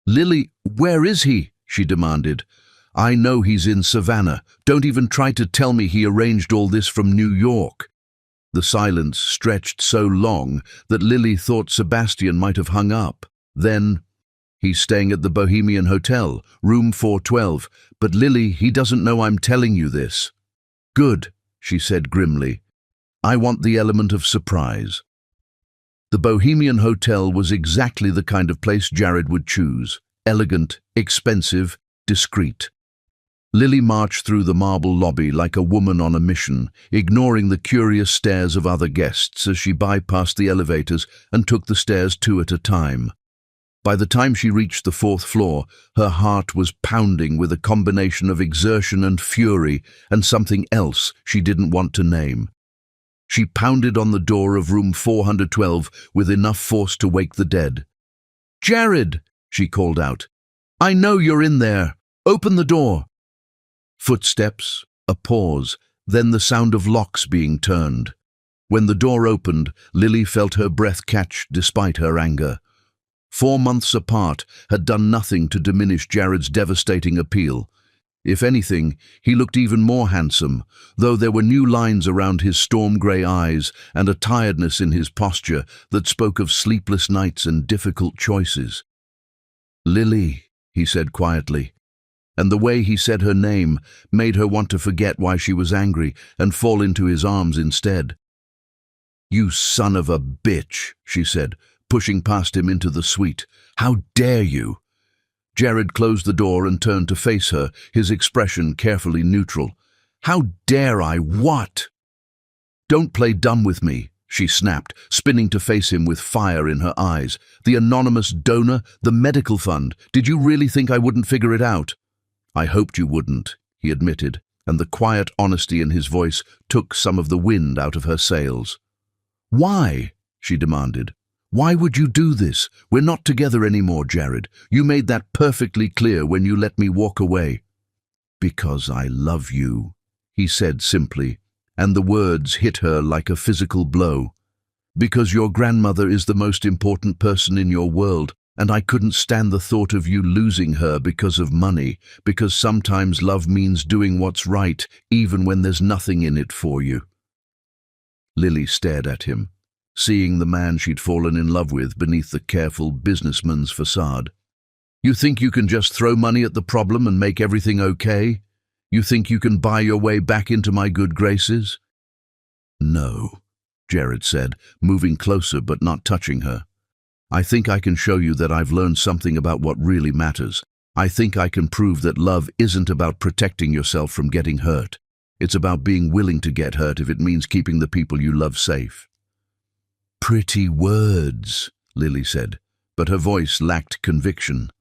Lily, where is he? She demanded. I know he's in Savannah. Don't even try to tell me he arranged all this from New York. The silence stretched so long that Lily thought Sebastian might have hung up. Then, he's staying at the Bohemian Hotel, room 412. But Lily, he doesn't know I'm telling you this. Good, she said grimly. I want the element of surprise. The Bohemian Hotel was exactly the kind of place Jared would choose. Elegant, expensive, discreet. Lily marched through the marble lobby like a woman on a mission, ignoring the curious stares of other guests as she bypassed the elevators and took the stairs 2 at a time. By the time she reached the 4th floor, her heart was pounding with a combination of exertion and fury and something else she didn't want to name. She pounded on the door of room 412 with enough force to wake the dead. Jared, she called out. I know you're in there. Open the door. Footsteps, a pause, then the sound of locks being turned. When the door opened, Lily felt her breath catch despite her anger. 4 months apart had done nothing to diminish Jared's devastating appeal. If anything, he looked even more handsome, though there were new lines around his storm-grey eyes and a tiredness in his posture that spoke of sleepless nights and difficult choices. "Lily," he said quietly, and the way he said her name made her want to forget why she was angry and fall into his arms instead. "You son of a bitch," she said, pushing past him into the suite. "How dare you?" Jared closed the door and turned to face her, his expression carefully neutral. "How dare I what?" "Don't play dumb with me," she snapped, spinning to face him with fire in her eyes. "The anonymous donor, the medical fund. Did you really think I wouldn't figure it out?" "I hoped you wouldn't," he admitted, and the quiet honesty in his voice took some of the wind out of her sails. "Why?" she demanded. "Why would you do this? We're not together anymore, Jared. You made that perfectly clear when you let me walk away." "Because I love you," he said simply, and the words hit her like a physical blow. "Because your grandmother is the most important person in your world, and I couldn't stand the thought of you losing her because of money, because sometimes love means doing what's right, even when there's nothing in it for you." Lily stared at him, seeing the man she'd fallen in love with beneath the careful businessman's facade. "You think you can just throw money at the problem and make everything okay? You think you can buy your way back into my good graces?" "No," Jared said, moving closer but not touching her. "I think I can show you that I've learned something about what really matters. I think I can prove that love isn't about protecting yourself from getting hurt. It's about being willing to get hurt if it means keeping the people you love safe." "Pretty words," Lily said, but her voice lacked conviction.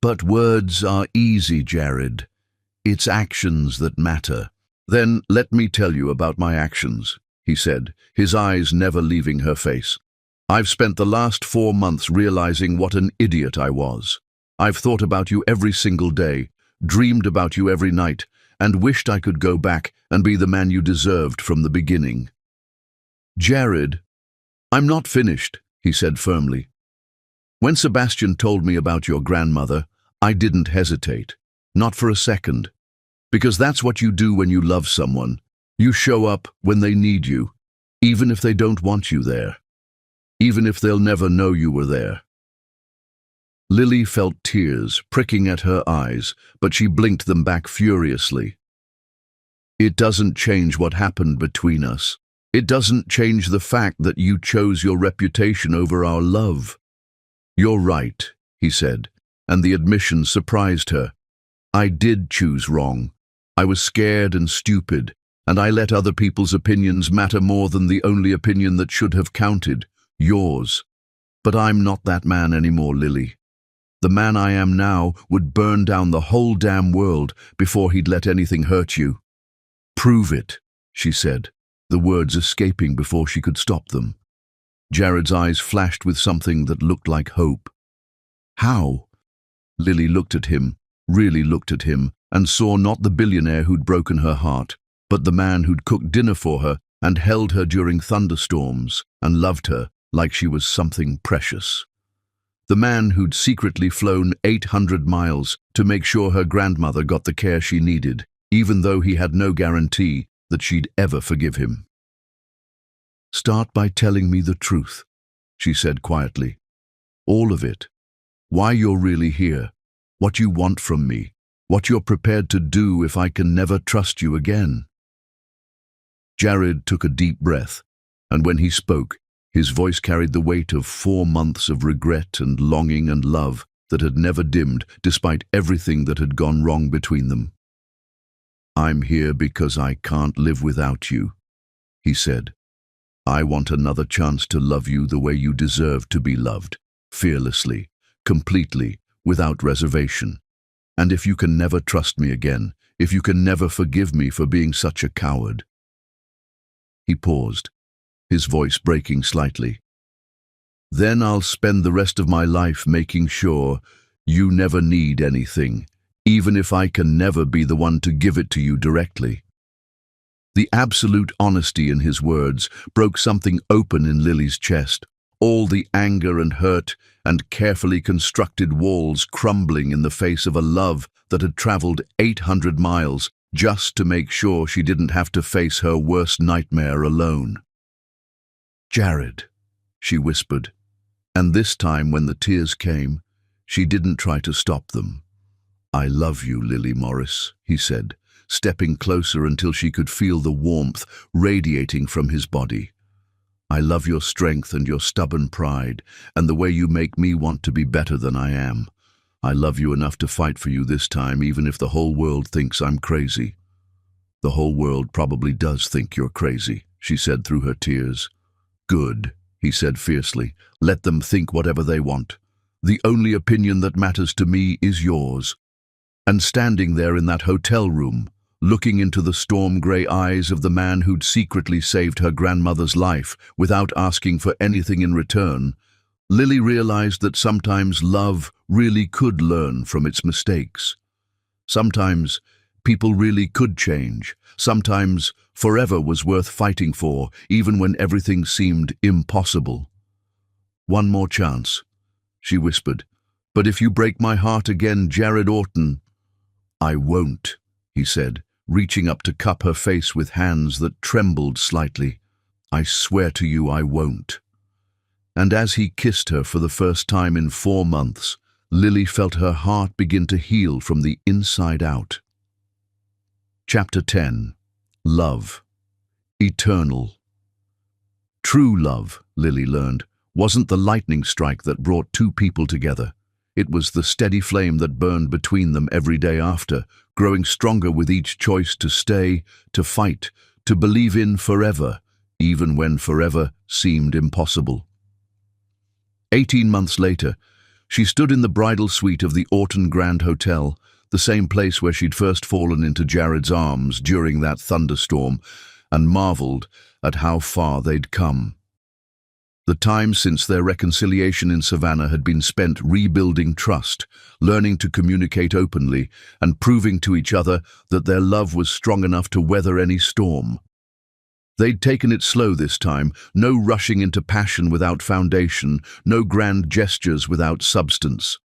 "But words are easy, Jared. It's actions that matter." "Then let me tell you about my actions," he said, his eyes never leaving her face. "I've spent the last 4 months realizing what an idiot I was. I've thought about you every single day, dreamed about you every night, and wished I could go back and be the man you deserved from the beginning." "Jared, I'm not finished," he said firmly. "When Sebastian told me about your grandmother, I didn't hesitate. Not for a second. Because that's what you do when you love someone. You show up when they need you, even if they don't want you there. Even if they'll never know you were there." Lily felt tears pricking at her eyes, but she blinked them back furiously. "It doesn't change what happened between us. It doesn't change the fact that you chose your reputation over our love." "You're right," he said, and the admission surprised her. "I did choose wrong. I was scared and stupid, and I let other people's opinions matter more than the only opinion that should have counted, yours. But I'm not that man anymore, Lily. The man I am now would burn down the whole damn world before he'd let anything hurt you." "Prove it," she said, the words escaping before she could stop them. Jared's eyes flashed with something that looked like hope. "How?" Lily looked at him, really looked at him, and saw not the billionaire who'd broken her heart, but the man who'd cooked dinner for her and held her during thunderstorms and loved her like she was something precious. The man who'd secretly flown 800 miles to make sure her grandmother got the care she needed, even though he had no guarantee that she'd ever forgive him. "Start by telling me the truth," she said quietly. "All of it. Why you're really here, what you want from me, what you're prepared to do if I can never trust you again." Jared took a deep breath, and when he spoke, his voice carried the weight of 4 months of regret and longing and love that had never dimmed despite everything that had gone wrong between them. "I'm here because I can't live without you," he said. "I want another chance to love you the way you deserve to be loved, fearlessly, completely, without reservation. And if you can never trust me again, if you can never forgive me for being such a coward." He paused, his voice breaking slightly. "Then I'll spend the rest of my life making sure you never need anything, even if I can never be the one to give it to you directly." The absolute honesty in his words broke something open in Lily's chest, all the anger and hurt and carefully constructed walls crumbling in the face of a love that had traveled 800 miles just to make sure she didn't have to face her worst nightmare alone. "Jared," she whispered, and this time when the tears came, she didn't try to stop them. "I love you, Lily Morris," he said, stepping closer until she could feel the warmth radiating from his body. "I love your strength and your stubborn pride, and the way you make me want to be better than I am. I love you enough to fight for you this time, even if the whole world thinks I'm crazy." "The whole world probably does think you're crazy," she said through her tears. "Good," he said fiercely. "Let them think whatever they want. The only opinion that matters to me is yours." And standing there in that hotel room, looking into the storm-grey eyes of the man who'd secretly saved her grandmother's life without asking for anything in return, Lily realized that sometimes love really could learn from its mistakes. Sometimes people really could change. Sometimes forever was worth fighting for, even when everything seemed impossible. "One more chance," she whispered. "But if you break my heart again, Jared Orton—" "I won't," he said, reaching up to cup her face with hands that trembled slightly. "I swear to you I won't." And as he kissed her for the first time in 4 months, Lily felt her heart begin to heal from the inside out. Chapter 10. Love. Eternal. True love, Lily learned, wasn't the lightning strike that brought two people together. It was the steady flame that burned between them every day after, growing stronger with each choice to stay, to fight, to believe in forever, even when forever seemed impossible. 18 months later, she stood in the bridal suite of the Orton Grand Hotel, the same place where she'd first fallen into Jared's arms during that thunderstorm, and marveled at how far they'd come. The time since their reconciliation in Savannah had been spent rebuilding trust, learning to communicate openly, and proving to each other that their love was strong enough to weather any storm. They'd taken it slow this time, no rushing into passion without foundation, no grand gestures without substance.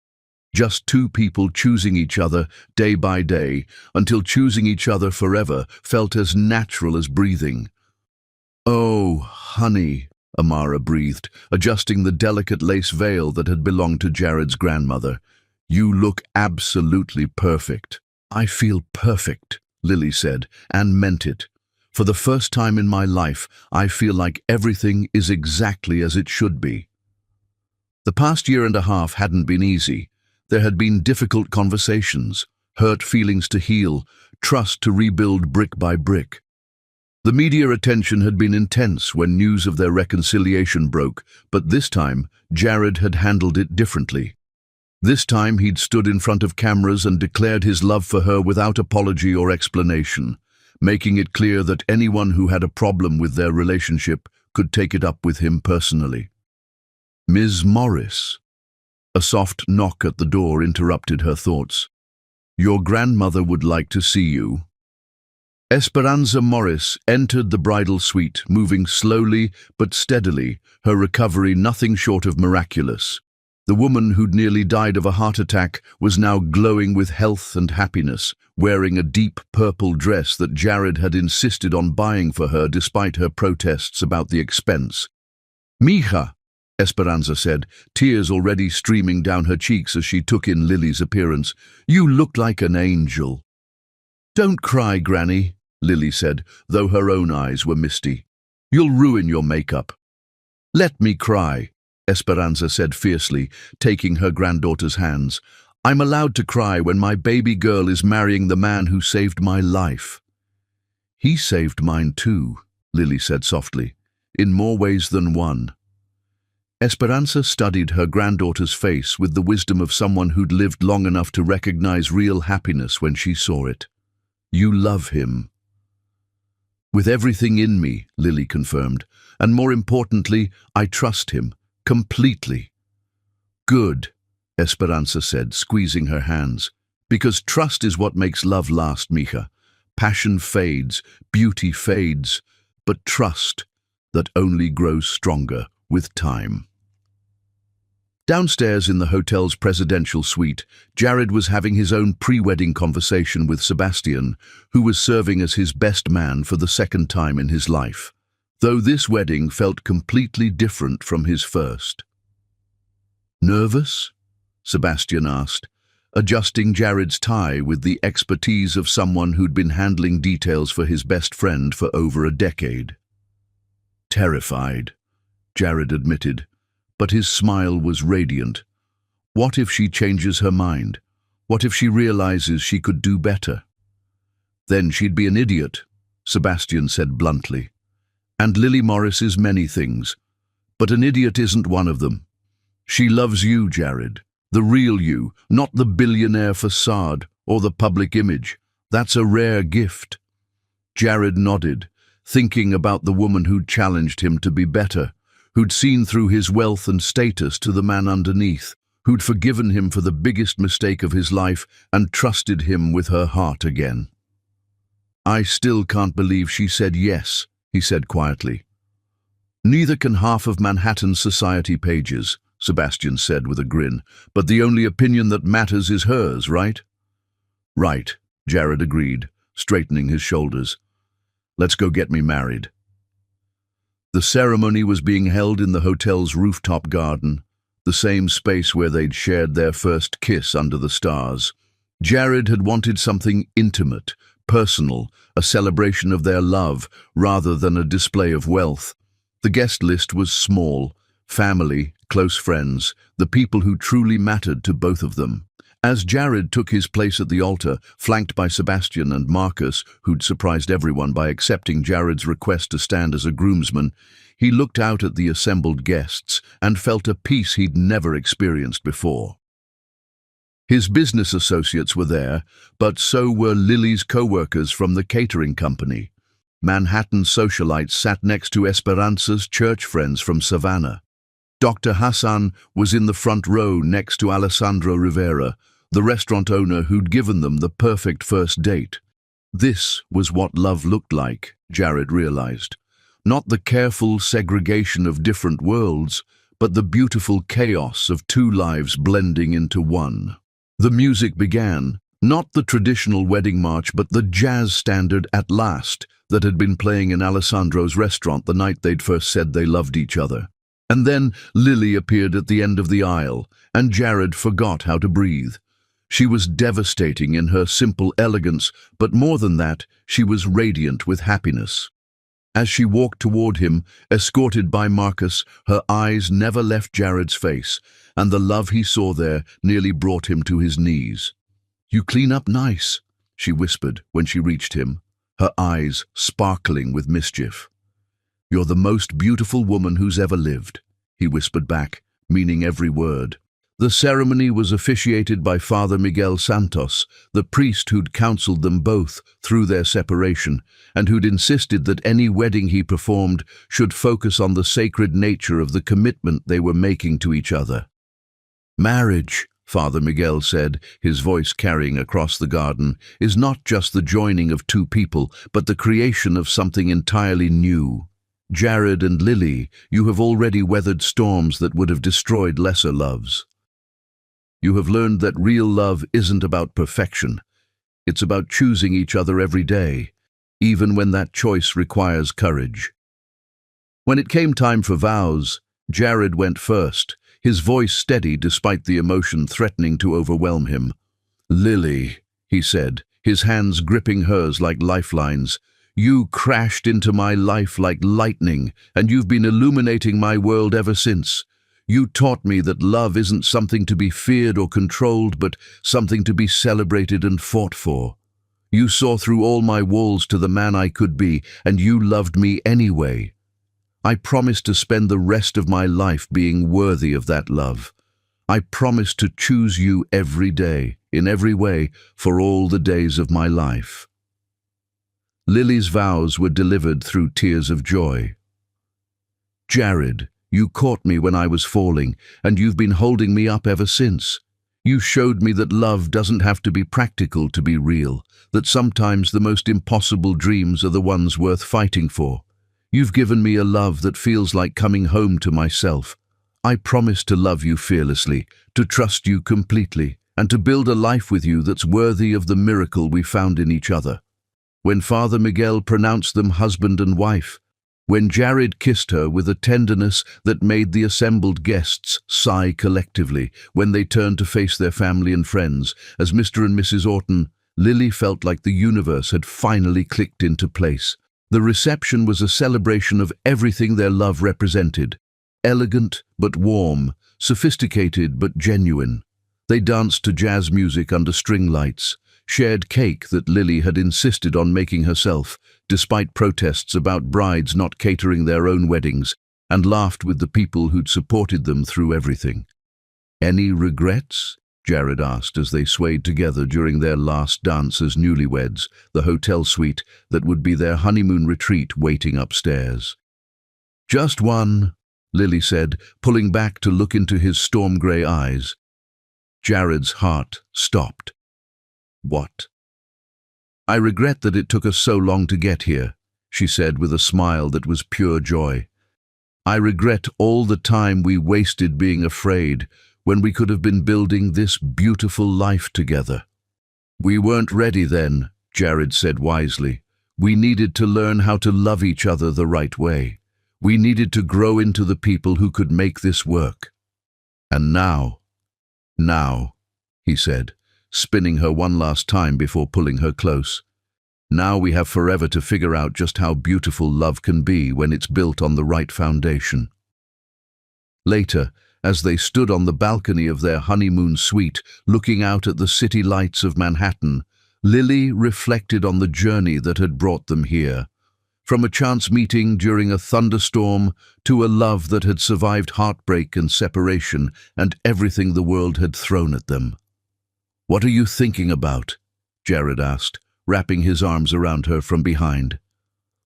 Just two people choosing each other day by day, until choosing each other forever felt as natural as breathing. "Oh, honey," Amara breathed, adjusting the delicate lace veil that had belonged to Jared's grandmother. "You look absolutely perfect." "I feel perfect," Lily said, and meant it. "For the first time in my life, I feel like everything is exactly as it should be." The past year and a half hadn't been easy. There had been difficult conversations, hurt feelings to heal, trust to rebuild brick by brick. The media attention had been intense when news of their reconciliation broke, but this time, Jared had handled it differently. This time he'd stood in front of cameras and declared his love for her without apology or explanation, making it clear that anyone who had a problem with their relationship could take it up with him personally. "Ms. Morris." A soft knock at the door interrupted her thoughts. "Your grandmother would like to see you." Esperanza Morris entered the bridal suite, moving slowly but steadily, her recovery nothing short of miraculous. The woman who'd nearly died of a heart attack was now glowing with health and happiness, wearing a deep purple dress that Jared had insisted on buying for her despite her protests about the expense. "Mija," Esperanza said, tears already streaming down her cheeks as she took in Lily's appearance. "You look like an angel." "Don't cry, Granny," Lily said, though her own eyes were misty. "You'll ruin your makeup." "Let me cry," Esperanza said fiercely, taking her granddaughter's hands. "I'm allowed to cry when my baby girl is marrying the man who saved my life." "He saved mine too," Lily said softly, "in more ways than one." Esperanza studied her granddaughter's face with the wisdom of someone who'd lived long enough to recognize real happiness when she saw it. "You love him." "With everything in me," Lily confirmed, "and more importantly, I trust him, completely." "Good," Esperanza said, squeezing her hands, "because trust is what makes love last, Mija. Passion fades, beauty fades, but trust, that only grows stronger with time." Downstairs in the hotel's presidential suite, Jared was having his own pre-wedding conversation with Sebastian, who was serving as his best man for the second time in his life, though this wedding felt completely different from his first. "Nervous?" Sebastian asked, adjusting Jared's tie with the expertise of someone who'd been handling details for his best friend for over a decade. "Terrified," Jared admitted, but his smile was radiant. What if she changes her mind? What if she realizes she could do better? "Then she'd be an idiot," Sebastian said bluntly. "And Lily Morris is many things, but an idiot isn't one of them. She loves you, Jared, the real you, not the billionaire facade or the public image. That's a rare gift." Jared nodded, thinking about the woman who'd challenged him to be better, who'd seen through his wealth and status to the man underneath, who'd forgiven him for the biggest mistake of his life and trusted him with her heart again. "I still can't believe she said yes," he said quietly. "Neither can half of Manhattan's society pages," Sebastian said with a grin, "but the only opinion that matters is hers, right?" "Right," Jared agreed, straightening his shoulders. "Let's go get me married." The ceremony was being held in the hotel's rooftop garden, the same space where they'd shared their first kiss under the stars. Jared had wanted something intimate, personal, a celebration of their love rather than a display of wealth. The guest list was small: family, close friends, the people who truly mattered to both of them. As Jared took his place at the altar, flanked by Sebastian and Marcus, who'd surprised everyone by accepting Jared's request to stand as a groomsman, he looked out at the assembled guests and felt a peace he'd never experienced before. His business associates were there, but so were Lily's co-workers from the catering company. Manhattan socialites sat next to Esperanza's church friends from Savannah. Dr. Hassan was in the front row next to Alessandro Rivera, the restaurant owner who'd given them the perfect first date. This was what love looked like, Jared realized. Not the careful segregation of different worlds, but the beautiful chaos of two lives blending into one. The music began, not the traditional wedding march, but the jazz standard At Last that had been playing in Alessandro's restaurant the night they'd first said they loved each other. And then Lily appeared at the end of the aisle, and Jared forgot how to breathe. She was devastating in her simple elegance, but more than that, she was radiant with happiness. As she walked toward him, escorted by Marcus, her eyes never left Jared's face, and the love he saw there nearly brought him to his knees. "You clean up nice," she whispered when she reached him, her eyes sparkling with mischief. "You're the most beautiful woman who's ever lived," he whispered back, meaning every word. The ceremony was officiated by Father Miguel Santos, the priest who'd counseled them both through their separation, and who'd insisted that any wedding he performed should focus on the sacred nature of the commitment they were making to each other. "Marriage," Father Miguel said, his voice carrying across the garden, "is not just the joining of two people, but the creation of something entirely new. Jared and Lily, you have already weathered storms that would have destroyed lesser loves. You have learned that real love isn't about perfection. It's about choosing each other every day, even when that choice requires courage." When it came time for vows, Jared went first, his voice steady despite the emotion threatening to overwhelm him. "Lily," he said, his hands gripping hers like lifelines, "you crashed into my life like lightning, and you've been illuminating my world ever since. You taught me that love isn't something to be feared or controlled, but something to be celebrated and fought for. You saw through all my walls to the man I could be, and you loved me anyway. I promise to spend the rest of my life being worthy of that love. I promise to choose you every day, in every way, for all the days of my life." Lily's vows were delivered through tears of joy. "Jared, you caught me when I was falling, and you've been holding me up ever since. You showed me that love doesn't have to be practical to be real, that sometimes the most impossible dreams are the ones worth fighting for. You've given me a love that feels like coming home to myself. I promise to love you fearlessly, to trust you completely, and to build a life with you that's worthy of the miracle we found in each other." When Father Miguel pronounced them husband and wife, when Jared kissed her with a tenderness that made the assembled guests sigh collectively, when they turned to face their family and friends, as Mr. and Mrs. Orton, Lily felt like the universe had finally clicked into place. The reception was a celebration of everything their love represented. Elegant but warm, sophisticated but genuine. They danced to jazz music under string lights, shared cake that Lily had insisted on making herself, despite protests about brides not catering their own weddings, and laughed with the people who'd supported them through everything. "Any regrets?" Jared asked as they swayed together during their last dance as newlyweds, the hotel suite that would be their honeymoon retreat waiting upstairs. "Just one," Lily said, pulling back to look into his storm-grey eyes. Jared's heart stopped. "What?" "I regret that it took us so long to get here," she said with a smile that was pure joy. "I regret all the time we wasted being afraid when we could have been building this beautiful life together." "We weren't ready then," Jared said wisely. "We needed to learn how to love each other the right way. We needed to grow into the people who could make this work. And now, he said, spinning her one last time before pulling her close. Now we have forever to figure out just how beautiful love can be when it's built on the right foundation." Later, as they stood on the balcony of their honeymoon suite, looking out at the city lights of Manhattan, Lily reflected on the journey that had brought them here. From a chance meeting during a thunderstorm to a love that had survived heartbreak and separation and everything the world had thrown at them. "What are you thinking about?" Jared asked, wrapping his arms around her from behind.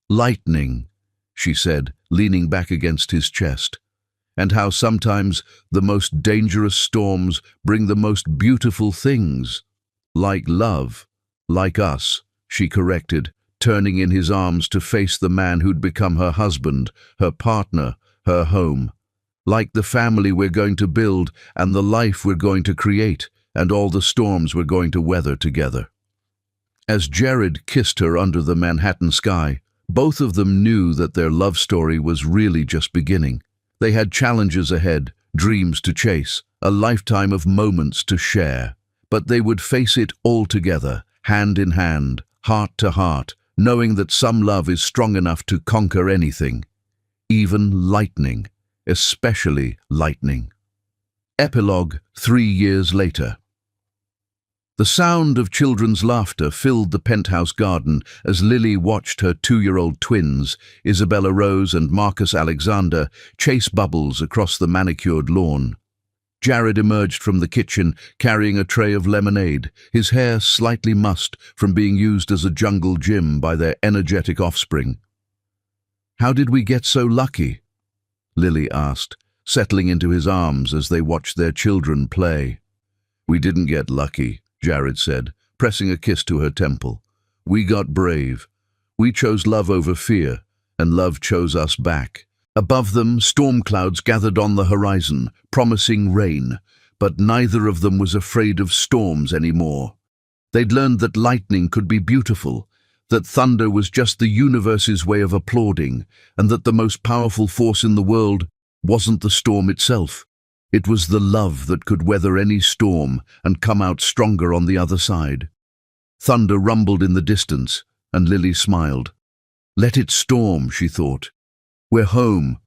"Lightning," she said, leaning back against his chest. "And how sometimes the most dangerous storms bring the most beautiful things. Like love, like us," she corrected, turning in his arms to face the man who'd become her husband, her partner, her home. "Like the family we're going to build and the life we're going to create and all the storms we're going to weather together." As Jared kissed her under the Manhattan sky, both of them knew that their love story was really just beginning. They had challenges ahead, dreams to chase, a lifetime of moments to share. But they would face it all together, hand in hand, heart to heart, knowing that some love is strong enough to conquer anything, even lightning, especially lightning. Epilogue 3 years later. The sound of children's laughter filled the penthouse garden as Lily watched her 2-year-old twins, Isabella Rose and Marcus Alexander, chase bubbles across the manicured lawn. Jared emerged from the kitchen carrying a tray of lemonade, his hair slightly mussed from being used as a jungle gym by their energetic offspring. "How did we get so lucky?" Lily asked, settling into his arms as they watched their children play. "We didn't get lucky," Jared said, pressing a kiss to her temple. "We got brave. We chose love over fear, and love chose us back." Above them, storm clouds gathered on the horizon, promising rain, but neither of them was afraid of storms anymore. They'd learned that lightning could be beautiful, that thunder was just the universe's way of applauding, and that the most powerful force in the world wasn't the storm itself. It was the love that could weather any storm and come out stronger on the other side. Thunder rumbled in the distance, and Lily smiled. "Let it storm," she thought. "We're home.